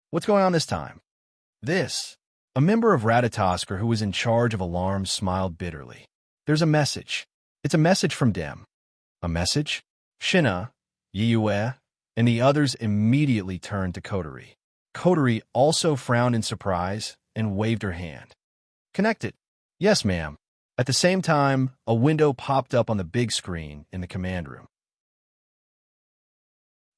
What's going on this time? This. A member of Ratatoskr who was in charge of alarms smiled bitterly. There's a message. It's a message from Dem. A message? Shina, Yiyue, and the others immediately turned to Coterie. Coterie also frowned in surprise and waved her hand. Connected. Yes, ma'am. At the same time, a window popped up on the big screen in the command room.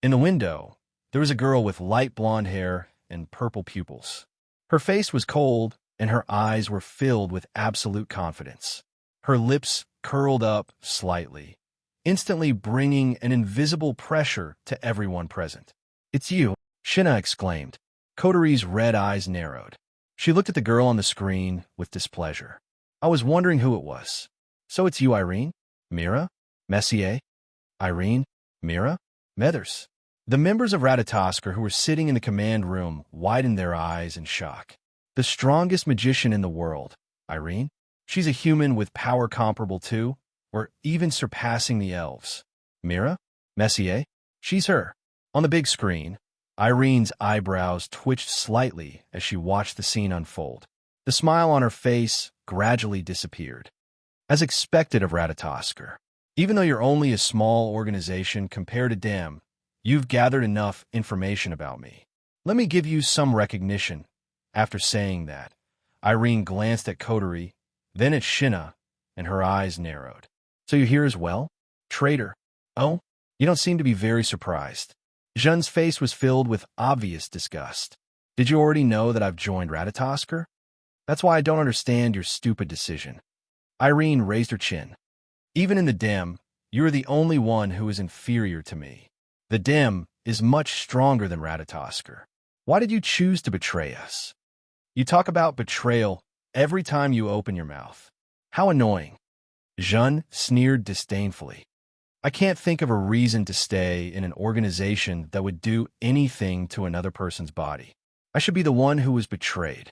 In the window, there was a girl with light blonde hair and purple pupils. Her face was cold, and her eyes were filled with absolute confidence. Her lips curled up slightly, instantly bringing an invisible pressure to everyone present. It's you, Shina exclaimed. Coterie's red eyes narrowed. She looked at the girl on the screen with displeasure. I was wondering who it was. So it's you, Irene? Mira? Messier? Irene? Mira? Methers. The members of Ratatoskr who were sitting in the command room widened their eyes in shock. The strongest magician in the world, Irene? She's a human with power comparable to, or even surpassing the elves. Mira? Messier? She's her. On the big screen, Irene's eyebrows twitched slightly as she watched the scene unfold. The smile on her face gradually disappeared. As expected of Ratatoskr, even though you're only a small organization compared to Dem, you've gathered enough information about me. Let me give you some recognition. After saying that, Irene glanced at Coterie, then at Shina, and her eyes narrowed. So you're here as well? Traitor. Oh, you don't seem to be very surprised. Jean's face was filled with obvious disgust. Did you already know that I've joined Ratatoskr? That's why I don't understand your stupid decision. Irene raised her chin. Even in the Dem, you are the only one who is inferior to me. The Dem is much stronger than Ratatoskr. Why did you choose to betray us? You talk about betrayal every time you open your mouth. How annoying. Jean sneered disdainfully. I can't think of a reason to stay in an organization that would do anything to another person's body. I should be the one who was betrayed.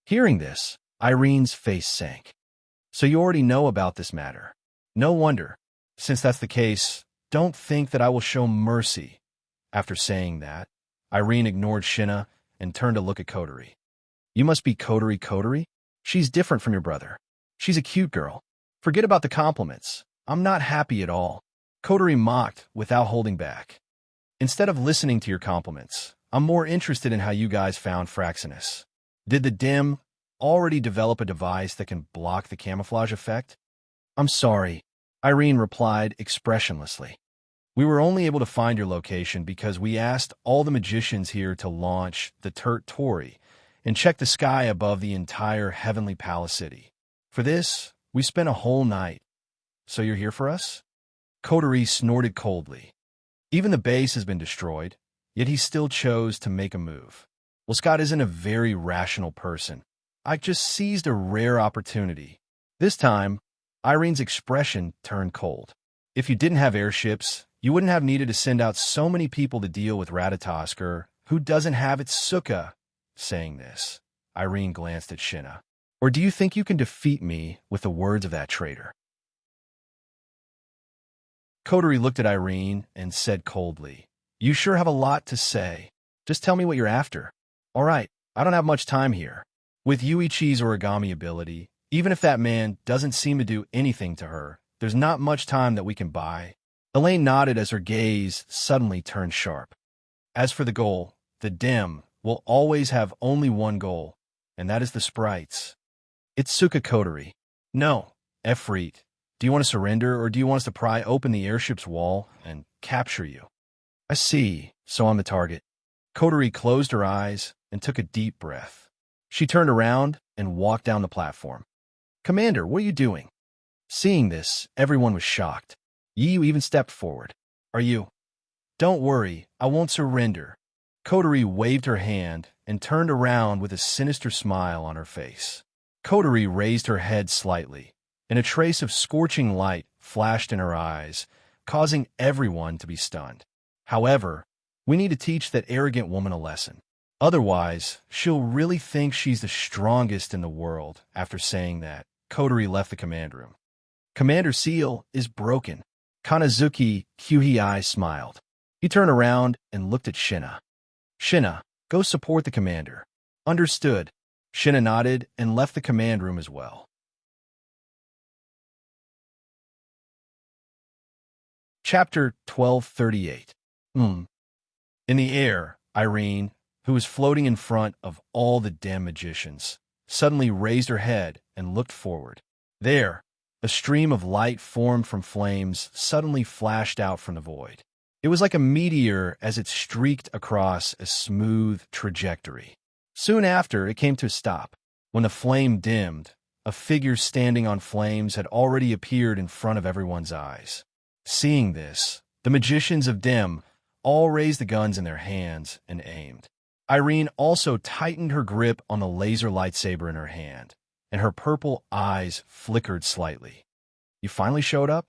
Hearing this, Irene's face sank. So you already know about this matter. No wonder. Since that's the case, don't think that I will show mercy. After saying that, Irene ignored Shina and turned to look at Coterie. You must be Coterie? She's different from your brother. She's a cute girl. Forget about the compliments. I'm not happy at all. Coterie mocked without holding back. Instead of listening to your compliments, I'm more interested in how you guys found Fraxinus. Did the Dem already develop a device that can block the camouflage effect? I'm sorry, Irene replied expressionlessly. We were only able to find your location because we asked all the magicians here to launch the Tori and check the sky above the entire Heavenly Palace City. For this, we spent a whole night. So you're here for us? Coterie snorted coldly. Even the base has been destroyed, yet he still chose to make a move. Well, Scott isn't a very rational person. I just seized a rare opportunity. This time, Irene's expression turned cold. If you didn't have airships, you wouldn't have needed to send out so many people to deal with Ratatosk, who doesn't have its sukkah. Saying this, Irene glanced at Shinna. Or do you think you can defeat me with the words of that traitor? Coterie looked at Irene and said coldly, You sure have a lot to say. Just tell me what you're after. All right, I don't have much time here. With Yuichi's origami ability, even if that man doesn't seem to do anything to her, there's not much time that we can buy. Elaine nodded as her gaze suddenly turned sharp. As for the goal, the dim will always have only one goal, and that is the sprites. Itsuka Coterie. No, Efreet. Do you want to surrender, or do you want us to pry open the airship's wall and capture you? I see, so I'm the target. Coterie closed her eyes and took a deep breath. She turned around and walked down the platform. Commander, what are you doing? Seeing this, everyone was shocked. Yu even stepped forward. Are you? Don't worry, I won't surrender. Coterie waved her hand and turned around with a sinister smile on her face. Coterie raised her head slightly, and a trace of scorching light flashed in her eyes, causing everyone to be stunned. However, we need to teach that arrogant woman a lesson. Otherwise, she'll really think she's the strongest in the world. After saying that, Coterie left the command room. Commander Seal is broken. Kanazuki Kyuhei smiled. He turned around and looked at Shinna. Shinna, go support the commander. Understood. Shinna nodded and left the command room as well. Chapter 1238. In the air, Irene, who was floating in front of all the damn magicians, suddenly raised her head and looked forward. There, a stream of light formed from flames suddenly flashed out from the void. It was like a meteor as it streaked across a smooth trajectory. Soon after, it came to a stop. When the flame dimmed, a figure standing on flames had already appeared in front of everyone's eyes. Seeing this, the magicians of Dim all raised the guns in their hands and aimed. Irene also tightened her grip on the laser lightsaber in her hand, and her purple eyes flickered slightly. You finally showed up?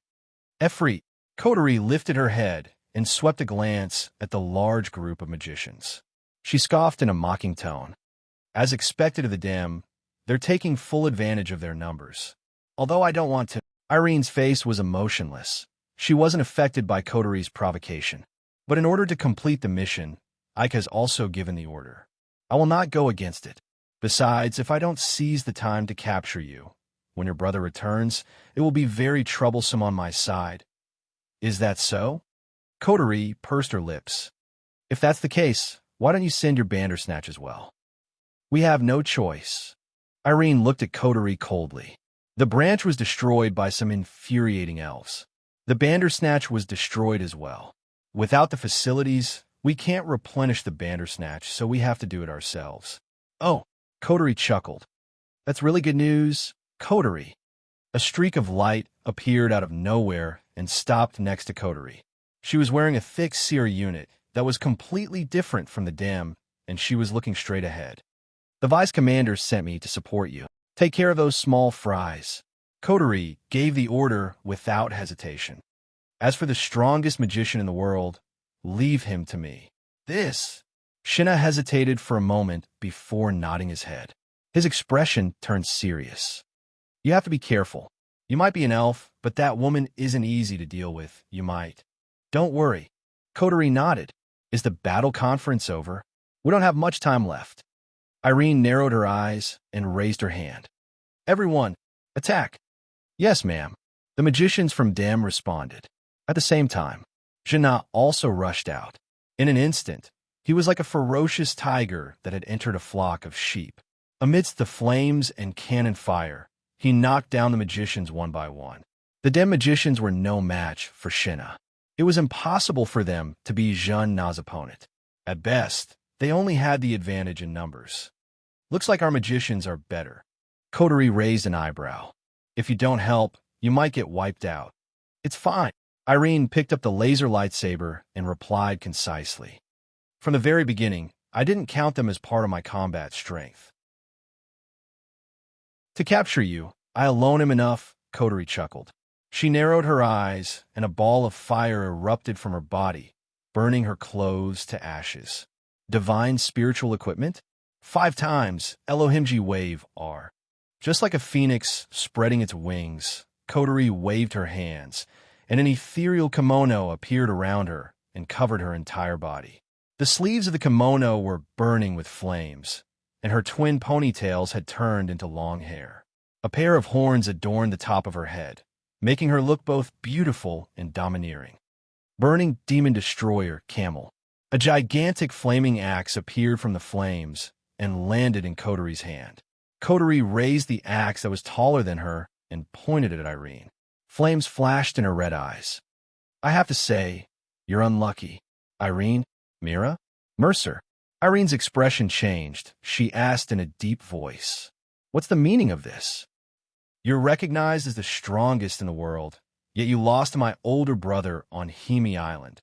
Efreet. Coterie lifted her head and swept a glance at the large group of magicians. She scoffed in a mocking tone. As expected of the Dim, they're taking full advantage of their numbers. Although I don't want to. Irene's face was emotionless. She wasn't affected by Coterie's provocation. But in order to complete the mission, Ike has also given the order. I will not go against it. Besides, if I don't seize the time to capture you, when your brother returns, it will be very troublesome on my side. Is that so? Coterie pursed her lips. If that's the case, why don't you send your Bandersnatch as well? We have no choice. Irene looked at Coterie coldly. The branch was destroyed by some infuriating elves. The Bandersnatch was destroyed as well. Without the facilities, we can't replenish the Bandersnatch, so we have to do it ourselves. Oh, Coterie chuckled. That's really good news, Coterie. A streak of light appeared out of nowhere and stopped next to Coterie. She was wearing a thick seer unit that was completely different from the Dim, and she was looking straight ahead. The vice commander sent me to support you. Take care of those small fries. Coterie gave the order without hesitation. As for the strongest magician in the world, leave him to me. This. Shinna hesitated for a moment before nodding his head. His expression turned serious. You have to be careful. You might be an elf, but that woman isn't easy to deal with. You might. Don't worry. Coterie nodded. Is the battle conference over? We don't have much time left. Irene narrowed her eyes and raised her hand. Everyone, attack. Yes, ma'am. The magicians from Dam responded. At the same time, Jannat also rushed out. In an instant, he was like a ferocious tiger that had entered a flock of sheep. Amidst the flames and cannon fire, he knocked down the magicians one by one. The Dem magicians were no match for Shinna. It was impossible for them to be Jean Na's opponent. At best, they only had the advantage in numbers. Looks like our magicians are better. Coterie raised an eyebrow. If you don't help, You might get wiped out. It's fine. Irene picked up the laser lightsaber and replied concisely. From the very beginning, I didn't count them as part of my combat strength. To capture you, I alone am enough, Coterie chuckled. She narrowed her eyes, and a ball of fire erupted from her body, burning her clothes to ashes. Divine spiritual equipment? 5 times Elohimji wave R. Just like a phoenix spreading its wings, Coterie waved her hands, and an ethereal kimono appeared around her and covered her entire body. The sleeves of the kimono were burning with flames, and her twin ponytails had turned into long hair. A pair of horns adorned the top of her head, making her look both beautiful and domineering. Burning Demon Destroyer Camel. A gigantic flaming axe appeared from the flames and landed in Coterie's hand. Coterie raised the axe that was taller than her and pointed it at Irene. Flames flashed in her red eyes. I have to say, you're unlucky. Irene? Mira? Mercer? Irene's expression changed. She asked in a deep voice, what's the meaning of this? You're recognized as the strongest in the world, yet you lost to my older brother on Hemi Island.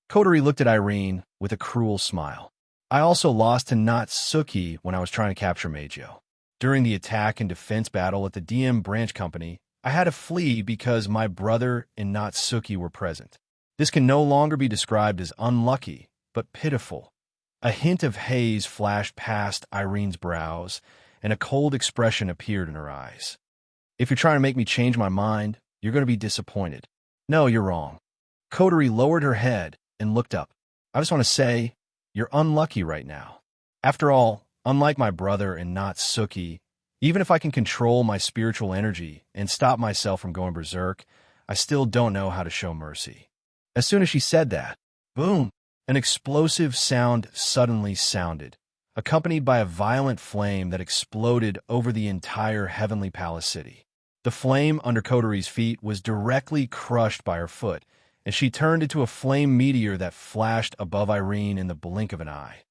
Coterie looked at Irene with a cruel smile. I also lost to Natsuki when I was trying to capture Meiji. During the attack and defense battle at the DM Branch Company, I had to flee because my brother and Natsuki were present. This can no longer be described as unlucky, but pitiful. A hint of haze flashed past Irene's brows, and a cold expression appeared in her eyes. If you're trying to make me change my mind, you're going to be disappointed. No, you're wrong. Coterie lowered her head and looked up. I just want to say, you're unlucky right now. After all, unlike my brother and Natsuki, even if I can control my spiritual energy and stop myself from going berserk, I still don't know how to show mercy. As soon as she said that, boom, an explosive sound suddenly sounded, accompanied by a violent flame that exploded over the entire Heavenly Palace city. The flame under Coterie's feet was directly crushed by her foot, and she turned into a flame meteor that flashed above Irene in the blink of an eye.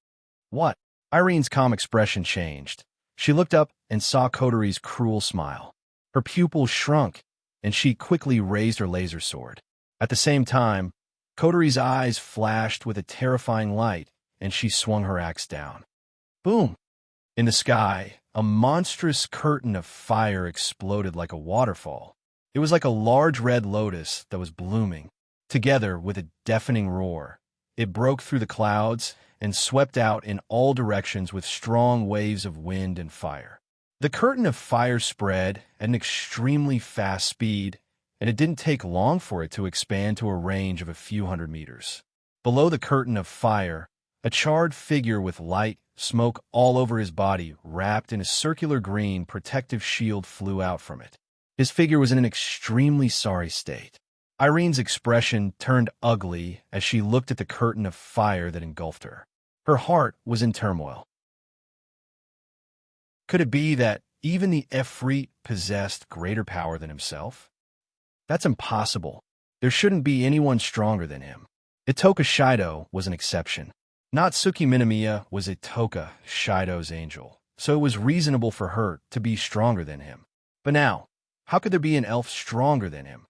What? Irene's calm expression changed. She looked up and saw Coterie's cruel smile. Her pupils shrunk, and she quickly raised her laser sword. At the same time, Coterie's eyes flashed with a terrifying light, and she swung her axe down. Boom! In the sky, a monstrous curtain of fire exploded like a waterfall. It was like a large red lotus that was blooming. Together with a deafening roar, it broke through the clouds and swept out in all directions with strong waves of wind and fire. The curtain of fire spread at an extremely fast speed, and it didn't take long for it to expand to a range of a few hundred meters. Below the curtain of fire, a charred figure with light, smoke all over his body, wrapped in a circular green protective shield, flew out from it. His figure was in an extremely sorry state. Irene's expression turned ugly as she looked at the curtain of fire that engulfed her. Her heart was in turmoil. Could it be that even the Efreet possessed greater power than himself? That's impossible. There shouldn't be anyone stronger than him. Itoka Shido was an exception. Natsuki Minamiya was Itoka Shido's angel, so it was reasonable for her to be stronger than him. But now, how could there be an elf stronger than him?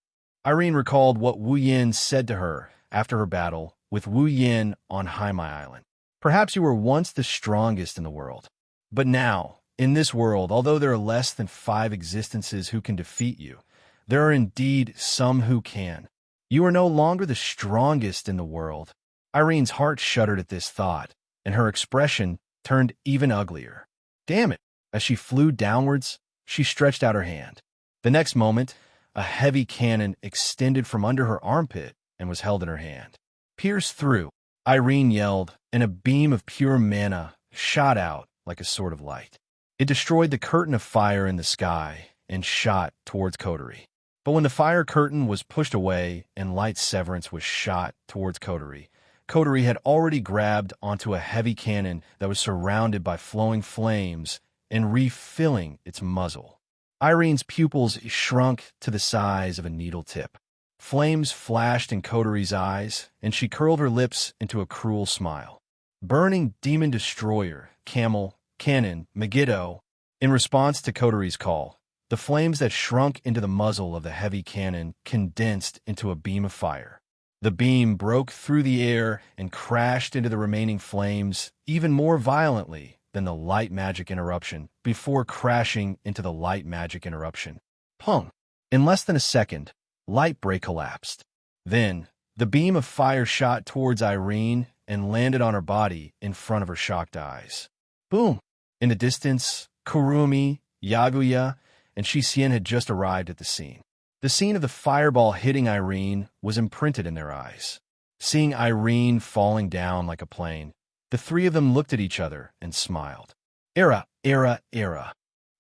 Irene recalled what Wu Yin said to her after her battle with Wu Yin on Haimai Island. Perhaps you were once the strongest in the world. But now, in this world, although there are less than 5 existences who can defeat you, there are indeed some who can. You are no longer the strongest in the world. Irene's heart shuddered at this thought, and her expression turned even uglier. Damn it! As she flew downwards, she stretched out her hand. The next moment, a heavy cannon extended from under her armpit and was held in her hand. Pierce through, Irene yelled, and a beam of pure mana shot out like a sword of light. It destroyed the curtain of fire in the sky and shot towards Coterie. But when the fire curtain was pushed away and light severance was shot towards Coterie, Coterie had already grabbed onto a heavy cannon that was surrounded by flowing flames and refilling its muzzle. Irene's pupils shrunk to the size of a needle tip. Flames flashed in Coterie's eyes, and she curled her lips into a cruel smile. Burning Demon Destroyer, Camel, Cannon, Megiddo. In response to Coterie's call, The flames that shrunk into the muzzle of the heavy cannon condensed into a beam of fire. The beam broke through the air and crashed into the remaining flames even more violently than the light magic interruption before crashing into the light magic interruption. Pung! In less than a second, light break collapsed. Then, the beam of fire shot towards Irene and landed on her body in front of her shocked eyes. Boom! In the distance, Kurumi, Yaguya, and Shisien had just arrived at the scene. The scene of the fireball hitting Irene was imprinted in their eyes. Seeing Irene falling down like a plane, the three of them looked at each other and smiled. Era.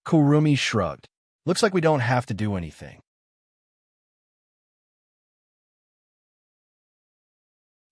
Kurumi shrugged. Looks like we don't have to do anything.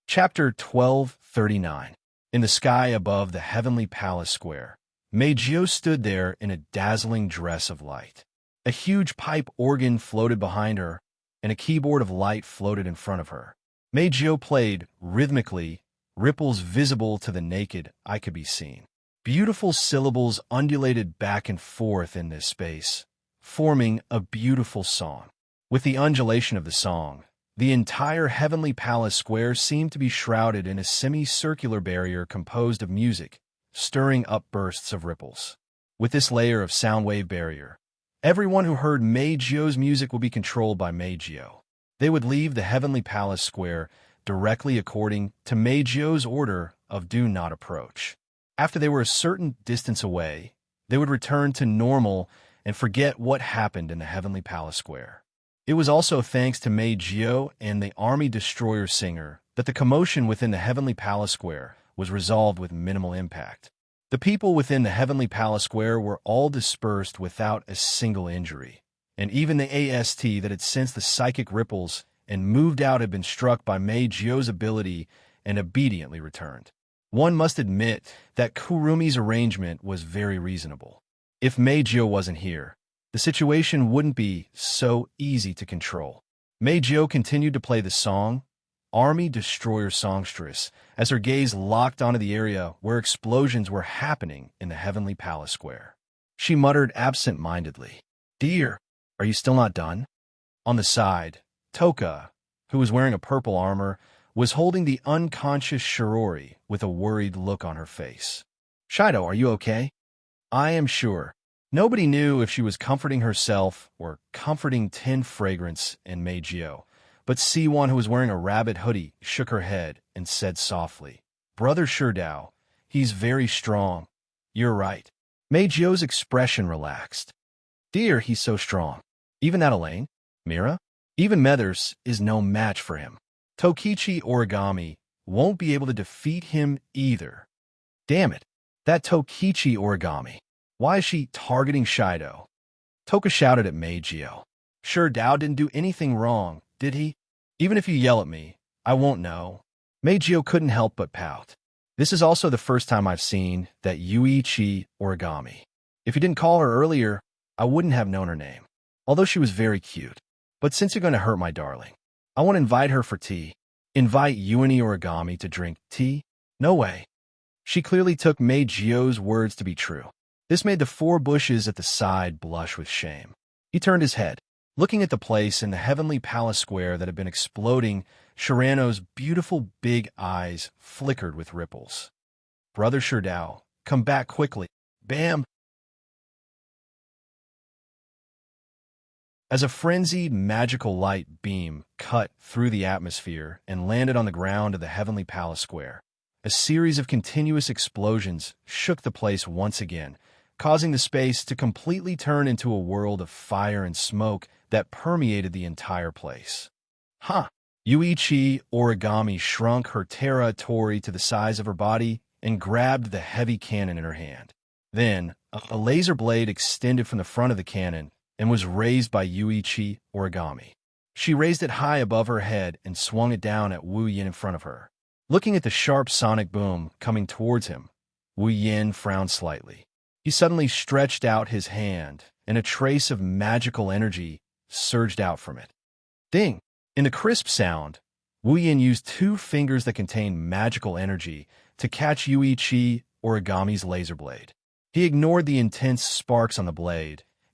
Chapter 1239. In the sky above the heavenly palace square, Meijio stood there in a dazzling dress of light. A huge pipe organ floated behind her, and a keyboard of light floated in front of her. Meijio played, rhythmically, ripples visible to the naked eye could be seen. Beautiful syllables undulated back and forth in this space, forming a beautiful song. With the undulation of the song, the entire heavenly palace square seemed to be shrouded in a semicircular barrier composed of music, stirring up bursts of ripples. With this layer of sound wave barrier, everyone who heard Meijio's music would be controlled by Meijio. They would leave the heavenly palace square directly according to Meijio's order of do not approach. After they were a certain distance away, they would return to normal and forget what happened in the heavenly palace square. It was also thanks to Meijio and the army destroyer singer that the commotion within the heavenly palace square was resolved with minimal impact. The people within the heavenly palace square were all dispersed without a single injury, and even the AST that had sensed the psychic ripples and moved out had been struck by Meijio's ability and obediently returned. One must admit that Kurumi's arrangement was very reasonable. If Meijio wasn't here, the situation wouldn't be so easy to control. Meijio continued to play the song, Army Destroyer Songstress, as her gaze locked onto the area where explosions were happening in the heavenly palace square. She muttered absent-mindedly, "Dear, are you still not done?" On the side, Toka, who was wearing a purple armor, was holding the unconscious Shirori with a worried look on her face. "Shido, are you okay?" "I am sure." Nobody knew if she was comforting herself or comforting Tin Fragrance and Meijio, but C1, who was wearing a rabbit hoodie, shook her head and said softly, "Brother Shurdao, he's very strong. You're right." Meijio's expression relaxed. "Dear, he's so strong. Even that Elaine? Mira? Even Methers is no match for him. Tokichi Origami won't be able to defeat him either. Damn it, that Tokichi Origami. Why is she targeting Shido?" Toka shouted at Meijio. "Shurdao didn't do anything wrong, did he? Even if you yell at me, I won't know." Meijio couldn't help but pout. "This is also the first time I've seen that Yuichi Origami. If you didn't call her earlier, I wouldn't have known her name. Although she was very cute. But since you're going to hurt my darling, I want to invite her for tea." "Invite Yuini Origami to drink tea? No way." She clearly took Meijio's words to be true. This made the four bushes at the side blush with shame. He turned his head. Looking at the place in the heavenly palace square that had been exploding, Shirano's beautiful big eyes flickered with ripples. "Brother Shurdao, come back quickly." Bam! As a frenzied magical light beam cut through the atmosphere and landed on the ground of the heavenly palace square, a series of continuous explosions shook the place once again, causing the space to completely turn into a world of fire and smoke that permeated the entire place. "Huh!" Yuichi Origami shrunk her Terra Tori to the size of her body and grabbed the heavy cannon in her hand. Then, a laser blade extended from the front of the cannon and was raised by Yuichi Origami. She raised it high above her head and swung it down at Wu Yin in front of her. Looking at the sharp sonic boom coming towards him, Wu Yin frowned slightly. He suddenly stretched out his hand, and a trace of magical energy surged out from it. Ding! In the crisp sound, Wu Yin used two fingers that contained magical energy to catch Yuichi Origami's laser blade. He ignored the intense sparks on the blade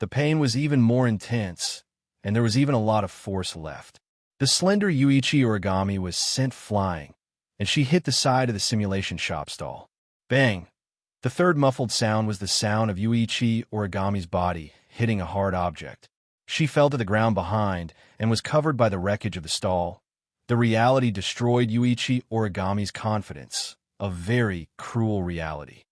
The pain was even more intense, and there was even a lot of force left. The slender Yuichi origami was sent flying, and she hit the side of the simulation shop stall. Bang! The third muffled sound was the sound of Yuichi origami's body hitting a hard object. She fell to the ground behind and was covered by the wreckage of the stall. The reality destroyed Yuichi origami's confidence, a very cruel reality.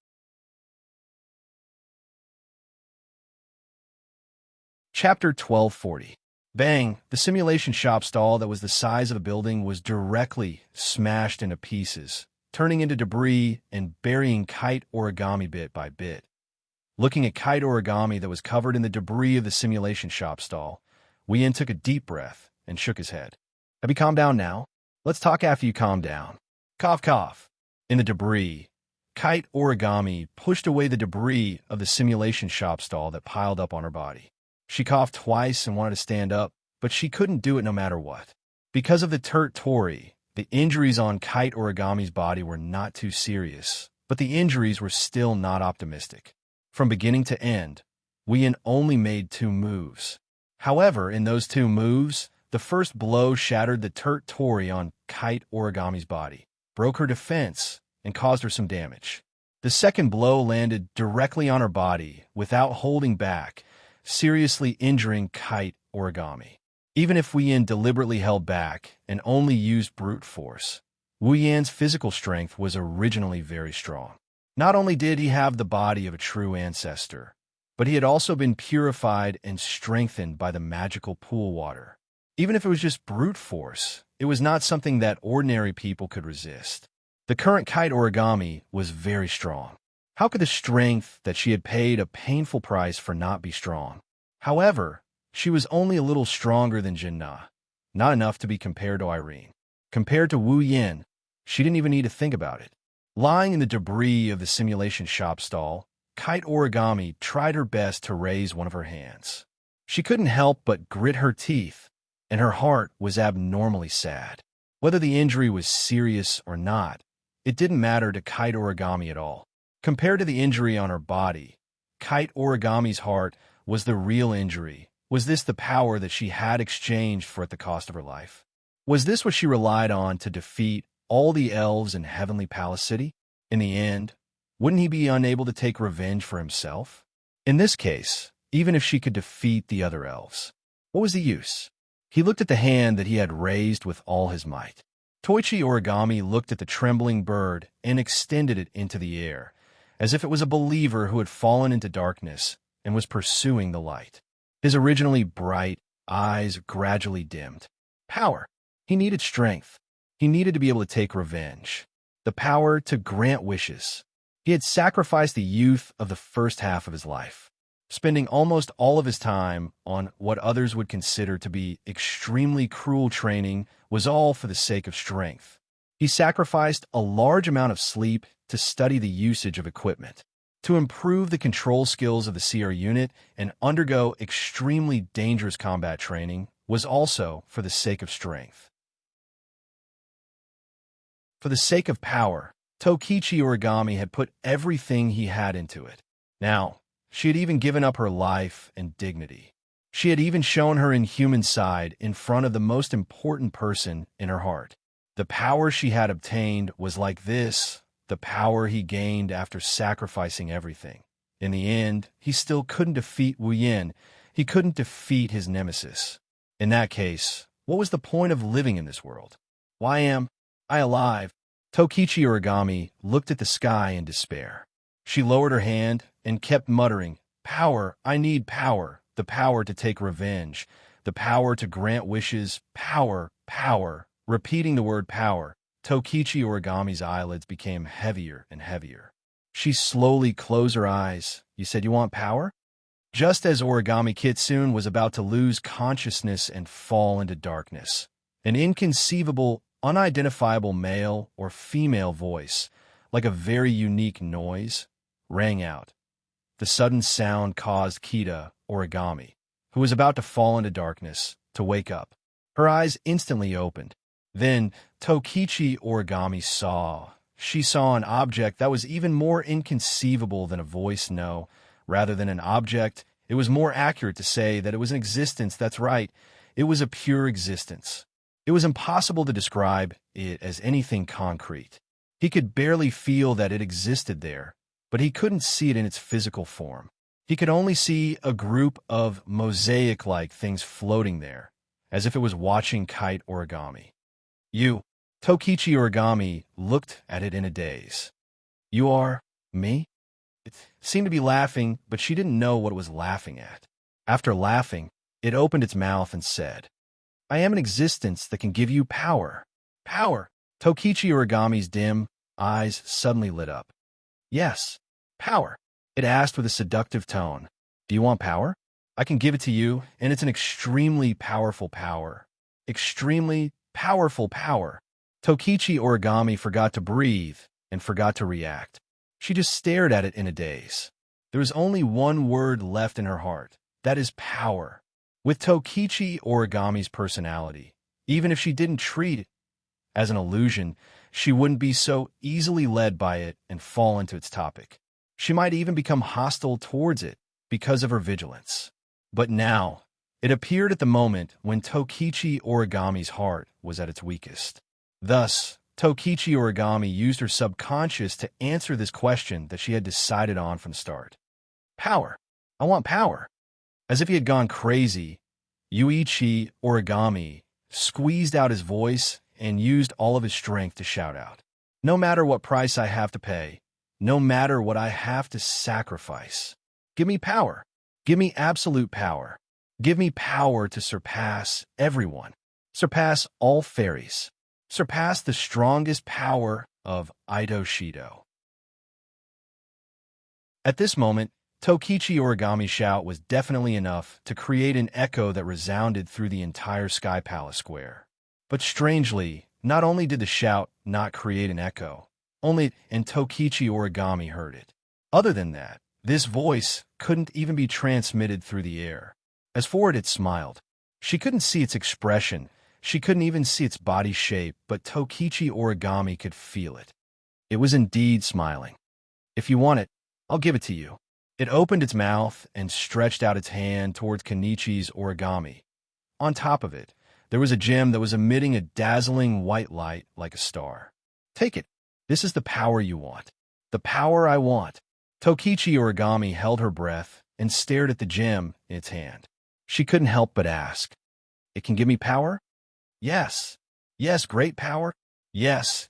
Chapter 1240. Bang! The simulation shop stall that was the size of a building was directly smashed into pieces, turning into debris and burying Kite origami bit by bit. Looking at Kite origami that was covered in the debris of the simulation shop stall, Wien took a deep breath and shook his head. Have you calmed down now? Let's talk after you calm down. Cough, cough. In the debris, Kite origami pushed away the debris of the simulation shop stall that piled up on her body. She coughed twice and wanted to stand up, but she couldn't do it no matter what. Because of the Tori, the injuries on Kite origami's body were not too serious, but the injuries were still not optimistic. From beginning to end, Wien only made 2 moves. However, in those 2 moves, the first blow shattered the Tori on Kite origami's body, broke her defense, and caused her some damage. The second blow landed directly on her body without holding back, seriously injuring Kite origami. Even if Wien deliberately held back and only used brute force, Wu Yan's physical strength was originally very strong. Not only did he have the body of a true ancestor, but he had also been purified and strengthened by the magical pool water. Even if it was just brute force, it was not something that ordinary people could resist. The current Kite origami was very strong. How could the strength that she had paid a painful price for not be strong? However, she was only a little stronger than Jinna, not enough to be compared to Irene. Compared to Wu Yin, she didn't even need to think about it. Lying in the debris of the simulation shop stall, Kite origami tried her best to raise one of her hands. She couldn't help but grit her teeth, and her heart was abnormally sad. Whether the injury was serious or not, it didn't matter to Kite origami at all. Compared to the injury on her body, Kite origami's heart was the real injury. Was this the power that she had exchanged for at the cost of her life? Was this what she relied on to defeat all the elves in Heavenly Palace City? In the end, wouldn't he be unable to take revenge for himself? In this case, even if she could defeat the other elves, what was the use? He looked at the hand that he had raised with all his might. Toichi origami looked at the trembling bird and extended it into the air, as if it was a believer who had fallen into darkness and was pursuing the light. His originally bright eyes gradually dimmed. Power. He needed strength. He needed to be able to take revenge. The power to grant wishes. He had sacrificed the youth of the first half of his life, spending almost all of his time on what others would consider to be extremely cruel training was all for the sake of strength. He sacrificed a large amount of sleep to study the usage of equipment, to improve the control skills of the CR unit and undergo extremely dangerous combat training was also for the sake of strength. For the sake of power, Tokichi origami had put everything he had into it. Now, she had even given up her life and dignity. She had even shown her inhuman side in front of the most important person in her heart. The power she had obtained was like this, the power he gained after sacrificing everything. In the end, he still couldn't defeat Wu Yin. He couldn't defeat his nemesis. In that case, what was the point of living in this world? Why am I alive? Tokichi origami looked at the sky in despair. She lowered her hand and kept muttering, "Power, I need power, the power to take revenge, the power to grant wishes, power, power." Repeating the word power, Tokichi origami's eyelids became heavier and heavier. She slowly closed her eyes. "You said you want power?" Just as origami Kitsune was about to lose consciousness and fall into darkness, an inconceivable, unidentifiable male or female voice, like a very unique noise, rang out. The sudden sound caused Kita origami, who was about to fall into darkness, to wake up. Her eyes instantly opened. Then Tokichi origami saw. She saw an object that was even more inconceivable than a voice, no. Rather than an object, It was more accurate to say that it was an existence. That's right. It was a pure existence. It was impossible to describe it as anything concrete. He could barely feel that it existed there, but he couldn't see it in its physical form. He could only see a group of mosaic-like things floating there, as if it was watching kite origami. Tokichi Origami looked at it in a daze. You are me? It seemed to be laughing, but she didn't know what it was laughing at. After laughing, it opened its mouth and said, I am an existence that can give you power. Power! Tokichi Origami's dim eyes suddenly lit up. Yes, power. It asked with a seductive tone. Do you want power? I can give it to you, and it's an extremely powerful power. Extremely powerful power. Tokichi Origami forgot to breathe and forgot to react. She just stared at it in a daze. There was only one word left in her heart. That is power. With Tokichi Origami's personality, even if she didn't treat it as an illusion, she wouldn't be so easily led by it and fall into its topic. She might even become hostile towards it because of her vigilance. But now, it appeared at the moment when Tokichi Origami's heart was at its weakest. Thus, Tokichi Origami used her subconscious to answer this question that she had decided on from the start. Power. I want power. As if he had gone crazy, Yuichi Origami squeezed out his voice and used all of his strength to shout out. No matter what price I have to pay, no matter what I have to sacrifice, give me power. Give me absolute power. Give me power to surpass everyone. Surpass all fairies. Surpass the strongest power of Ito Shido. At this moment, Tokichi Origami's shout was definitely enough to create an echo that resounded through the entire Sky Palace Square. But strangely, not only did the shout not create an echo, only it and Tokichi Origami heard it. Other than that, this voice couldn't even be transmitted through the air. As for it smiled. She couldn't see its expression. She couldn't even see its body shape, but Tokichi Origami could feel it. It was indeed smiling. If you want it, I'll give it to you. It opened its mouth and stretched out its hand towards Kenichi's origami. On top of it, there was a gem that was emitting a dazzling white light like a star. Take it. This is the power you want. The power I want. Tokichi Origami held her breath and stared at the gem in its hand. She couldn't help but ask, It can give me power? Yes. Yes, great power. Yes,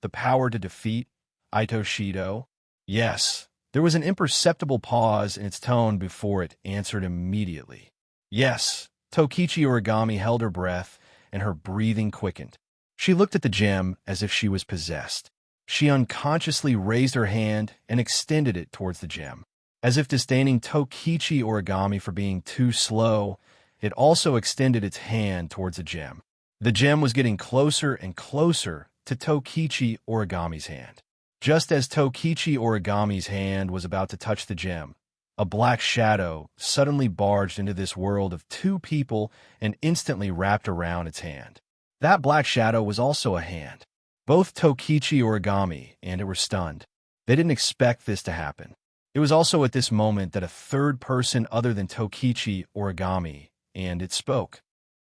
the power to defeat Ito Shido. Yes. There was an imperceptible pause in its tone before it answered immediately. Yes. Tokichi Origami held her breath, and her breathing quickened. She looked at the gem as if she was possessed. She unconsciously raised her hand and extended it towards the gem. As if disdaining Tokichi Origami for being too slow, it also extended its hand towards the gem. The gem was getting closer and closer to Tokichi Origami's hand. Just as Tokichi Origami's hand was about to touch the gem, a black shadow suddenly barged into this world of two people and instantly wrapped around its hand. That black shadow was also a hand. Both Tokichi Origami and it were stunned. They didn't expect this to happen. It was also at this moment that a third person other than Tokichi Origami and it spoke.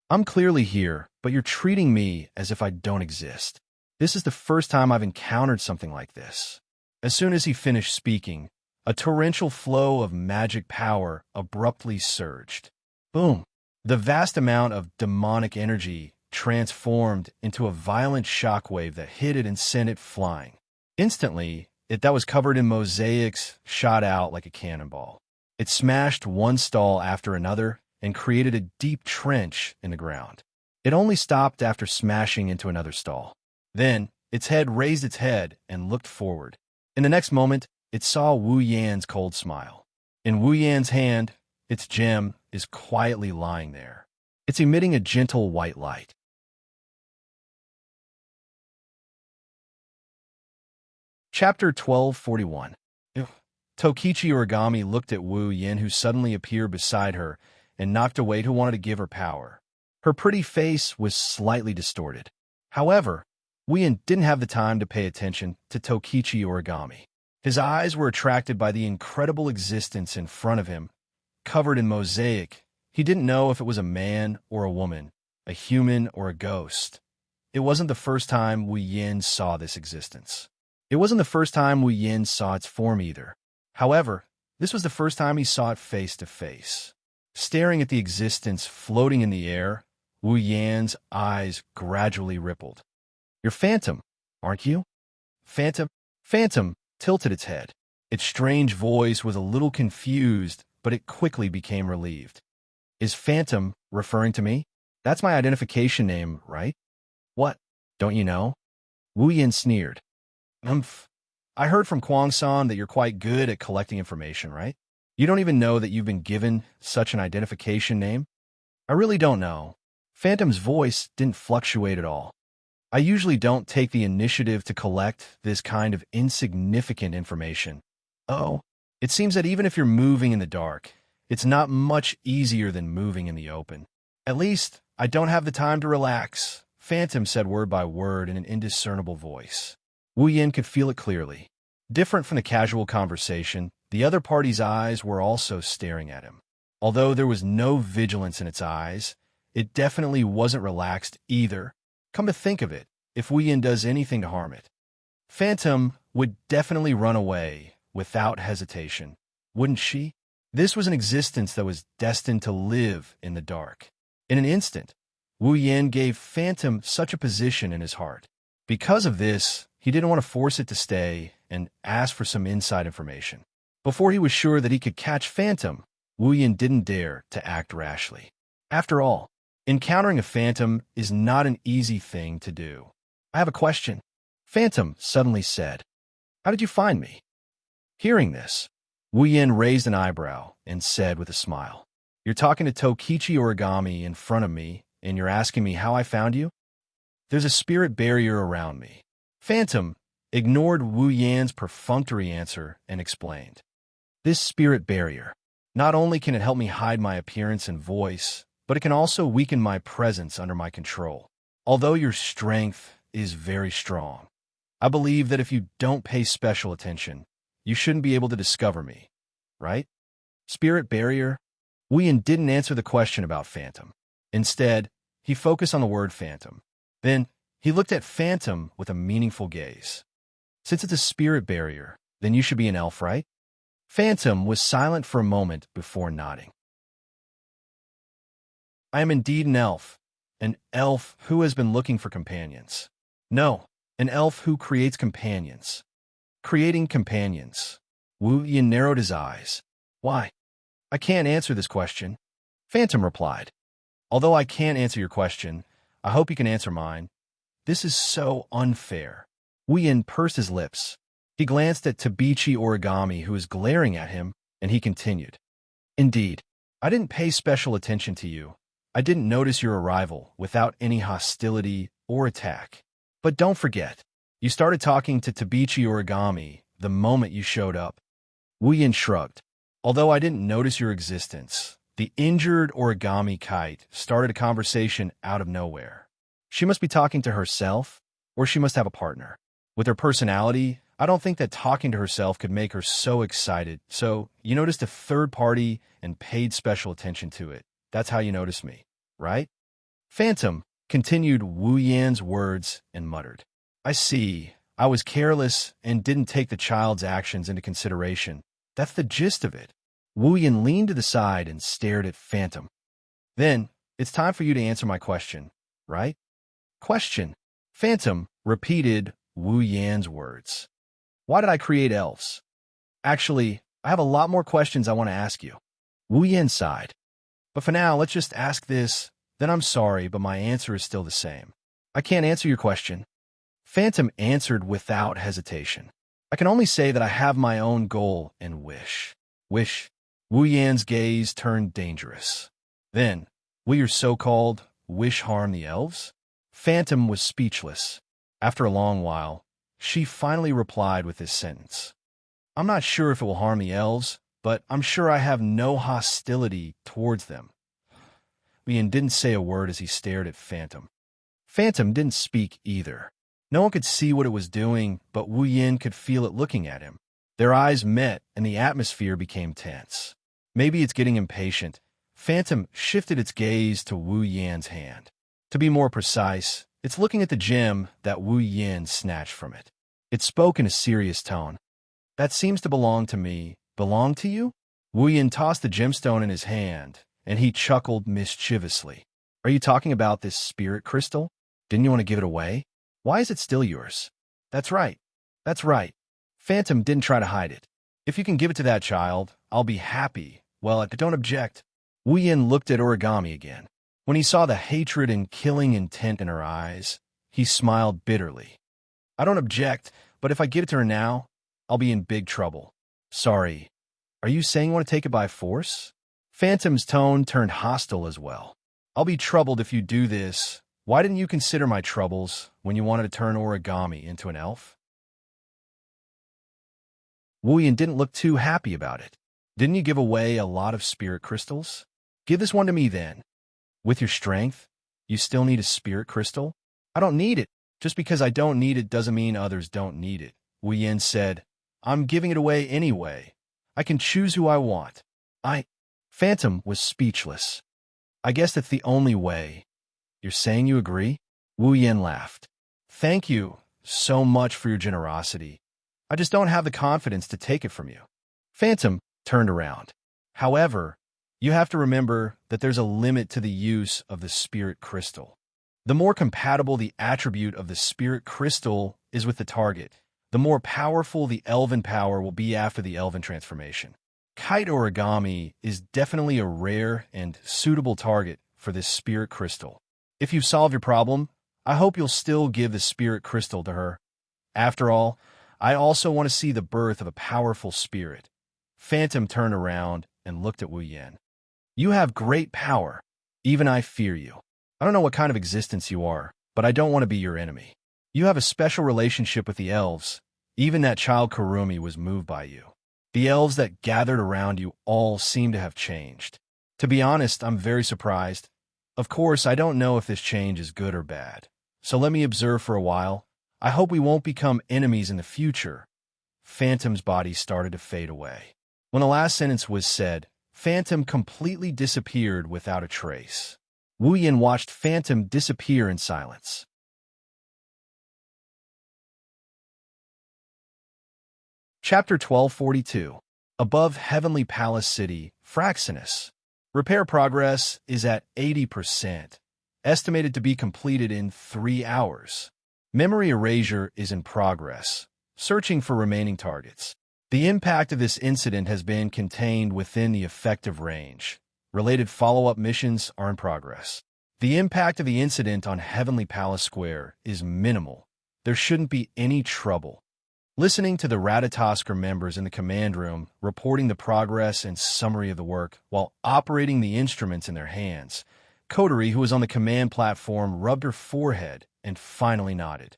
I'm clearly here, but you're treating me as if I don't exist. This is the first time I've encountered something like this. As soon as he finished speaking, a torrential flow of magic power abruptly surged. Boom! The vast amount of demonic energy transformed into a violent shockwave that hit it and sent it flying. Instantly, it that was covered in mosaics shot out like a cannonball. It smashed one stall after another and created a deep trench in the ground. It only stopped after smashing into another stall. Then, its head raised its head and looked forward. In the next moment, it saw Wu Yan's cold smile. In Wu Yan's hand, its gem is quietly lying there. It's emitting a gentle white light. Chapter 1241. Tokichi Origami looked at Wu Yan, who suddenly appeared beside her and knocked away who wanted to give her power. Her pretty face was slightly distorted. However, Wu Yan didn't have the time to pay attention to Tokichi Origami. His eyes were attracted by the incredible existence in front of him, covered in mosaic. He didn't know if it was a man or a woman, a human or a ghost. It wasn't the first time Wu Yin saw this existence. It wasn't the first time Wu Yin saw its form either. However, this was the first time he saw it face to face. Staring at the existence floating in the air, Wu Yan's eyes gradually rippled. "You're Phantom, aren't you?" Phantom tilted its head. Its strange voice was a little confused, but it quickly became relieved. "Is Phantom referring to me? That's my identification name, right?" "What? Don't you know?" Wu Yin sneered. "Umph. I heard from Kwang-san that you're quite good at collecting information, right? You don't even know that you've been given such an identification name?" "I really don't know." Phantom's voice didn't fluctuate at all. "I usually don't take the initiative to collect this kind of insignificant information." "Oh, it seems that even if you're moving in the dark, it's not much easier than moving in the open." "At least, I don't have the time to relax," Phantom said word by word in an indiscernible voice. Wu Yin could feel it clearly. Different from the casual conversation, the other party's eyes were also staring at him. Although there was no vigilance in its eyes, it definitely wasn't relaxed either. Come to think of it, if Wu Yin does anything to harm it, Phantom would definitely run away without hesitation, wouldn't she? This was an existence that was destined to live in the dark. In an instant, Wu Yin gave Phantom such a position in his heart. Because of this, he didn't want to force it to stay and ask for some inside information. Before he was sure that he could catch Phantom, Wu Yin didn't dare to act rashly. After all, encountering a phantom is not an easy thing to do. "I have a question," Phantom suddenly said. "How did you find me?" Hearing this, Wu Yin raised an eyebrow and said with a smile, "You're talking to Tokichi Origami in front of me, and you're asking me how I found you? There's a spirit barrier around me." Phantom ignored Wu Yan's perfunctory answer and explained. "This spirit barrier, not only can it help me hide my appearance and voice, but it can also weaken my presence under my control. Although your strength is very strong, I believe that if you don't pay special attention, you shouldn't be able to discover me, right?" Spirit barrier? Wu Yan didn't answer the question about Phantom. Instead, he focused on the word phantom. Then, he looked at Phantom with a meaningful gaze. "Since it's a spirit barrier, then you should be an elf, right?" Phantom was silent for a moment before nodding. "I am indeed an elf who has been looking for companions. No, an elf who creates companions. Creating companions." Wu Yan narrowed his eyes. "Why? I can't answer this question," Phantom replied. "Although I can't answer your question, I hope you can answer mine. This is so unfair." Wu Yan pursed his lips. He glanced at Tabichi Origami, who was glaring at him, and he continued. "Indeed, I didn't pay special attention to you. I didn't notice your arrival without any hostility or attack. But don't forget, you started talking to Tabichi Origami the moment you showed up." Wu Yan shrugged. "Although I didn't notice your existence, the injured origami kite started a conversation out of nowhere. She must be talking to herself, or she must have a partner. With her personality, I don't think that talking to herself could make her so excited, so you noticed a third party and paid special attention to it. That's how you noticed me, right?" Phantom continued Wu Yan's words and muttered, "I see. I was careless and didn't take the child's actions into consideration. That's the gist of it." Wu Yan leaned to the side and stared at Phantom. "Then, it's time for you to answer my question, right?" "Question?" Phantom repeated Wu Yan's words. "Why did I create elves?" "Actually, I have a lot more questions I want to ask you." Wu Yan sighed. "But for now, let's just ask this, then I'm sorry, but my answer is still the same. I can't answer your question." Phantom answered without hesitation. "I can only say that I have my own goal and wish." "Wish?" Wu Yan's gaze turned dangerous. "Then, will your so-called wish harm the elves?" Phantom was speechless. After a long while, she finally replied with this sentence. "I'm not sure if it will harm the elves, but I'm sure I have no hostility towards them." Wu Yan didn't say a word as he stared at Phantom. Phantom didn't speak either. No one could see what it was doing, but Wu Yan could feel it looking at him. Their eyes met, and the atmosphere became tense. Maybe it's getting impatient. Phantom shifted its gaze to Wu Yan's hand. To be more precise, it's looking at the gem that Wu Yan snatched from it. It spoke in a serious tone. That seems to belong to me. Belong to you? Wu Yan tossed the gemstone in his hand, and he chuckled mischievously. Are you talking about this spirit crystal? Didn't you want to give it away? Why is it still yours? That's right. That's right. Phantom didn't try to hide it. If you can give it to that child, I'll be happy. Well, I don't object. Wu Yan looked at Origami again. When he saw the hatred and killing intent in her eyes, he smiled bitterly. I don't object, but if I give it to her now, I'll be in big trouble. Sorry. Are you saying you want to take it by force? Phantom's tone turned hostile as well. I'll be troubled if you do this. Why didn't you consider my troubles when you wanted to turn Origami into an elf? Wu Yan didn't look too happy about it. Didn't you give away a lot of spirit crystals? Give this one to me then. With your strength, you still need a spirit crystal? I don't need it. Just because I don't need it doesn't mean others don't need it. Wu Yan said, I'm giving it away anyway. I can choose who I want. Phantom was speechless. I guess that's the only way. You're saying you agree? Wu Yan laughed. Thank you so much for your generosity. I just don't have the confidence to take it from you. Phantom turned around. However, you have to remember that there's a limit to the use of the spirit crystal. The more compatible the attribute of the spirit crystal is with the target, the more powerful the elven power will be after the elven transformation. Kite Origami is definitely a rare and suitable target for this spirit crystal. If you've solved your problem, I hope you'll still give the spirit crystal to her. After all, I also want to see the birth of a powerful spirit. Phantom turned around and looked at Wu Yan. You have great power. Even I fear you. I don't know what kind of existence you are, but I don't want to be your enemy. You have a special relationship with the elves. Even that child Kurumi was moved by you. The elves that gathered around you all seem to have changed. To be honest, I'm very surprised. Of course, I don't know if this change is good or bad. So let me observe for a while. I hope we won't become enemies in the future. Phantom's body started to fade away. When the last sentence was said, Phantom completely disappeared without a trace. Wu Yan watched Phantom disappear in silence. Chapter 1242. Above Heavenly Palace City, Fraxinus. Repair progress is at 80%, estimated to be completed in 3 hours. Memory erasure is in progress, searching for remaining targets. The impact of this incident has been contained within the effective range. Related follow-up missions are in progress. The impact of the incident on Heavenly Palace Square is minimal. There shouldn't be any trouble. Listening to the Ratatosker members in the command room reporting the progress and summary of the work while operating the instruments in their hands, Coterie, who was on the command platform, rubbed her forehead and finally nodded.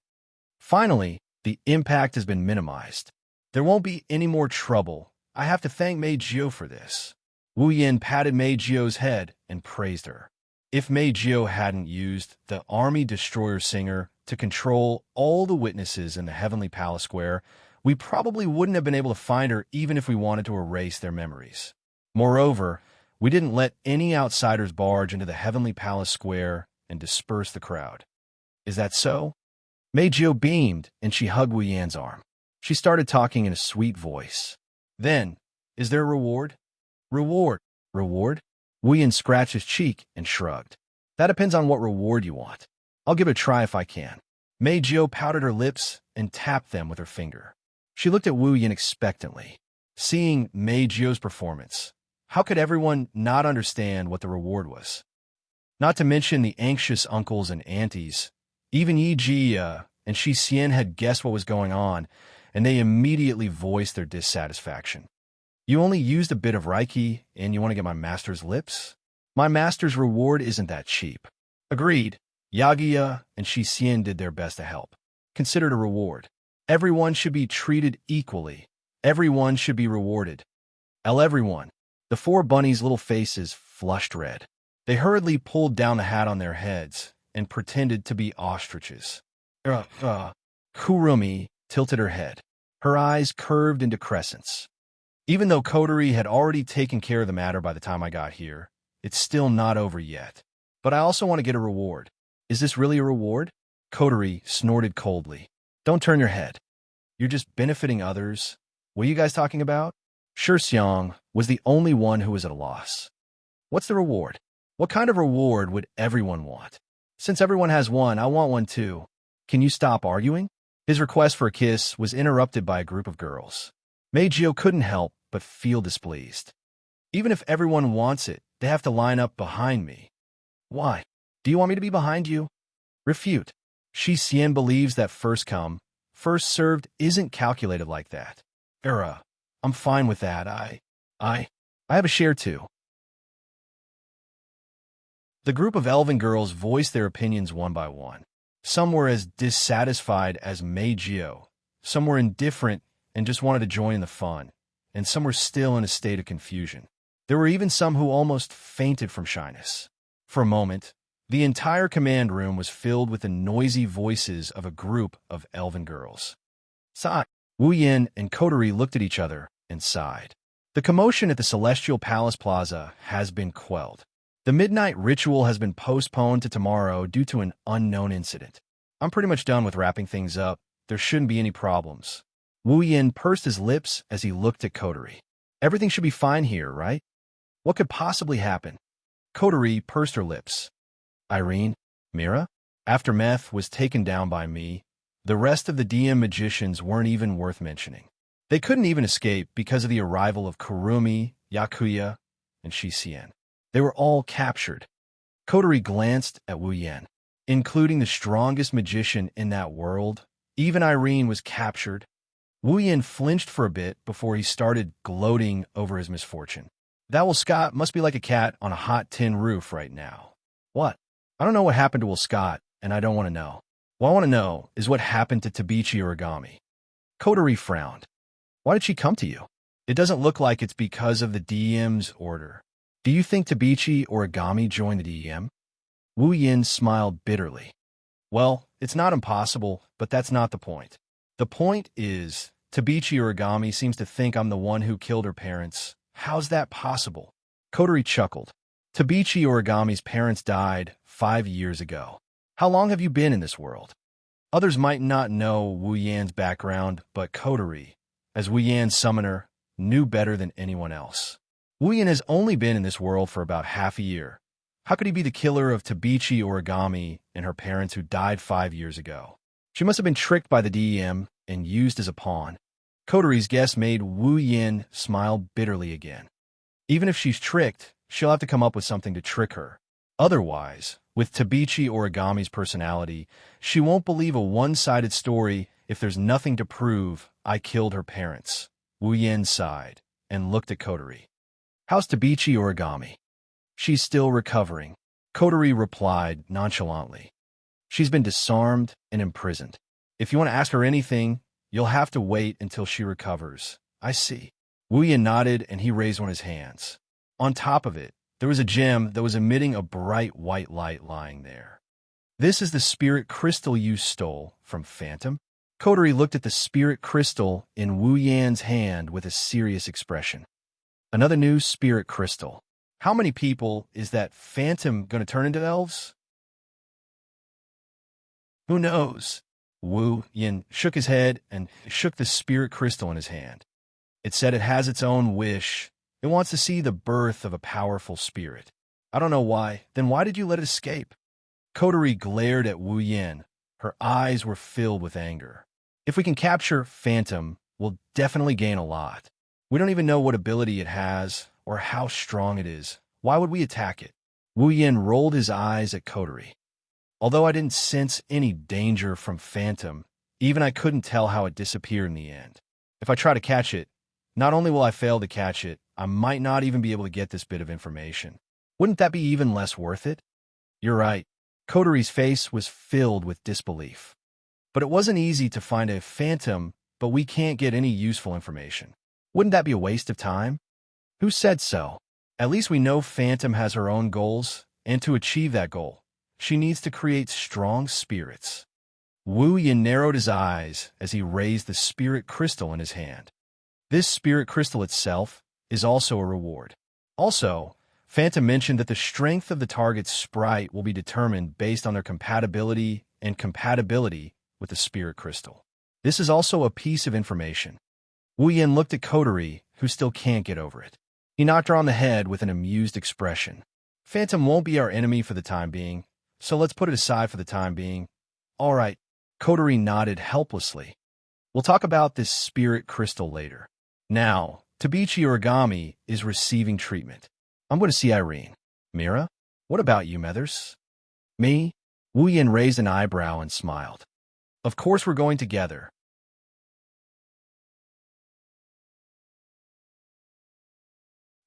Finally, the impact has been minimized. There won't be any more trouble. I have to thank Mei Jio for this. Wu Yan patted Mei Jio's head and praised her. If Mei Jio hadn't used the Army Destroyer Singer to control all the witnesses in the Heavenly Palace Square, we probably wouldn't have been able to find her even if we wanted to erase their memories. Moreover, we didn't let any outsiders barge into the Heavenly Palace Square and disperse the crowd. Is that so? Mei Jio beamed, and she hugged Wu Yan's arm. She started talking in a sweet voice. Then, is there a reward? Reward? Reward? Wu Yan scratched his cheek and shrugged. That depends on what reward you want. I'll give it a try if I can. Mei Jio pouted her lips and tapped them with her finger. She looked at Wu Yan expectantly. Seeing Mei Jio's performance, how could everyone not understand what the reward was? Not to mention the anxious uncles and aunties. Even Yi Ji and Shi Xian had guessed what was going on, and they immediately voiced their dissatisfaction. You only used a bit of Reiki, and you want to get my master's lips? My master's reward isn't that cheap. Agreed. Yagia and Shi Xian did their best to help. Considered a reward. Everyone should be treated equally. Everyone should be rewarded. Everyone. The 4 bunnies' little faces flushed red. They hurriedly pulled down the hat on their heads and pretended to be ostriches. Kurumi tilted her head. Her eyes curved into crescents. Even though Coterie had already taken care of the matter by the time I got here, it's still not over yet. But I also want to get a reward. Is this really a reward? Coterie snorted coldly. Don't turn your head. You're just benefiting others. What are you guys talking about? Sure Xiang was the only one who was at a loss. What's the reward? What kind of reward would everyone want? Since everyone has one, I want one too. Can you stop arguing? His request for a kiss was interrupted by a group of girls. Meijio couldn't help but feel displeased. Even if everyone wants it, they have to line up behind me. Why? Do you want me to be behind you? Refute. Shi Xian believes that first come, first served isn't calculated like that. I'm fine with that. I have a share too. The group of elven girls voiced their opinions one by one. Some were as dissatisfied as Meijio, some were indifferent and just wanted to join in the fun, and some were still in a state of confusion. There were even some who almost fainted from shyness. For a moment, the entire command room was filled with the noisy voices of a group of elven girls. Sigh. Wu Yin and Coterie looked at each other and sighed. The commotion at the Celestial Palace Plaza has been quelled. The midnight ritual has been postponed to tomorrow due to an unknown incident. I'm pretty much done with wrapping things up. There shouldn't be any problems. Wu Yin pursed his lips as he looked at Coterie. Everything should be fine here, right? What could possibly happen? Coterie pursed her lips. Irene, Mira? After Meth was taken down by me, the rest of the DM magicians weren't even worth mentioning. They couldn't even escape because of the arrival of Kurumi, Yakuya, and Shi Xian. They were all captured. Coterie glanced at Wu Yan. Including the strongest magician in that world, even Irene was captured. Wu Yan flinched for a bit before he started gloating over his misfortune. That Will Scott must be like a cat on a hot tin roof right now. What? I don't know what happened to Will Scott, and I don't want to know. What I want to know is what happened to Tabichi Origami. Coterie frowned. Why did she come to you? It doesn't look like it's because of the DM's order. Do you think Tabichi Origami joined the DM? Wu Yin smiled bitterly. Well, it's not impossible, but that's not the point. The point is, Tabichi Origami seems to think I'm the one who killed her parents. How's that possible? Coterie chuckled. Tabichi Origami's parents died 5 years ago. How long have you been in this world? Others might not know Wu Yan's background, but Coterie, as Wu Yan's summoner, knew better than anyone else. Wu Yan has only been in this world for about half a year. How could he be the killer of Tabichi Origami and her parents who died 5 years ago? She must have been tricked by the DM and used as a pawn. Coterie's guess made Wu Yin smile bitterly again. Even if she's tricked, she'll have to come up with something to trick her. Otherwise, with Tabichi Origami's personality, she won't believe a one-sided story if there's nothing to prove I killed her parents. Wu Yin sighed and looked at Coterie. How's Tabichi Origami? She's still recovering, Coterie replied nonchalantly. She's been disarmed and imprisoned. If you want to ask her anything, you'll have to wait until she recovers. I see. Wu Yin nodded and he raised one of his hands. On top of it, there was a gem that was emitting a bright white light lying there. This is the spirit crystal you stole from Phantom? Coterie looked at the spirit crystal in Wu Yan's hand with a serious expression. Another new spirit crystal. How many people is that Phantom going to turn into elves? Who knows? Wu Yin shook his head and shook the spirit crystal in his hand. It said it has its own wish. It wants to see the birth of a powerful spirit. I don't know why. Then why did you let it escape? Coterie glared at Wu Yin. Her eyes were filled with anger. If we can capture Phantom, we'll definitely gain a lot. We don't even know what ability it has or how strong it is. Why would we attack it? Wu Yin rolled his eyes at Coterie. Although I didn't sense any danger from Phantom, even I couldn't tell how it disappeared in the end. If I try to catch it, not only will I fail to catch it, I might not even be able to get this bit of information. Wouldn't that be even less worth it? You're right. Coterie's face was filled with disbelief. But it wasn't easy to find a Phantom, but we can't get any useful information. Wouldn't that be a waste of time? Who said so? At least we know Phantom has her own goals, and to achieve that goal, she needs to create strong spirits. Wu Yin narrowed his eyes as he raised the spirit crystal in his hand. This spirit crystal itself is also a reward. Also, Phantom mentioned that the strength of the target's sprite will be determined based on their compatibility with the spirit crystal. This is also a piece of information. Wu Yin looked at Coterie, who still can't get over it. He knocked her on the head with an amused expression. Phantom won't be our enemy for the time being, so let's put it aside for the time being. All right, Coterie nodded helplessly. We'll talk about this spirit crystal later. Now, Tabichi Origami is receiving treatment. I'm going to see Irene. Mira, what about you, Methers? Me? Wu Yin raised an eyebrow and smiled. Of course we're going together.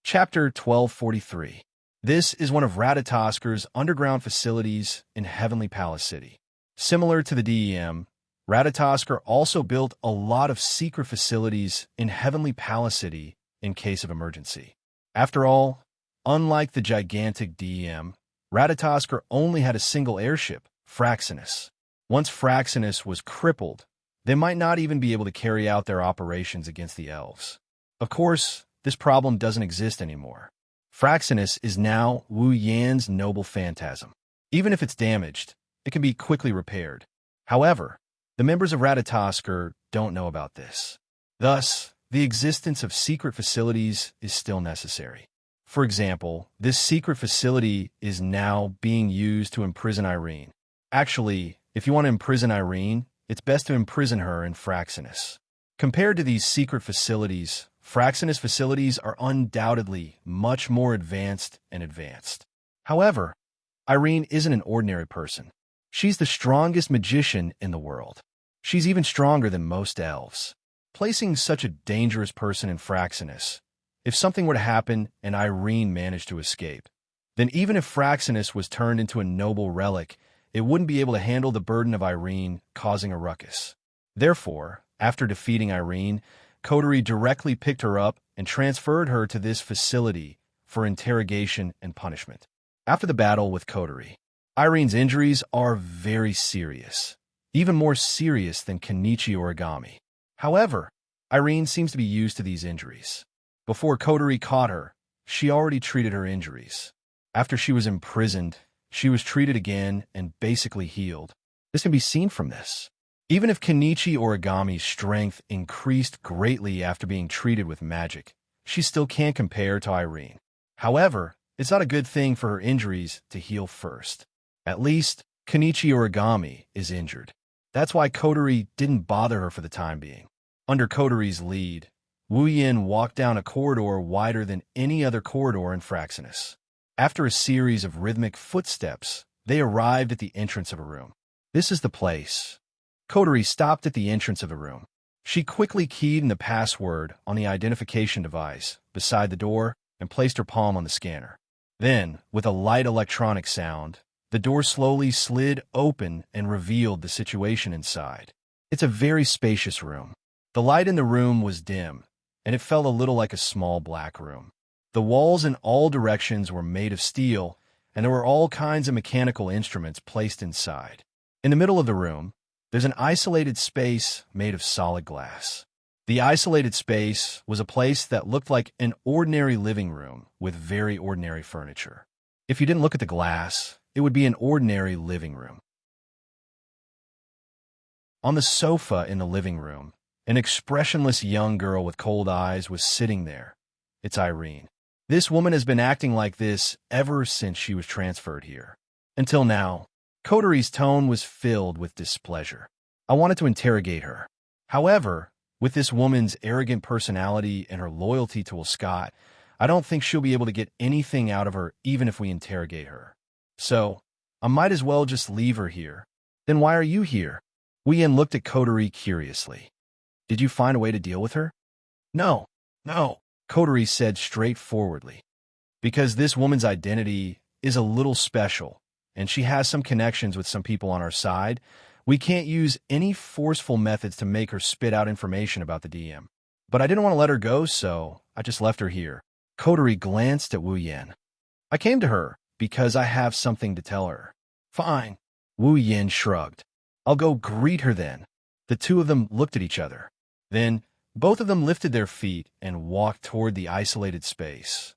Chapter 1243. This is one of Radatasker's underground facilities in Heavenly Palace City. Similar to the DEM, Radatasker also built a lot of secret facilities in Heavenly Palace City in case of emergency. After all, unlike the gigantic DEM, Radatasker only had a single airship, Fraxinus. Once Fraxinus was crippled, they might not even be able to carry out their operations against the elves. Of course, this problem doesn't exist anymore. Fraxinus is now Wu Yan's noble phantasm. Even if it's damaged, it can be quickly repaired. However, the members of Radatasker don't know about this. Thus, the existence of secret facilities is still necessary. For example, this secret facility is now being used to imprison Irene. Actually, if you want to imprison Irene, it's best to imprison her in Fraxinus. Compared to these secret facilities, Fraxinus facilities are undoubtedly much more advanced. However, Irene isn't an ordinary person. She's the strongest magician in the world. She's even stronger than most elves. Placing such a dangerous person in Fraxinus, if something were to happen and Irene managed to escape, then even if Fraxinus was turned into a noble relic, it wouldn't be able to handle the burden of Irene causing a ruckus. Therefore, after defeating Irene, Coterie directly picked her up and transferred her to this facility for interrogation and punishment. After the battle with Coterie, Irene's injuries are very serious, even more serious than Kenichi Origami. However, Irene seems to be used to these injuries. Before Coterie caught her, she already treated her injuries. After she was imprisoned, she was treated again and basically healed. This can be seen from this. Even if Kenichi Origami's strength increased greatly after being treated with magic, she still can't compare to Irene. However, it's not a good thing for her injuries to heal first. At least, Kenichi Origami is injured. That's why Coterie didn't bother her for the time being. Under Coterie's lead, Wu Yin walked down a corridor wider than any other corridor in Fraxinus. After a series of rhythmic footsteps, they arrived at the entrance of a room. This is the place. Coterie stopped at the entrance of the room. She quickly keyed in the password on the identification device beside the door and placed her palm on the scanner. Then, with a light electronic sound, the door slowly slid open and revealed the situation inside. It's a very spacious room. The light in the room was dim, and it felt a little like a small black room. The walls in all directions were made of steel, and there were all kinds of mechanical instruments placed inside. In the middle of the room, there's an isolated space made of solid glass. The isolated space was a place that looked like an ordinary living room with very ordinary furniture. If you didn't look at the glass, it would be an ordinary living room. On the sofa in the living room, an expressionless young girl with cold eyes was sitting there. It's Irene. This woman has been acting like this ever since she was transferred here. Until now, Coterie's tone was filled with displeasure. I wanted to interrogate her. However, with this woman's arrogant personality and her loyalty to Scott, I don't think she'll be able to get anything out of her even if we interrogate her. So, I might as well just leave her here. Then why are you here? Wu Yin looked at Coterie curiously. Did you find a way to deal with her? No, Coterie said straightforwardly. Because this woman's identity is a little special, and she has some connections with some people on our side, we can't use any forceful methods to make her spit out information about the DM. But I didn't want to let her go, so I just left her here. Coterie glanced at Wu Yin. I came to her because I have something to tell her. Fine. Wu Yin shrugged. I'll go greet her then. The two of them looked at each other. Then, Both of them lifted their feet and walked toward the isolated space.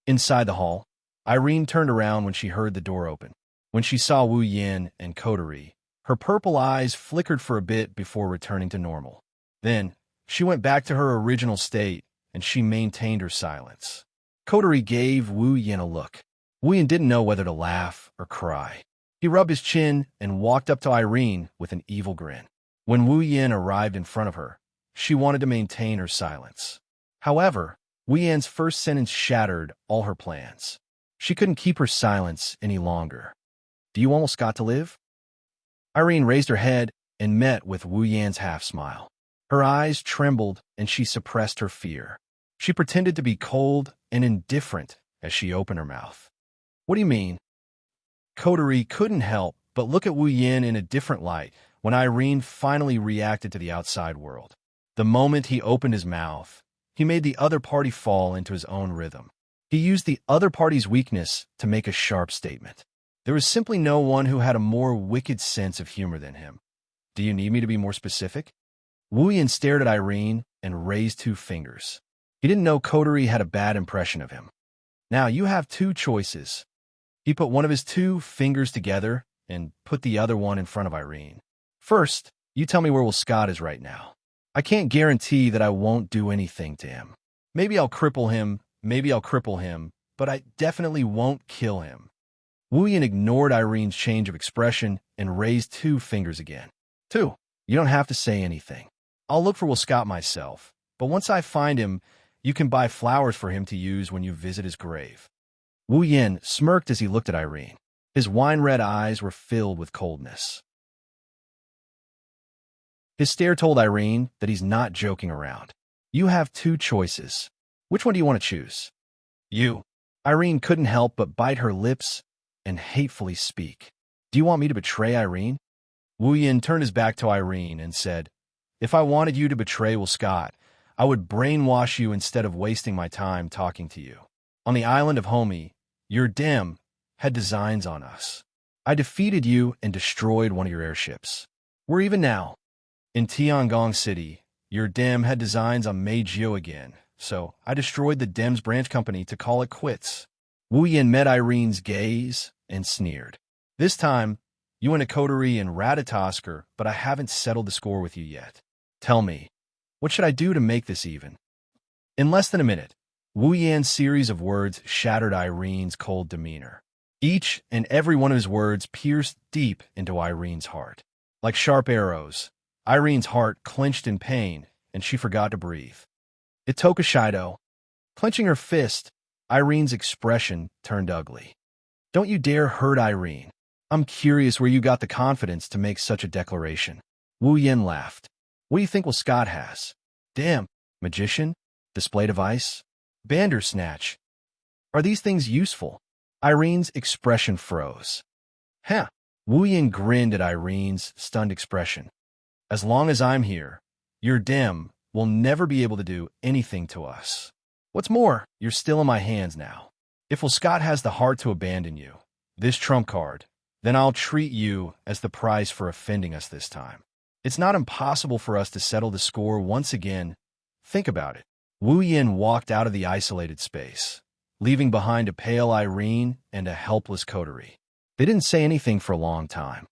Inside the hall, Irene turned around when she heard the door open. When she saw Wu Yin and Coterie, her purple eyes flickered for a bit before returning to normal. Then, she went back to her original state, and she maintained her silence. Coterie gave Wu Yin a look. Wu Yin didn't know whether to laugh or cry. He rubbed his chin and walked up to Irene with an evil grin. When Wu Yin arrived in front of her, she wanted to maintain her silence. However, Wu Yin's first sentence shattered all her plans. She couldn't keep her silence any longer. "Do you almost got to live?" Irene raised her head and met with Wu Yan's half-smile. Her eyes trembled and she suppressed her fear. She pretended to be cold and indifferent as she opened her mouth. "What do you mean?" Coterie couldn't help but look at Wu Yin in a different light when Irene finally reacted to the outside world. The moment he opened his mouth, he made the other party fall into his own rhythm. He used the other party's weakness to make a sharp statement. There was simply no one who had a more wicked sense of humor than him. "Do you need me to be more specific?" Wu Yin stared at Irene and raised 2 fingers. He didn't know Coterie had a bad impression of him. "Now you have 2 choices." He put one of his 2 fingers together and put the other one in front of Irene. "First, you tell me where Will Scott is right now. I can't guarantee that I won't do anything to him. Maybe I'll cripple him, but I definitely won't kill him." Wu Yin ignored Irene's change of expression and raised 2 fingers again. "2, you don't have to say anything. I'll look for Will Scott myself, but once I find him, you can buy flowers for him to use when you visit his grave." Wu Yin smirked as he looked at Irene. His wine-red eyes were filled with coldness. His stare told Irene that he's not joking around. "You have 2 choices. Which one do you want to choose?" "You." Irene couldn't help but bite her lips and hatefully speak. "Do you want me to betray Irene?" Wu Yin turned his back to Irene and said, "If I wanted you to betray Will Scott, I would brainwash you instead of wasting my time talking to you. On the island of Homie, your Dem had designs on us. I defeated you and destroyed one of your airships. We're even now. In Tiangong City, your Dem had designs on Meijio again, so I destroyed the Dem's branch company to call it quits." Wu Yin met Irene's gaze and sneered. "This time, you went to Coterie and Ratatosker, but I haven't settled the score with you yet. Tell me, what should I do to make this even?" In less than a minute, Wu Yan's series of words shattered Irene's cold demeanor. Each and every one of his words pierced deep into Irene's heart. Like sharp arrows, Irene's heart clenched in pain, and she forgot to breathe. "Itoka Shido." Clenching her fist, Irene's expression turned ugly. "Don't you dare hurt Irene. I'm curious where you got the confidence to make such a declaration." Wu Yin laughed. "What do you think Will Scott has? Damn, magician? Display device? Bandersnatch? Are these things useful?" Irene's expression froze. "Huh." Wu Yin grinned at Irene's stunned expression. "As long as I'm here, your Dem will never be able to do anything to us. What's more, you're still in my hands now. If Will Scott has the heart to abandon you, this trump card, then I'll treat you as the price for offending us this time. It's not impossible for us to settle the score once again. Think about it." Wu Yin walked out of the isolated space, leaving behind a pale Irene and a helpless Coterie. They didn't say anything for a long time.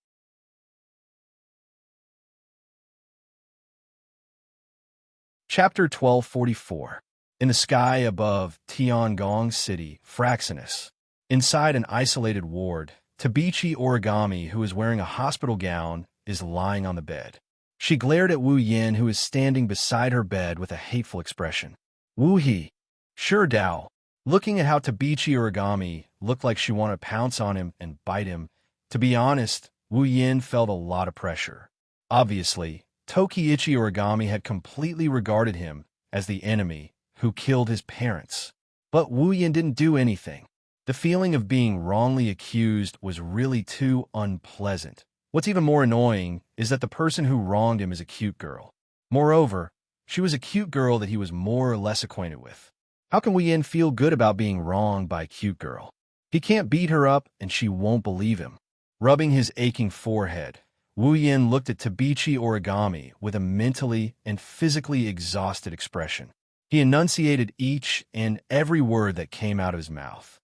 Chapter 1244. In the sky above Tiangong City, Fraxinus. Inside an isolated ward, Tabichi Origami, who is wearing a hospital gown, is lying on the bed. She glared at Wu Yin, who is standing beside her bed with a hateful expression. "Wu He." "Sure, Dao." Looking at how Tabichi Origami looked like she wanted to pounce on him and bite him, to be honest, Wu Yin felt a lot of pressure. Obviously, Tokiichi Origami had completely regarded him as the enemy who killed his parents. But Wu Yin didn't do anything. The feeling of being wrongly accused was really too unpleasant. What's even more annoying is that the person who wronged him is a cute girl. Moreover, she was a cute girl that he was more or less acquainted with. How can Wu Yin feel good about being wronged by a cute girl? He can't beat her up and she won't believe him. Rubbing his aching forehead, Wu Yin looked at Tabichi Origami with a mentally and physically exhausted expression. He enunciated each and every word that came out of his mouth.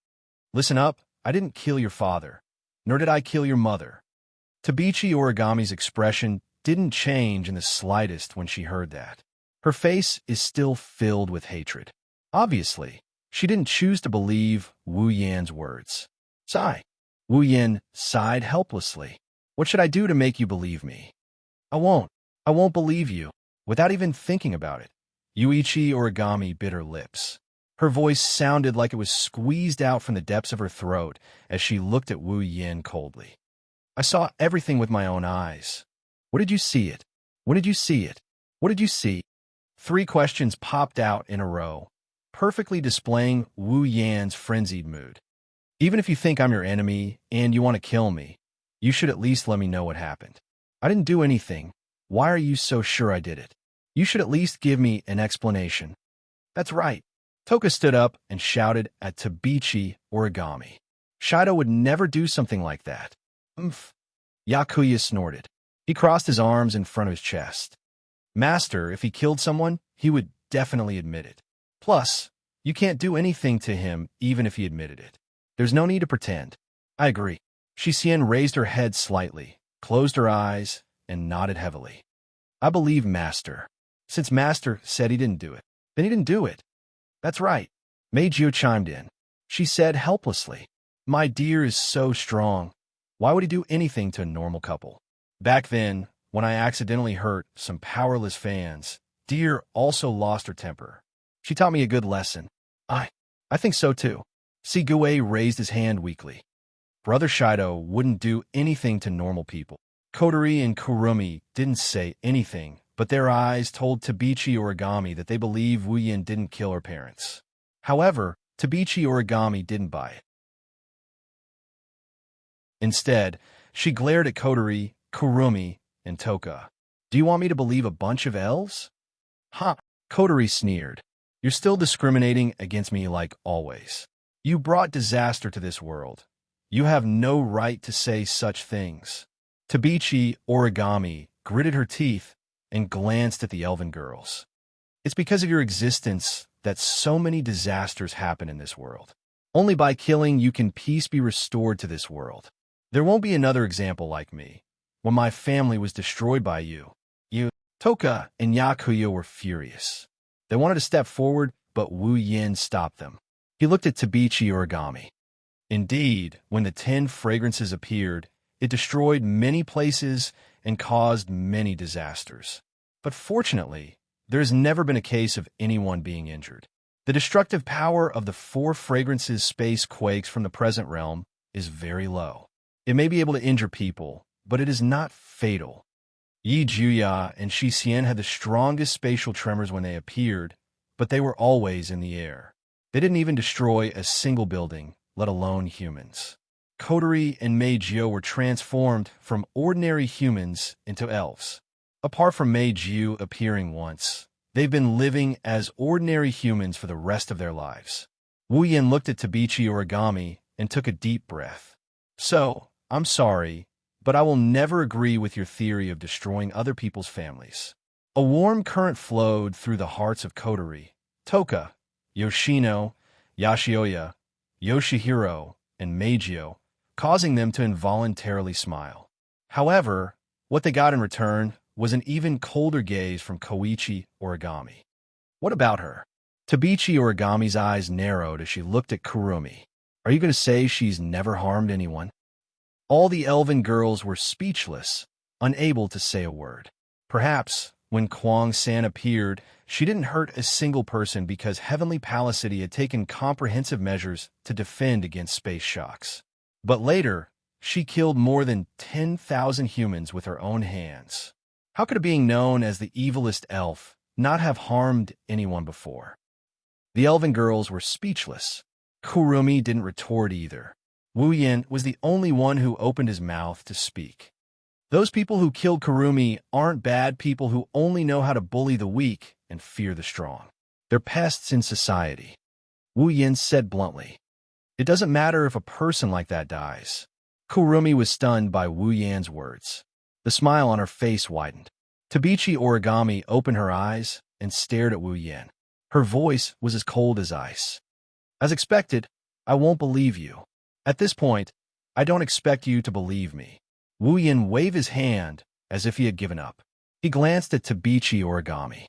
Listen up, I didn't kill your father, nor did I kill your mother. Tabichi Origami's expression didn't change in the slightest when she heard that. Her face is still filled with hatred. Obviously, she didn't choose to believe Wu Yan's words. Sigh. Wu Yan sighed helplessly. What should I do to make you believe me? I won't. I won't believe you. Without even thinking about it. Yuichi Origami bit her lips. Her voice sounded like it was squeezed out from the depths of her throat as she looked at Wu Yan coldly. I saw everything with my own eyes. What did you see it? When did you see it? What did you see? 3 questions popped out in a row, perfectly displaying Wu Yan's frenzied mood. Even if you think I'm your enemy and you want to kill me, you should at least let me know what happened. I didn't do anything. Why are you so sure I did it? You should at least give me an explanation. That's right. Toka stood up and shouted at Tabichi Origami. Shido would never do something like that. Umph. Yakuya snorted. He crossed his arms in front of his chest. Master, if he killed someone, he would definitely admit it. Plus, you can't do anything to him even if he admitted it. There's no need to pretend. I agree. Shixien raised her head slightly, closed her eyes, and nodded heavily. I believe Master. Since Master said he didn't do it, then he didn't do it. That's right. Meijio chimed in. She said helplessly, My dear is so strong. Why would he do anything to a normal couple? Back then, when I accidentally hurt some powerless fans, Dear also lost her temper. She taught me a good lesson. I think so too. Sigue raised his hand weakly. Brother Shido wouldn't do anything to normal people. Kotori and Kurumi didn't say anything, but their eyes told Tabichi Origami that they believe Wu Yin didn't kill her parents. However, Tabichi Origami didn't buy it. Instead, she glared at Kotori, Kurumi, and Toka. Do you want me to believe a bunch of elves? Ha! Kotori sneered. You're still discriminating against me like always. You brought disaster to this world. You have no right to say such things. Tabichi Origami gritted her teeth and glanced at the elven girls. It's because of your existence that so many disasters happen in this world. Only by killing you can peace be restored to this world. There won't be another example like me. When my family was destroyed by you, Toka and Yakuya were furious. They wanted to step forward, but Wu Yin stopped them. He looked at Tabichi Origami. Indeed, when the 10 fragrances appeared, it destroyed many places and caused many disasters. But fortunately, there has never been a case of anyone being injured. The destructive power of the 4 fragrances space quakes from the present realm is very low. It may be able to injure people, but it is not fatal. Yi Juya and Shixien had the strongest spatial tremors when they appeared, but they were always in the air. They didn't even destroy a single building, let alone humans. Kotori and Meijio were transformed from ordinary humans into elves. Apart from Meijio appearing once, they've been living as ordinary humans for the rest of their lives. Wu Yin looked at Tabichi Origami and took a deep breath. So, I'm sorry, but I will never agree with your theory of destroying other people's families. A warm current flowed through the hearts of Kotori, Toka, Yoshino, Yashioya, Yoshihiro, and Meijio, causing them to involuntarily smile. However, what they got in return was an even colder gaze from Koichi Origami. What about her? Tabichi Origami's eyes narrowed as she looked at Kurumi. Are you going to say she's never harmed anyone? All the elven girls were speechless, unable to say a word. Perhaps, when Kwang-san appeared, she didn't hurt a single person because Heavenly Palace City had taken comprehensive measures to defend against space shocks. But later, she killed more than 10,000 humans with her own hands. How could a being known as the evilest elf not have harmed anyone before? The elven girls were speechless. Kurumi didn't retort either. Wu Yin was the only one who opened his mouth to speak. Those people who killed Kurumi aren't bad people who only know how to bully the weak and fear the strong. They're pests in society. Wu Yin said bluntly. It doesn't matter if a person like that dies. Kurumi was stunned by Wu Yan's words. The smile on her face widened. Tabichi Origami opened her eyes and stared at Wu Yin. Her voice was as cold as ice. As expected, I won't believe you. At this point, I don't expect you to believe me. Wu Yin waved his hand as if he had given up. He glanced at Tabichi Origami.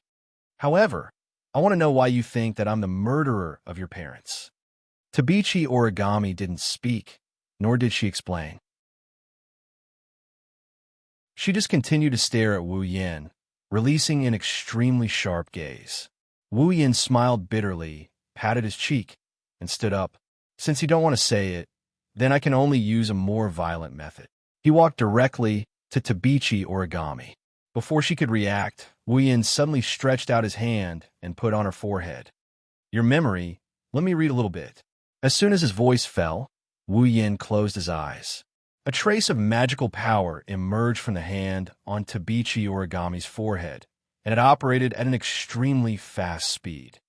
However, I want to know why you think that I'm the murderer of your parents. Tabichi Origami didn't speak, nor did she explain. She just continued to stare at Wu Yin, releasing an extremely sharp gaze. Wu Yin smiled bitterly, patted his cheek, and stood up. Since you don't want to say it, then I can only use a more violent method. He walked directly to Tabichi Origami. Before she could react, Wu Yin suddenly stretched out his hand and put on her forehead. Your memory, let me read a little bit. As soon as his voice fell, Wu Yin closed his eyes. A trace of magical power emerged from the hand on Tabichi Origami's forehead, and it operated at an extremely fast speed.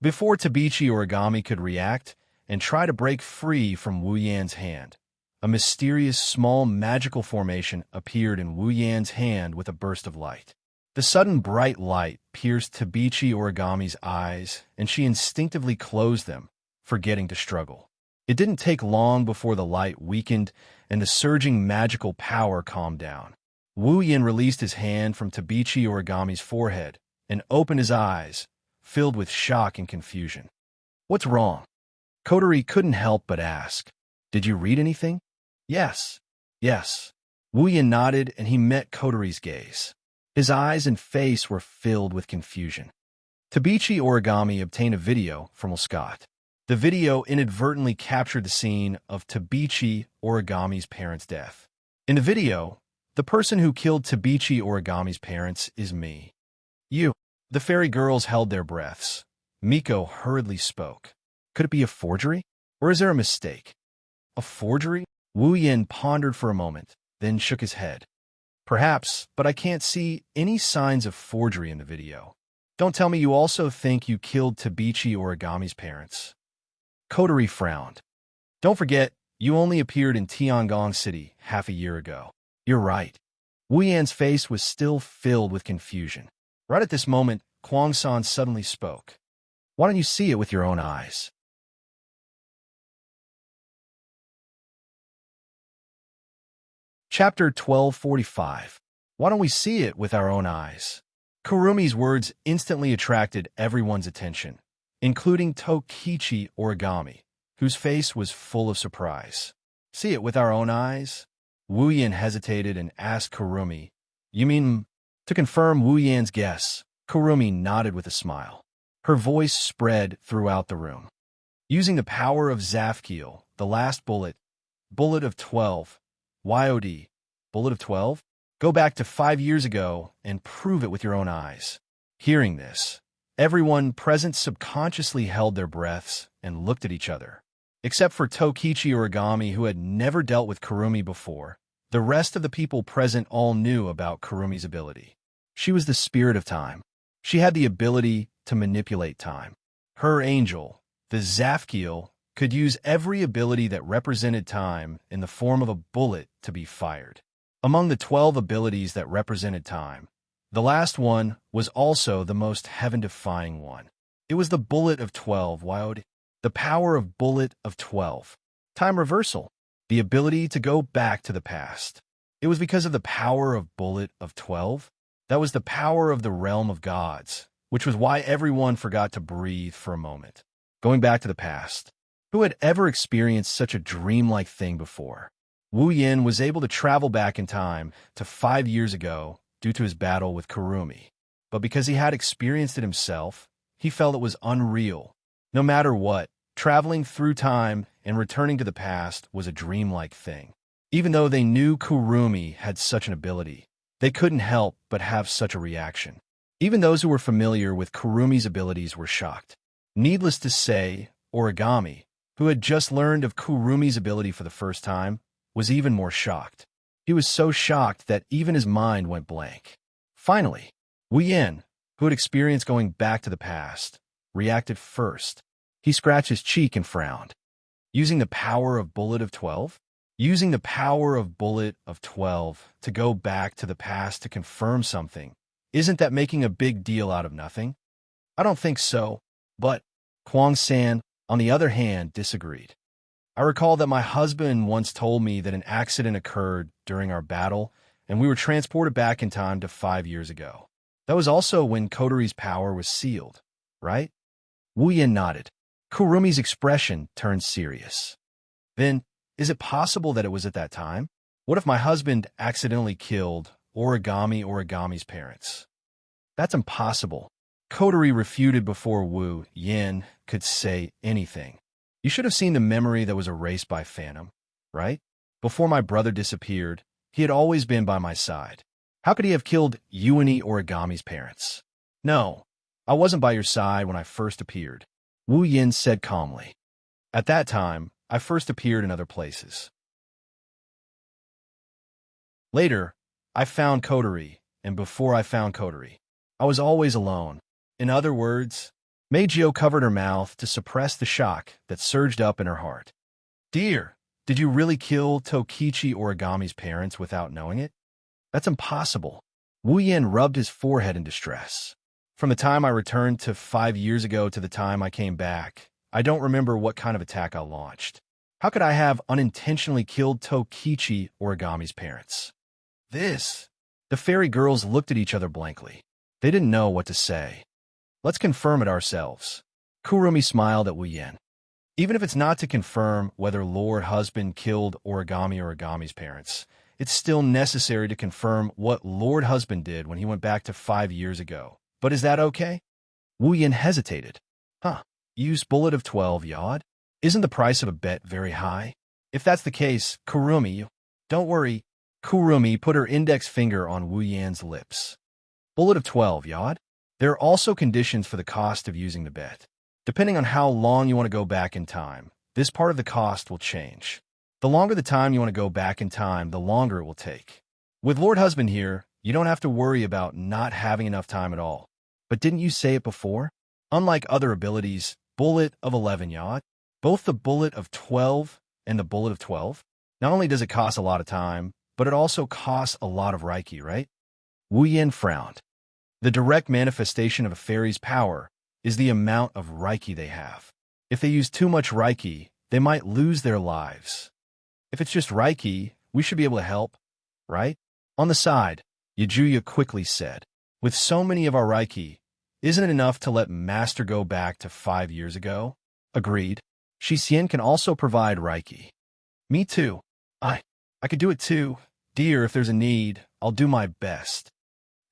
Before Tabichi Origami could react and try to break free from Wu Yan's hand, a mysterious small magical formation appeared in Wu Yan's hand with a burst of light. The sudden bright light pierced Tabichi Origami's eyes, and she instinctively closed them, forgetting to struggle. It didn't take long before the light weakened and the surging magical power calmed down. Wu Yin released his hand from Tabichi Origami's forehead and opened his eyes, filled with shock and confusion. What's wrong? Kotori couldn't help but ask. Did you read anything? Yes. Wu Yin nodded and he met Kotori's gaze. His eyes and face were filled with confusion. Tabichi Origami obtained a video from Scott. The video inadvertently captured the scene of Tabichi Origami's parents' death. In the video, the person who killed Tabichi Origami's parents is me. You. The fairy girls held their breaths. Miko hurriedly spoke. Could it be a forgery? Or is there a mistake? A forgery? Wu Yin pondered for a moment, then shook his head. Perhaps, but I can't see any signs of forgery in the video. Don't tell me you also think you killed Tabichi Origami's parents. Kotori frowned. Don't forget, you only appeared in Tiangong City half a year ago. You're right. Wu Yan's face was still filled with confusion. Right at this moment, Kwang-san suddenly spoke. Why don't you see it with your own eyes? Chapter 1245. Why don't we see it with our own eyes? Kurumi's words instantly attracted everyone's attention, including Tokichi Origami, whose face was full of surprise. See it with our own eyes? Wu Yin hesitated and asked Kurumi, You mean? To confirm Wu Yan's guess, Kurumi nodded with a smile. Her voice spread throughout the room. Using the power of Zafkiel, the last bullet of 12, YOD, bullet of 12? Go back to 5 years ago and prove it with your own eyes. Hearing this, everyone present subconsciously held their breaths and looked at each other. Except for Tokichi Origami, who had never dealt with Kurumi before, the rest of the people present all knew about Kurumi's ability. She was the spirit of time. She had the ability to manipulate time. Her angel, the Zafkiel, could use every ability that represented time in the form of a bullet to be fired. Among the 12 abilities that represented time, the last one was also the most heaven-defying one. It was the bullet of 12, YOD. The power of bullet of 12. Time reversal. The ability to go back to the past. It was because of the power of bullet of 12. That was the power of the realm of gods, which was why everyone forgot to breathe for a moment. Going back to the past. Who had ever experienced such a dreamlike thing before? Wu Yin was able to travel back in time to 5 years ago due to his battle with Kurumi. But because he had experienced it himself, he felt it was unreal. No matter what, traveling through time and returning to the past was a dreamlike thing. Even though they knew Kurumi had such an ability, they couldn't help but have such a reaction. Even those who were familiar with Kurumi's abilities were shocked. Needless to say, Origami, who had just learned of Kurumi's ability for the first time, was even more shocked. He was so shocked that even his mind went blank. Finally, Wu Yin, who had experienced going back to the past, reacted first. He scratched his cheek and frowned. Using the power of bullet of 12? Using the power of bullet of 12 to go back to the past to confirm something, isn't that making a big deal out of nothing? I don't think so, but Kwang-san, on the other hand, disagreed. I recall that my husband once told me that an accident occurred during our battle, and we were transported back in time to 5 years ago. That was also when Kotori's power was sealed, right? Wu Yin nodded. Kurumi's expression turned serious. Then, is it possible that it was at that time? What if my husband accidentally killed Origami's parents? That's impossible. Kotori refuted before Wu Yin could say anything. You should have seen the memory that was erased by Phantom, right? Before my brother disappeared, he had always been by my side. How could he have killed Origami's parents? No, I wasn't by your side when I first appeared, Wu Yin said calmly. At that time, I first appeared in other places. Later, I found Kotori, and before I found Kotori, I was always alone. In other words, Meijio covered her mouth to suppress the shock that surged up in her heart. Dear, did you really kill Tokichi Origami's parents without knowing it? That's impossible. Wu Yin rubbed his forehead in distress. From the time I returned to 5 years ago to the time I came back, I don't remember what kind of attack I launched. How could I have unintentionally killed Tokichi Origami's parents? The fairy girls looked at each other blankly. They didn't know what to say. Let's confirm it ourselves. Kurumi smiled at Wu Yin. Even if it's not to confirm whether Lord Husband killed Origami's parents, it's still necessary to confirm what Lord Husband did when he went back to 5 years ago. But is that okay? Wu Yin hesitated. Use bullet of 12 yod? Isn't the price of a bet very high? If that's the case, Kurumi, don't worry. Kurumi put her index finger on Wu Yin's lips. Bullet of 12 yod? There are also conditions for the cost of using the bet. Depending on how long you want to go back in time, this part of the cost will change. The longer the time you want to go back in time, the longer it will take. With Lord Husband here, you don't have to worry about not having enough time at all. But didn't you say it before? Unlike other abilities, bullet of 11 yod, both the bullet of 12 and the bullet of 12, not only does it cost a lot of time, but it also costs a lot of Reiki, right? Wu Yin frowned. The direct manifestation of a fairy's power is the amount of Reiki they have. If they use too much Reiki, they might lose their lives. If it's just Reiki, we should be able to help, right? On the side, Yajuya quickly said, with so many of our Reiki, isn't it enough to let Master go back to 5 years ago? Agreed. Shixien can also provide Reiki. Me too. I could do it too. Dear, if there's a need, I'll do my best.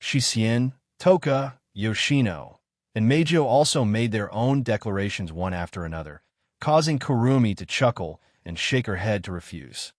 Shixien, Toka, Yoshino, and Meijio also made their own declarations one after another, causing Kurumi to chuckle and shake her head to refuse.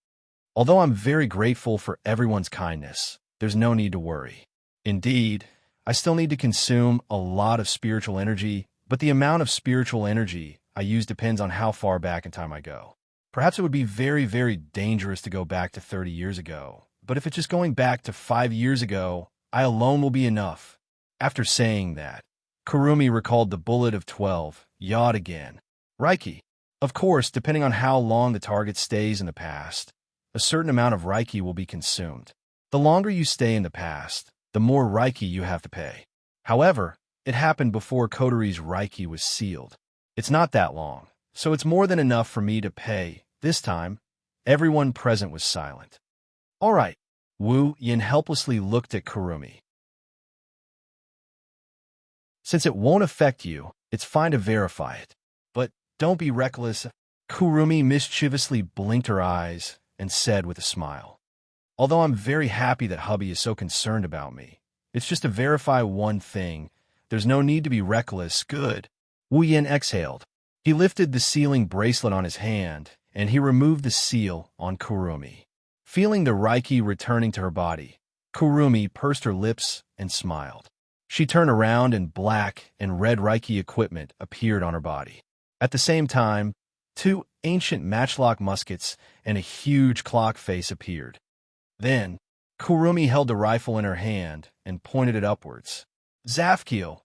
Although I'm very grateful for everyone's kindness, there's no need to worry. Indeed, I still need to consume a lot of spiritual energy, but the amount of spiritual energy I use depends on how far back in time I go. Perhaps it would be very, very dangerous to go back to 30 years ago, but if it's just going back to 5 years ago, I alone will be enough. After saying that, Kurumi recalled the bullet of 12 yod again. Reiki. Of course, depending on how long the target stays in the past, a certain amount of Reiki will be consumed. The longer you stay in the past, the more Reiki you have to pay. However, it happened before Kotori's Reiki was sealed. It's not that long, so it's more than enough for me to pay. This time, everyone present was silent. All right. Wu Yin helplessly looked at Kurumi. Since it won't affect you, it's fine to verify it. But don't be reckless. Kurumi mischievously blinked her eyes and said with a smile. Although I'm very happy that hubby is so concerned about me, it's just to verify one thing. There's no need to be reckless. Good. Wu Yin exhaled. He lifted the sealing bracelet on his hand, and he removed the seal on Kurumi. Feeling the Reiki returning to her body, Kurumi pursed her lips and smiled. She turned around and black and red Reiki equipment appeared on her body. At the same time, 2 ancient matchlock muskets and a huge clock face appeared. Then, Kurumi held the rifle in her hand and pointed it upwards. Zafkiel,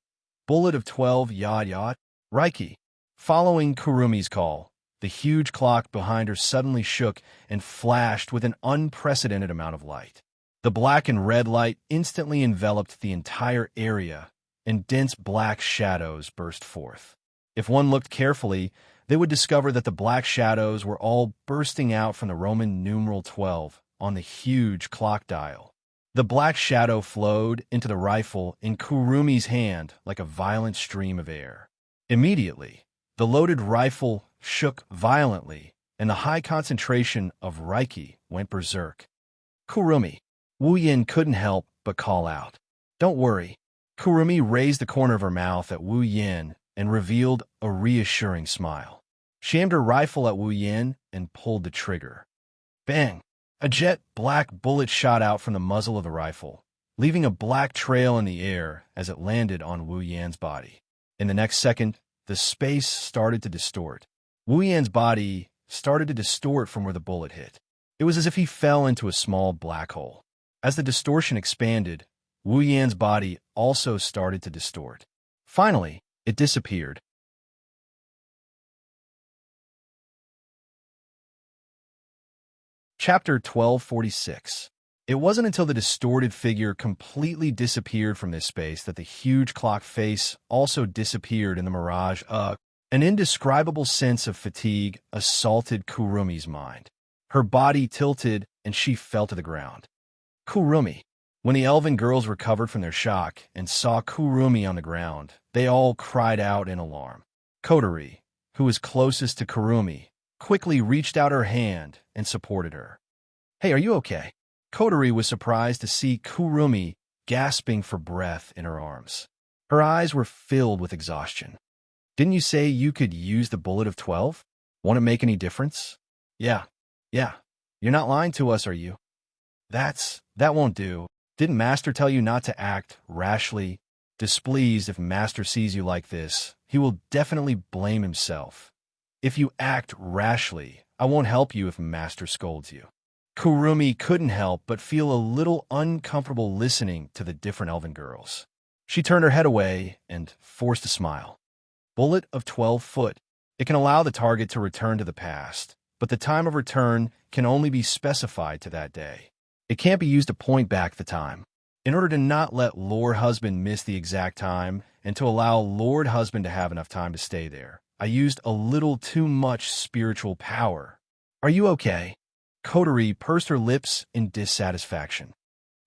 bullet of 12 yod, Reiki. Following Kurumi's call, The huge clock behind her suddenly shook and flashed with an unprecedented amount of light. The black and red light instantly enveloped the entire area, and dense black shadows burst forth. If one looked carefully, they would discover that the black shadows were all bursting out from the Roman numeral 12 on the huge clock dial. The black shadow flowed into the rifle in Kurumi's hand like a violent stream of air. Immediately, the loaded rifle shook violently, and the high concentration of Reiki went berserk. Kurumi. Wu Yin couldn't help but call out. Don't worry. Kurumi raised the corner of her mouth at Wu Yin and revealed a reassuring smile. She aimed her rifle at Wu Yin and pulled the trigger. Bang! A jet black bullet shot out from the muzzle of the rifle, leaving a black trail in the air as it landed on Wu Yan's body. In the next second, the space started to distort. Wu Yan's body started to distort from where the bullet hit. It was as if he fell into a small black hole. As the distortion expanded, Wu Yan's body also started to distort. Finally, it disappeared. Chapter 1246. It wasn't until the distorted figure completely disappeared from this space that the huge clock face also disappeared in the mirage. An indescribable sense of fatigue assaulted Kurumi's mind. Her body tilted and she fell to the ground. Kurumi. When the elven girls recovered from their shock and saw Kurumi on the ground, they all cried out in alarm. Kotori, who was closest to Kurumi, quickly reached out her hand and supported her. Hey, are you okay? Kotori was surprised to see Kurumi gasping for breath in her arms. Her eyes were filled with exhaustion. Didn't you say you could use the bullet of 12? Won't it make any difference? Yeah. You're not lying to us, are you? That won't do. Didn't Master tell you not to act rashly? Displeased if Master sees you like this, he will definitely blame himself. If you act rashly, I won't help you if Master scolds you. Kurumi couldn't help but feel a little uncomfortable listening to the different elven girls. She turned her head away and forced a smile. Bullet of 12 foot. It can allow the target to return to the past, but the time of return can only be specified to that day. It can't be used to point back the time. In order to not let Lord Husband miss the exact time and to allow Lord Husband to have enough time to stay there, I used a little too much spiritual power. Are you okay? Kotori pursed her lips in dissatisfaction.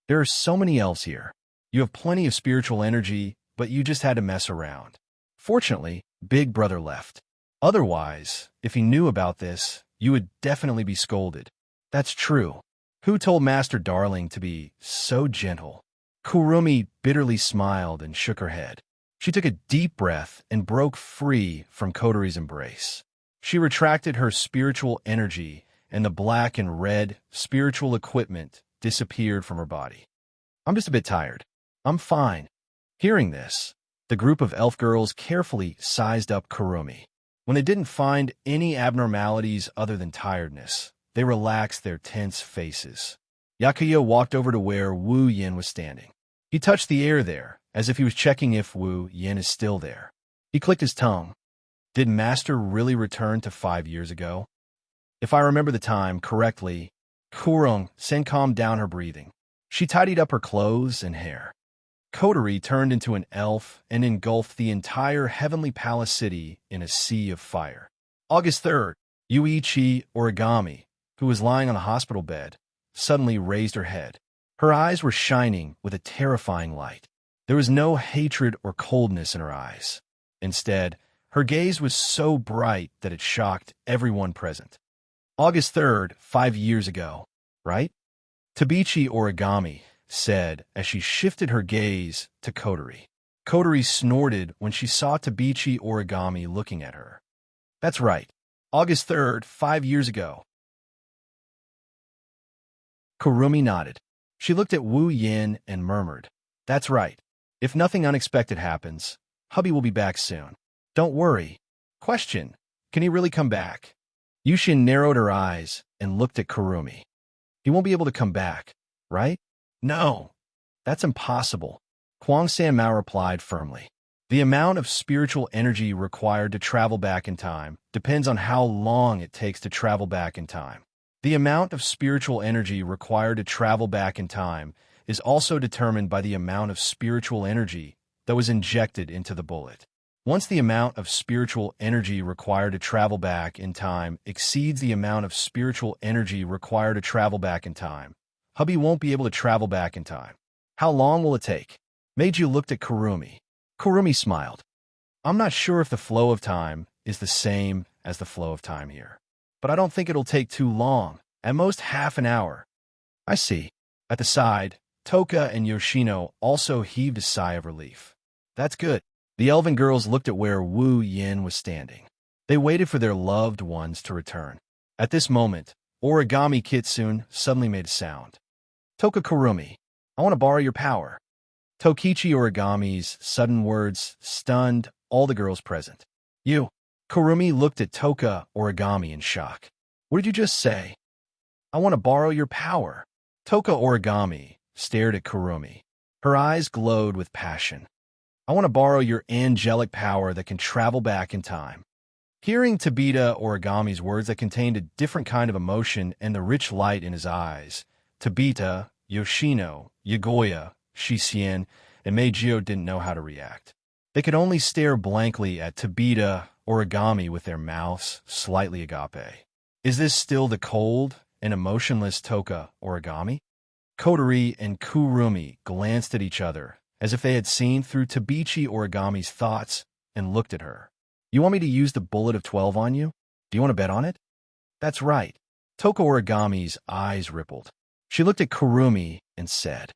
There are so many elves here. You have plenty of spiritual energy, but you just had to mess around. Fortunately, Big Brother left. Otherwise, if he knew about this, you would definitely be scolded. That's true. Who told Master Darling to be so gentle? Kurumi bitterly smiled and shook her head. She took a deep breath and broke free from Kotori's embrace. She retracted her spiritual energy, and the black and red spiritual equipment disappeared from her body. I'm just a bit tired. I'm fine. Hearing this, the group of elf girls carefully sized up Kurumi. When they didn't find any abnormalities other than tiredness, they relaxed their tense faces. Yakuya walked over to where Wu Yin was standing. He touched the air there, as if he was checking if Wu Yin is still there. He clicked his tongue. Did Master really return to 5 years ago? If I remember the time correctly, Kurung Sen calmed down her breathing. She tidied up her clothes and hair. Kotori turned into an elf and engulfed the entire Heavenly Palace city in a sea of fire. August 3rd, Yuichi Origami, who was lying on the hospital bed, suddenly raised her head. Her eyes were shining with a terrifying light. There was no hatred or coldness in her eyes. Instead, her gaze was so bright that it shocked everyone present. August 3rd, 5 years ago, right? Tabichi Origami said as she shifted her gaze to Kotori. Kotori snorted when she saw Tabichi Origami looking at her. That's right. August 3rd, 5 years ago. Kurumi nodded. She looked at Wu Yin and murmured, That's right. If nothing unexpected happens, hubby will be back soon. Don't worry. Question, can he really come back? Yushin narrowed her eyes and looked at Kurumi. He won't be able to come back, right? No, that's impossible. Kwang San Mao replied firmly. The amount of spiritual energy required to travel back in time depends on how long it takes to travel back in time. The amount of spiritual energy required to travel back in time is also determined by the amount of spiritual energy that was injected into the bullet. Once the amount of spiritual energy required to travel back in time exceeds the amount of spiritual energy required to travel back in time, hubby won't be able to travel back in time. How long will it take? Meiji looked at Kurumi. Kurumi smiled. I'm not sure if the flow of time is the same as the flow of time here, but I don't think it'll take too long, at most half an hour. I see. At the side, Toka and Yoshino also heaved a sigh of relief. That's good. The elven girls looked at where Wu Yin was standing. They waited for their loved ones to return. At this moment, Origami Kitsune suddenly made a sound. Toka Kurumi, I want to borrow your power. Tokichi Origami's sudden words stunned all the girls present. You. Kurumi looked at Toka Origami in shock. What did you just say? I want to borrow your power. Toka Origami stared at Kurumi. Her eyes glowed with passion. I want to borrow your angelic power that can travel back in time. Hearing Tabita Origami's words that contained a different kind of emotion and the rich light in his eyes, Tabita, Yoshino, Yagoya, Shisien, and Meijio didn't know how to react. They could only stare blankly at Tabita Origami with their mouths slightly agape. Is this still the cold and emotionless Toka Origami? Kotori and Kurumi glanced at each other as if they had seen through Tabichi Origami's thoughts and looked at her. You want me to use the bullet of 12 on you? Do you want to bet on it? That's right. Toka Origami's eyes rippled. She looked at Kurumi and said,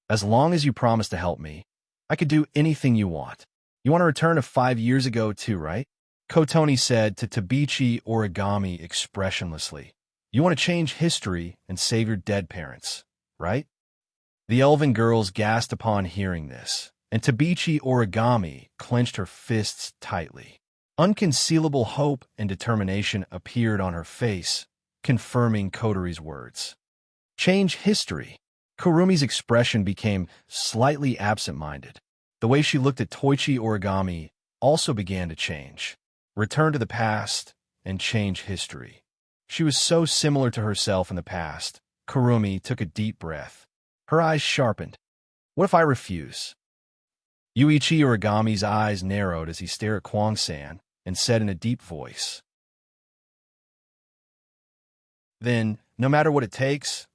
as long as you promise to help me, I could do anything you want. You want to return to 5 years ago too, right? Kotoni said to Tabichi Origami expressionlessly. You want to change history and save your dead parents, right? The elven girls gasped upon hearing this, and Tabichi Origami clenched her fists tightly. Unconcealable hope and determination appeared on her face, confirming Kotori's words. Change history. Kurumi's expression became slightly absent-minded. The way she looked at Toichi Origami also began to change. Return to the past and change history. She was so similar to herself in the past. Kurumi took a deep breath. Her eyes sharpened. What if I refuse? Yuichi Origami's eyes narrowed as he stared at Kwang-san and said in a deep voice, Then, no matter what it takes,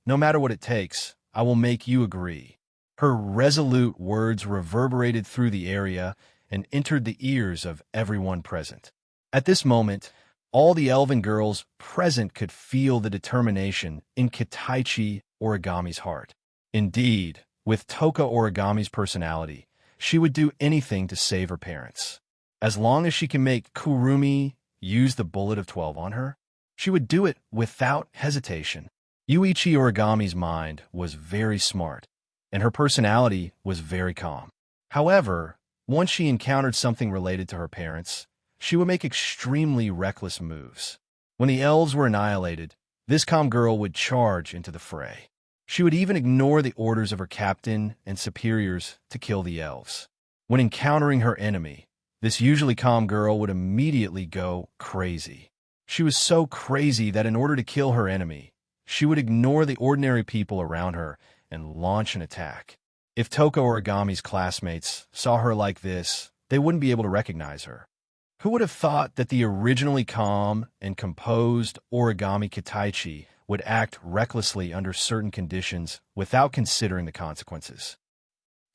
I will make you agree. Her resolute words reverberated through the area and entered the ears of everyone present. At this moment, all the elven girls present could feel the determination in Kitaichi Origami's heart. Indeed, with Toka Origami's personality, she would do anything to save her parents. As long as she can make Kurumi use the bullet of 12 on her, she would do it without hesitation. Yuichi Origami's mind was very smart, and her personality was very calm. However, once she encountered something related to her parents, she would make extremely reckless moves. When the elves were annihilated, this calm girl would charge into the fray. She would even ignore the orders of her captain and superiors to kill the elves. When encountering her enemy, this usually calm girl would immediately go crazy. She was so crazy that in order to kill her enemy, she would ignore the ordinary people around her and launch an attack. If Toka Origami's classmates saw her like this, they wouldn't be able to recognize her. Who would have thought that the originally calm and composed Origami Kitaichi would act recklessly under certain conditions without considering the consequences?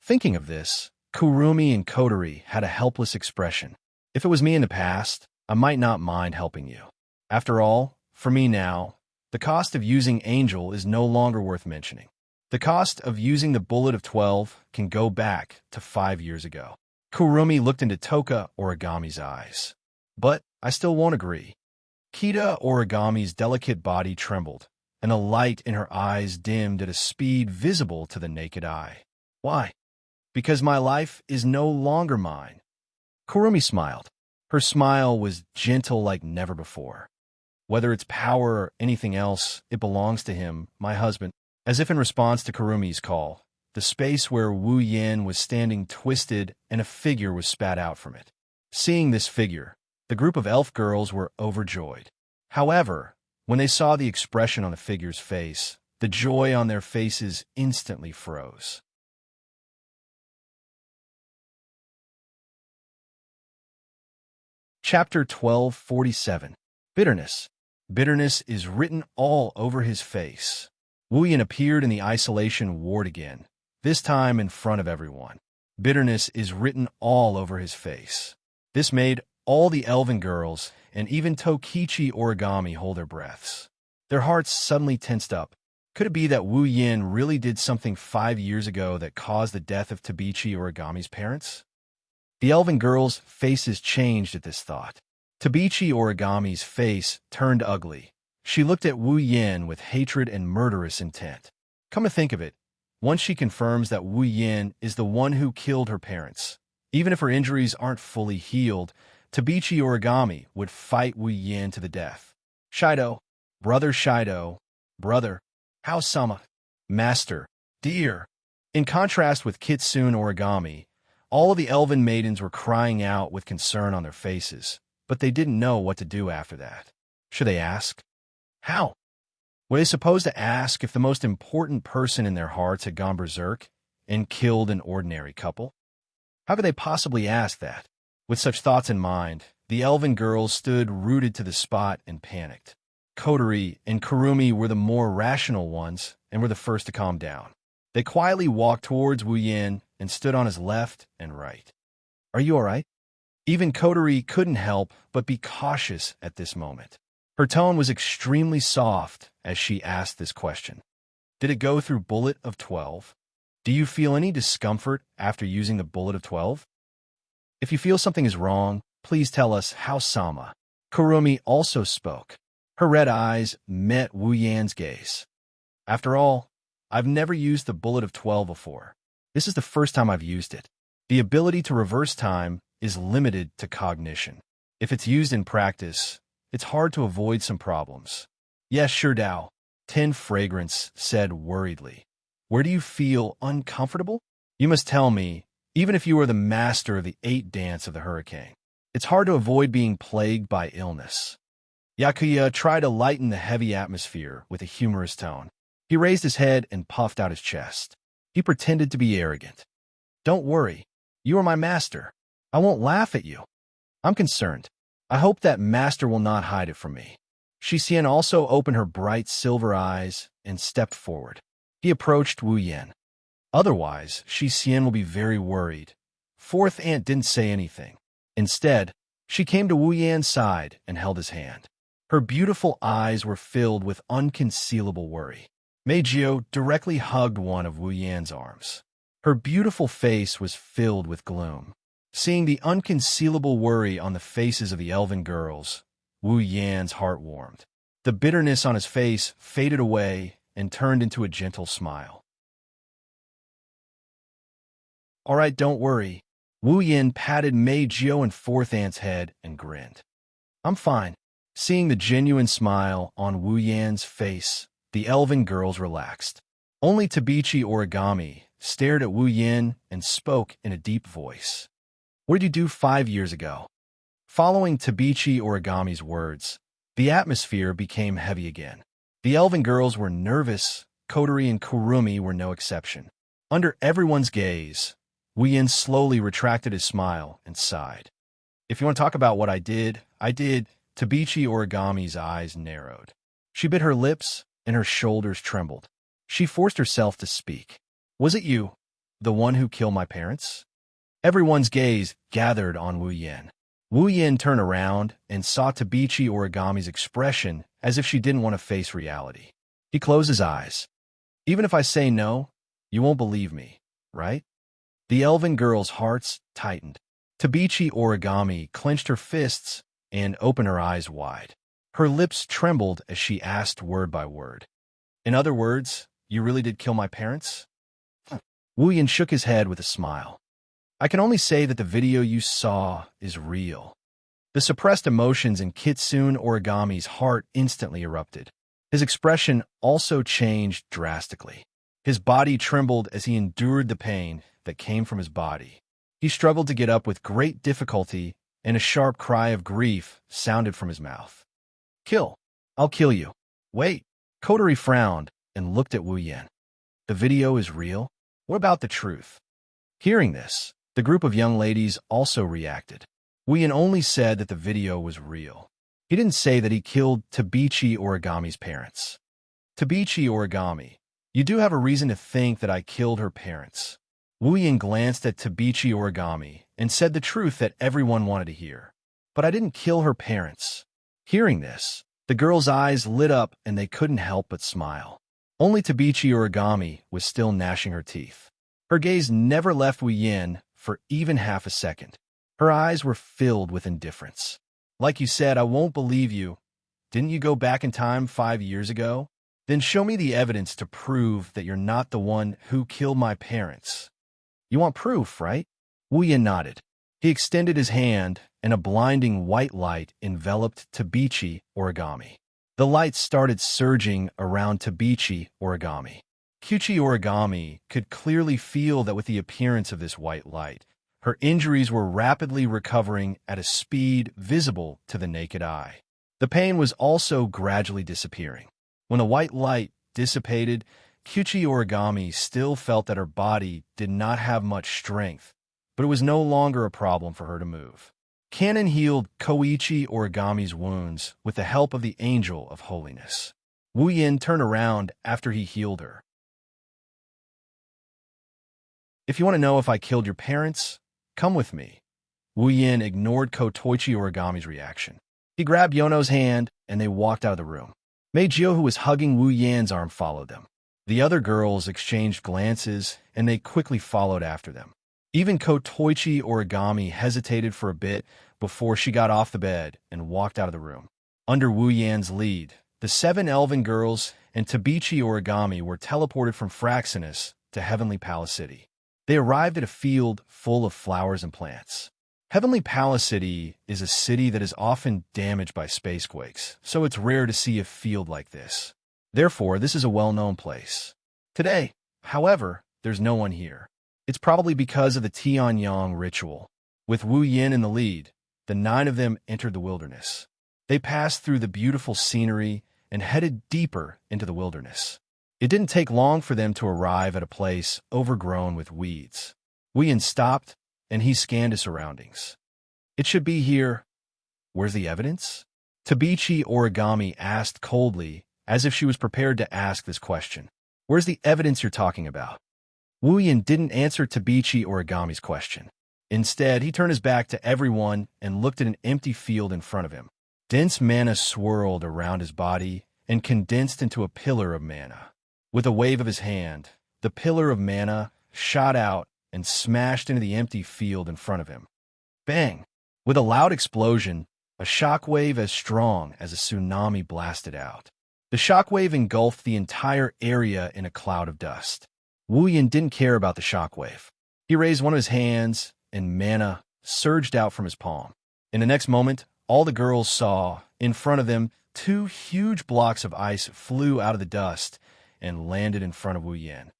Thinking of this, Kurumi and Kotori had a helpless expression. If it was me in the past, I might not mind helping you. After all, for me now, the cost of using Angel is no longer worth mentioning. The cost of using the bullet of 12 can go back to 5 years ago. Kurumi looked into Toka Origami's eyes. But I still won't agree. Kita Origami's delicate body trembled, and the light in her eyes dimmed at a speed visible to the naked eye. Why? Because my life is no longer mine. Kurumi smiled. Her smile was gentle like never before. Whether it's power or anything else, it belongs to him, my husband. As if in response to Kurumi's call, the the space where Wu Yin was standing twisted and a figure was spat out from it. Seeing this figure, the group of elf girls were overjoyed. However, when they saw the expression on the figure's face, the joy on their faces instantly froze. Chapter 1247. Bitterness. Bitterness is written all over his face. Wu Yin appeared in the isolation ward again, this time in front of everyone. Bitterness is written all over his face. This made all the elven girls and even Tokichi Origami hold their breaths. Their hearts suddenly tensed up. Could it be that Wu Yin really did something 5 years ago that caused the death of Tabichi Origami's parents? The elven girls' faces changed at this thought. Tabichi Origami's face turned ugly. She looked at Wu Yin with hatred and murderous intent. Come to think of it, once she confirms that Wu Yin is the one who killed her parents, even if her injuries aren't fully healed, Tabichi Origami would fight Wu Yin to the death. Shido, brother, how-sama, master, dear. In contrast with Kitsune Origami, all of the elven maidens were crying out with concern on their faces, but they didn't know what to do after that. Should they ask? How? Were they supposed to ask if the most important person in their hearts had gone berserk and killed an ordinary couple? How could they possibly ask that? With such thoughts in mind, the elven girls stood rooted to the spot and panicked. Kotori and Kurumi were the more rational ones and were the first to calm down. They quietly walked towards Wu Yin and stood on his left and right. Are you all right? Even Kotori couldn't help but be cautious at this moment. Her tone was extremely soft as she asked this question. Did it go through bullet of 12? Do you feel any discomfort after using the bullet of 12? If you feel something is wrong, please tell us how-sama. Kurumi also spoke. Her red eyes met Wu Yan's gaze. After all, I've never used the bullet of 12 before. This is the first time I've used it. The ability to reverse time is limited to cognition. If it's used in practice, it's hard to avoid some problems. Yes, sure, Dao. Tin Fragrance said worriedly. Where do you feel uncomfortable? You must tell me, even if you are the master of the 8 dance of the hurricane. It's hard to avoid being plagued by illness. Yakuya tried to lighten the heavy atmosphere with a humorous tone. He raised his head and puffed out his chest. He pretended to be arrogant. Don't worry. You are my master. I won't laugh at you. I'm concerned. I hope that master will not hide it from me. Shixian also opened her bright silver eyes and stepped forward. He approached Wu Yin. Otherwise, Shixian will be very worried. Fourth aunt didn't say anything. Instead, she came to Wu Yan's side and held his hand. Her beautiful eyes were filled with unconcealable worry. Meijio directly hugged one of Wu Yan's arms. Her beautiful face was filled with gloom. Seeing the unconcealable worry on the faces of the elven girls, Wu Yan's heart warmed. The bitterness on his face faded away and turned into a gentle smile. All right, don't worry. Wu Yin patted Meijio and Fourth Aunt's head and grinned. I'm fine. Seeing the genuine smile on Wu Yan's face, the elven girls relaxed. Only Tabichi Origami stared at Wu Yin and spoke in a deep voice. What did you do 5 years ago? Following Tabichi Origami's words, the atmosphere became heavy again. The elven girls were nervous. Kotori and Kurumi were no exception. Under everyone's gaze, Wu Yin slowly retracted his smile and sighed. If you want to talk about what I did. Tabichi Origami's eyes narrowed. She bit her lips and her shoulders trembled. She forced herself to speak. Was it you, the one who killed my parents? Everyone's gaze gathered on Wu Yin. Wu Yin turned around and saw Tabichi Origami's expression as if she didn't want to face reality. He closed his eyes. Even if I say no, you won't believe me, right? The elven girl's hearts tightened. Tabichi Origami clenched her fists and opened her eyes wide. Her lips trembled as she asked word by word. In other words, you really did kill my parents? Wu Yin shook his head with a smile. I can only say that the video you saw is real. The suppressed emotions in Kitsune Origami's heart instantly erupted. His expression also changed drastically. His body trembled as he endured the pain that came from his body. He struggled to get up with great difficulty, and a sharp cry of grief sounded from his mouth. Kill. I'll kill you. Wait. Kotori frowned and looked at Wu Yan. The video is real? What about the truth? Hearing this, the group of young ladies also reacted. Wu Yan only said that the video was real. He didn't say that he killed Tabichi Origami's parents. Tabichi Origami, you do have a reason to think that I killed her parents. Wu Yan glanced at Tabichi Origami and said the truth that everyone wanted to hear. But I didn't kill her parents. Hearing this, the girl's eyes lit up and they couldn't help but smile. Only Tabichi Origami was still gnashing her teeth. Her gaze never left Wu Yan for even half a second. Her eyes were filled with indifference. Like you said, I won't believe you. Didn't you go back in time 5 years ago? Then show me the evidence to prove that you're not the one who killed my parents. You want proof, right? Wu Yan nodded. He extended his hand, and a blinding white light enveloped Tabichi Origami. The light started surging around Tabichi Origami. Kyuchi Origami could clearly feel that with the appearance of this white light, her injuries were rapidly recovering at a speed visible to the naked eye. The pain was also gradually disappearing. When the white light dissipated, Kyuchi Origami still felt that her body did not have much strength, but it was no longer a problem for her to move. Kanon healed Koichi Origami's wounds with the help of the Angel of Holiness. Wu Yan turned around after he healed her. If you want to know if I killed your parents, come with me. Wu Yan ignored Kotoichi Origami's reaction. He grabbed Yono's hand, and they walked out of the room. Meijio, who was hugging Wu Yan's arm, followed them. The other girls exchanged glances, and they quickly followed after them. Even Kotoichi Origami hesitated for a bit before she got off the bed and walked out of the room. Under Wu Yan's lead, the 7 elven girls and Tabichi Origami were teleported from Fraxinus to Heavenly Palace City. They arrived at a field full of flowers and plants. Heavenly Palace City is a city that is often damaged by spacequakes, so it's rare to see a field like this. Therefore, this is a well-known place. Today, however, there's no one here. It's probably because of the Tianyang ritual. With Wu Yan in the lead, the 9 of them entered the wilderness. They passed through the beautiful scenery and headed deeper into the wilderness. It didn't take long for them to arrive at a place overgrown with weeds. Wu Yan stopped, and he scanned his surroundings. It should be here. Where's the evidence? Tabichi Origami asked coldly, as if she was prepared to ask this question. Where's the evidence you're talking about? Wu Yan didn't answer Tabichi Origami's question. Instead, he turned his back to everyone and looked at an empty field in front of him. Dense mana swirled around his body and condensed into a pillar of mana. With a wave of his hand, the pillar of mana shot out and smashed into the empty field in front of him. Bang! With a loud explosion, a shockwave as strong as a tsunami blasted out. The shockwave engulfed the entire area in a cloud of dust. Wu Yan didn't care about the shockwave. He raised one of his hands, and mana surged out from his palm. In the next moment, all the girls saw, in front of them, 2 huge blocks of ice flew out of the dust and landed in front of Wu Yan.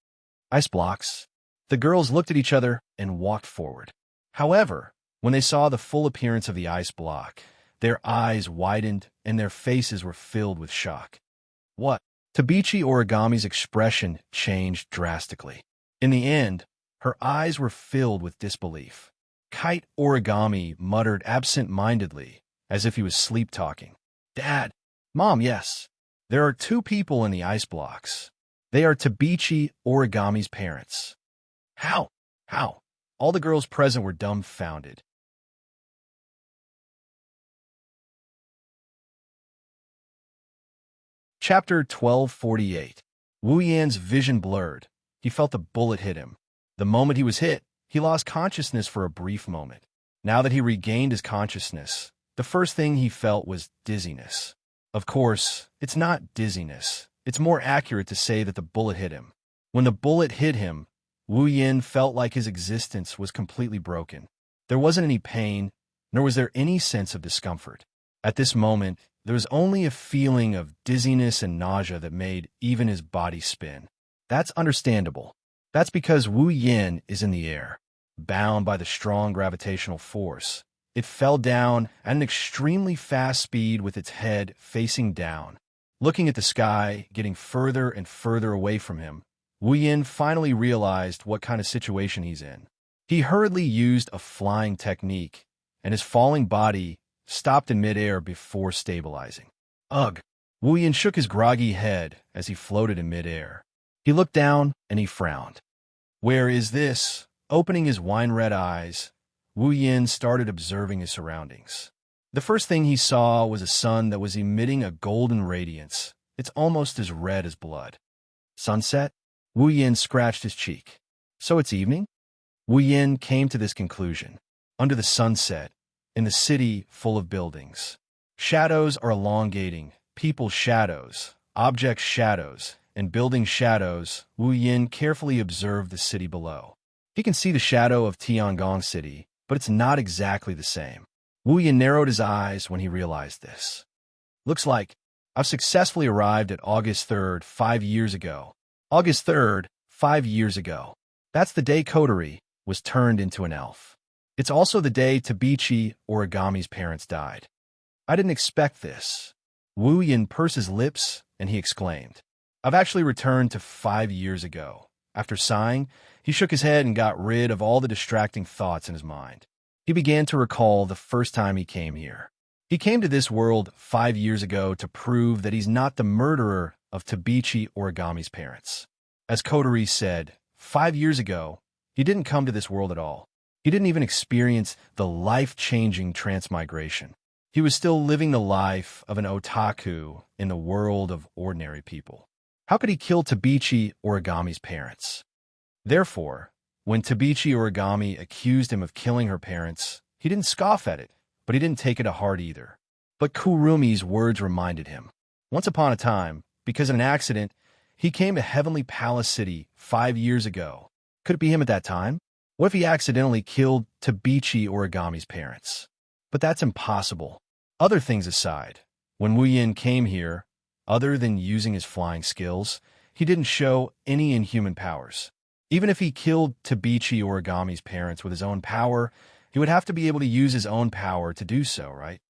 Ice blocks. The girls looked at each other and walked forward. However, when they saw the full appearance of the ice block, their eyes widened and their faces were filled with shock. What? Tabichi Origami's expression changed drastically. In the end, her eyes were filled with disbelief. Kite Origami muttered absent-mindedly, as if he was sleep-talking. Dad! Mom, yes. There are 2 people in the ice blocks. They are Tabichi Origami's parents. How? How? All the girls present were dumbfounded. Chapter 1248. Wu Yan's vision blurred. He felt a bullet hit him. The moment he was hit, he lost consciousness for a brief moment. Now that he regained his consciousness, the first thing he felt was dizziness. Of course, it's not dizziness. It's more accurate to say that the bullet hit him. When the bullet hit him, Wu Yan felt like his existence was completely broken. There wasn't any pain, nor was there any sense of discomfort. At this moment, there was only a feeling of dizziness and nausea that made even his body spin. That's understandable. That's because Wu Yin is in the air, bound by the strong gravitational force. It fell down at an extremely fast speed with its head facing down. Looking at the sky, getting further and further away from him, Wu Yin finally realized what kind of situation he's in. He hurriedly used a flying technique, and his falling body stopped in midair before stabilizing. Ugh! Wu Yin shook his groggy head as he floated in midair. He looked down and he frowned. Where is this? Opening his wine-red eyes, Wu Yin started observing his surroundings. The first thing he saw was a sun that was emitting a golden radiance. It's almost as red as blood. Sunset? Wu Yin scratched his cheek. So it's evening? Wu Yin came to this conclusion. Under the sunset, in the city full of buildings, shadows are elongating, people's shadows, objects' shadows, and building shadows. Wu Yin carefully observed the city below. He can see the shadow of Tiangong City, but it's not exactly the same. Wu Yin narrowed his eyes when he realized this. Looks like I've successfully arrived at August 3rd, 5 years ago. August 3rd, 5 years ago. That's the day Kotori was turned into an elf. It's also the day Tabichi Origami's parents died. I didn't expect this. Wu Yin pursed his lips and he exclaimed, I've actually returned to 5 years ago. After sighing, he shook his head and got rid of all the distracting thoughts in his mind. He began to recall the first time he came here. He came to this world 5 years ago to prove that he's not the murderer of Tabichi Origami's parents. As Kotori said, 5 years ago, he didn't come to this world at all. He didn't even experience the life-changing transmigration. He was still living the life of an otaku in the world of ordinary people. How could he kill Tabichi Origami's parents? Therefore, when Tabichi Origami accused him of killing her parents, he didn't scoff at it, but he didn't take it to heart either. But Kurumi's words reminded him. Once upon a time, because of an accident, he came to Heavenly Palace City 5 years ago. Could it be him at that time? What if he accidentally killed Tabichi Origami's parents? But that's impossible. Other things aside, when Wu Yin came here, other than using his flying skills, he didn't show any inhuman powers. Even if he killed Tabichi Origami's parents with his own power, he would have to be able to use his own power to do so, right?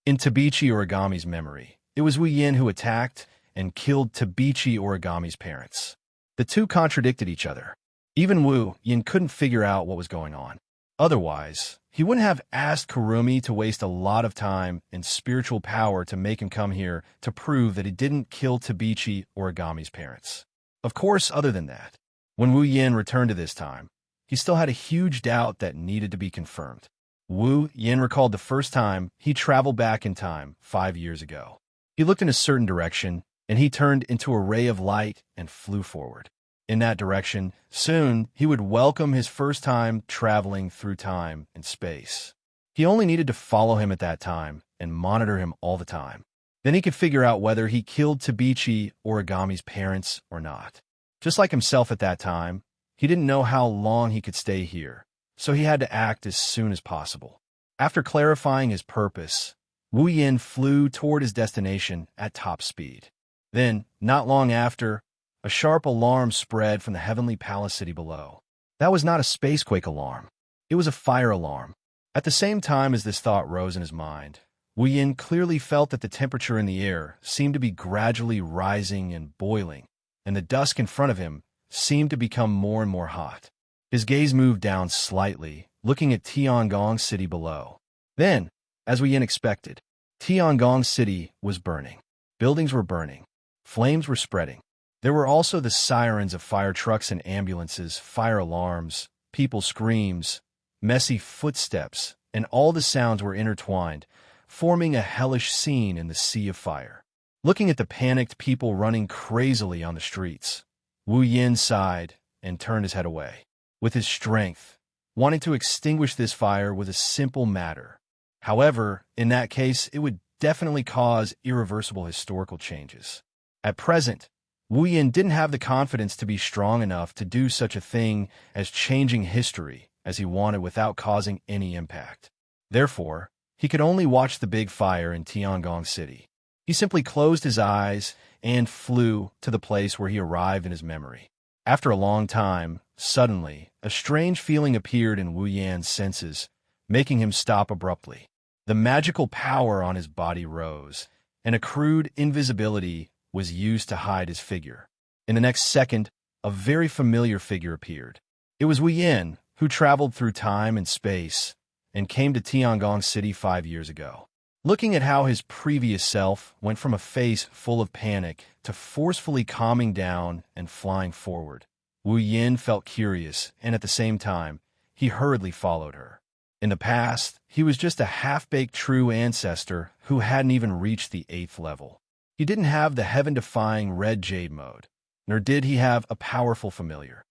In Tabichi Origami's memory, it was Wu Yin who attacked and killed Tabichi Origami's parents. The two contradicted each other. Even Wu Yin couldn't figure out what was going on. Otherwise, he wouldn't have asked Kurumi to waste a lot of time and spiritual power to make him come here to prove that he didn't kill Tabichi Origami's parents. Of course, other than that, when Wu Yin returned to this time, he still had a huge doubt that needed to be confirmed. Wu Yin recalled the first time he traveled back in time 5 years ago. He looked in a certain direction, and he turned into a ray of light and flew forward. In that direction, soon he would welcome his first time traveling through time and space. He only needed to follow him at that time and monitor him all the time. Then he could figure out whether he killed Tabichi Origami's parents or not. Just like himself at that time, he didn't know how long he could stay here, so he had to act as soon as possible. After clarifying his purpose, Wu Yin flew toward his destination at top speed. Then, not long after, a sharp alarm spread from the Heavenly Palace City below. That was not a spacequake alarm. It was a fire alarm. At the same time as this thought rose in his mind, Wu Yin clearly felt that the temperature in the air seemed to be gradually rising and boiling, and the dusk in front of him seemed to become more and more hot. His gaze moved down slightly, looking at Tiangong City below. Then, as Wu Yin expected, Tiangong City was burning. Buildings were burning. Flames were spreading. There were also the sirens of fire trucks and ambulances, fire alarms, people's screams, messy footsteps, and all the sounds were intertwined, forming a hellish scene in the sea of fire. Looking at the panicked people running crazily on the streets, Wu Yin sighed and turned his head away. With his strength, wanting to extinguish this fire was a simple matter. However, in that case, it would definitely cause irreversible historical changes. At present, Wu Yin didn't have the confidence to be strong enough to do such a thing as changing history as he wanted without causing any impact. Therefore, he could only watch the big fire in Tiangong City. He He simply closed his eyes and flew to the place where he arrived in his memory. After a long time, suddenly, a strange feeling appeared in Wu Yan's senses, making him stop abruptly. The magical power on his body rose, and a crude invisibility was used to hide his figure. In the next second, a very familiar figure appeared. It was Wu Yan, who traveled through time and space and came to Tiangong City 5 years ago. Looking at how his previous self went from a face full of panic to forcefully calming down and flying forward, Wu Yan felt curious, and at the same time, he hurriedly followed her. In the past, he was just a half-baked true ancestor who hadn't even reached the 8th level. He didn't have the heaven-defying red jade mode, nor did he have a powerful familiar.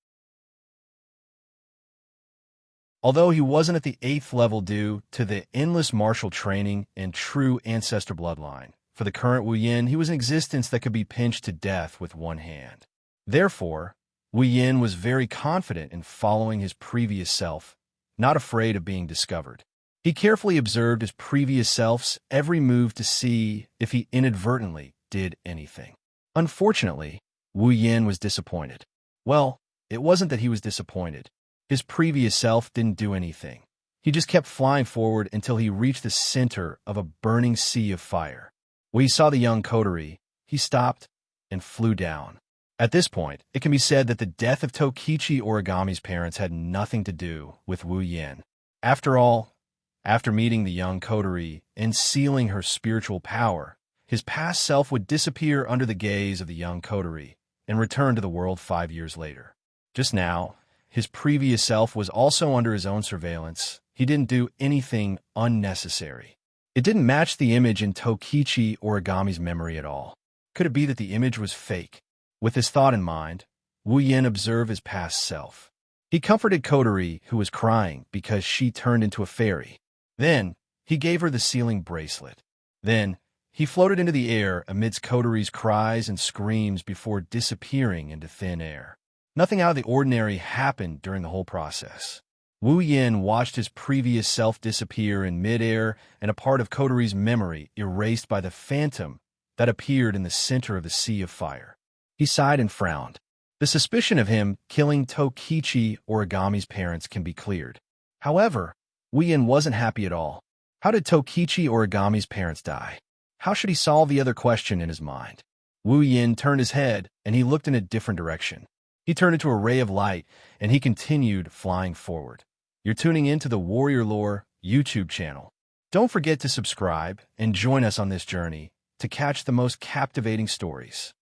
Although he wasn't at the 8th level due to the endless martial training and true ancestor bloodline, for the current Wu Yan, he was an existence that could be pinched to death with one hand. Therefore, Wu Yan was very confident in following his previous self, not afraid of being discovered. He carefully observed his previous self's every move to see if he inadvertently did anything. Unfortunately, Wu Yan was disappointed. Well, it wasn't that he was disappointed. His previous self didn't do anything. He just kept flying forward until he reached the center of a burning sea of fire. When he saw the young coterie, he stopped and flew down. At this point, it can be said that the death of Tokichi Origami's parents had nothing to do with Wu Yan. After all, after meeting the young coterie and sealing her spiritual power, his past self would disappear under the gaze of the young coterie and return to the world 5 years later. Just now, his previous self was also under his own surveillance. He didn't do anything unnecessary. It didn't match the image in Tokichi Origami's memory at all. Could it be that the image was fake? With this thought in mind, Wu Yan observed his past self. He comforted Kotori, who was crying because she turned into a fairy. Then, he gave her the sealing bracelet. Then, he floated into the air amidst Kotori's cries and screams before disappearing into thin air. Nothing out of the ordinary happened during the whole process. Wu Yan watched his previous self disappear in midair and a part of Kotori's memory erased by the phantom that appeared in the center of the sea of fire. He sighed and frowned. The suspicion of him killing Tokichi Origami's parents can be cleared. However, Wu Yan wasn't happy at all. How did Tokichi Origami's parents die? How should he solve the other question in his mind? Wu Yan turned his head, and he looked in a different direction. He turned into a ray of light, and he continued flying forward. You're tuning into the Warrior Lore YouTube channel. Don't forget to subscribe and join us on this journey to catch the most captivating stories.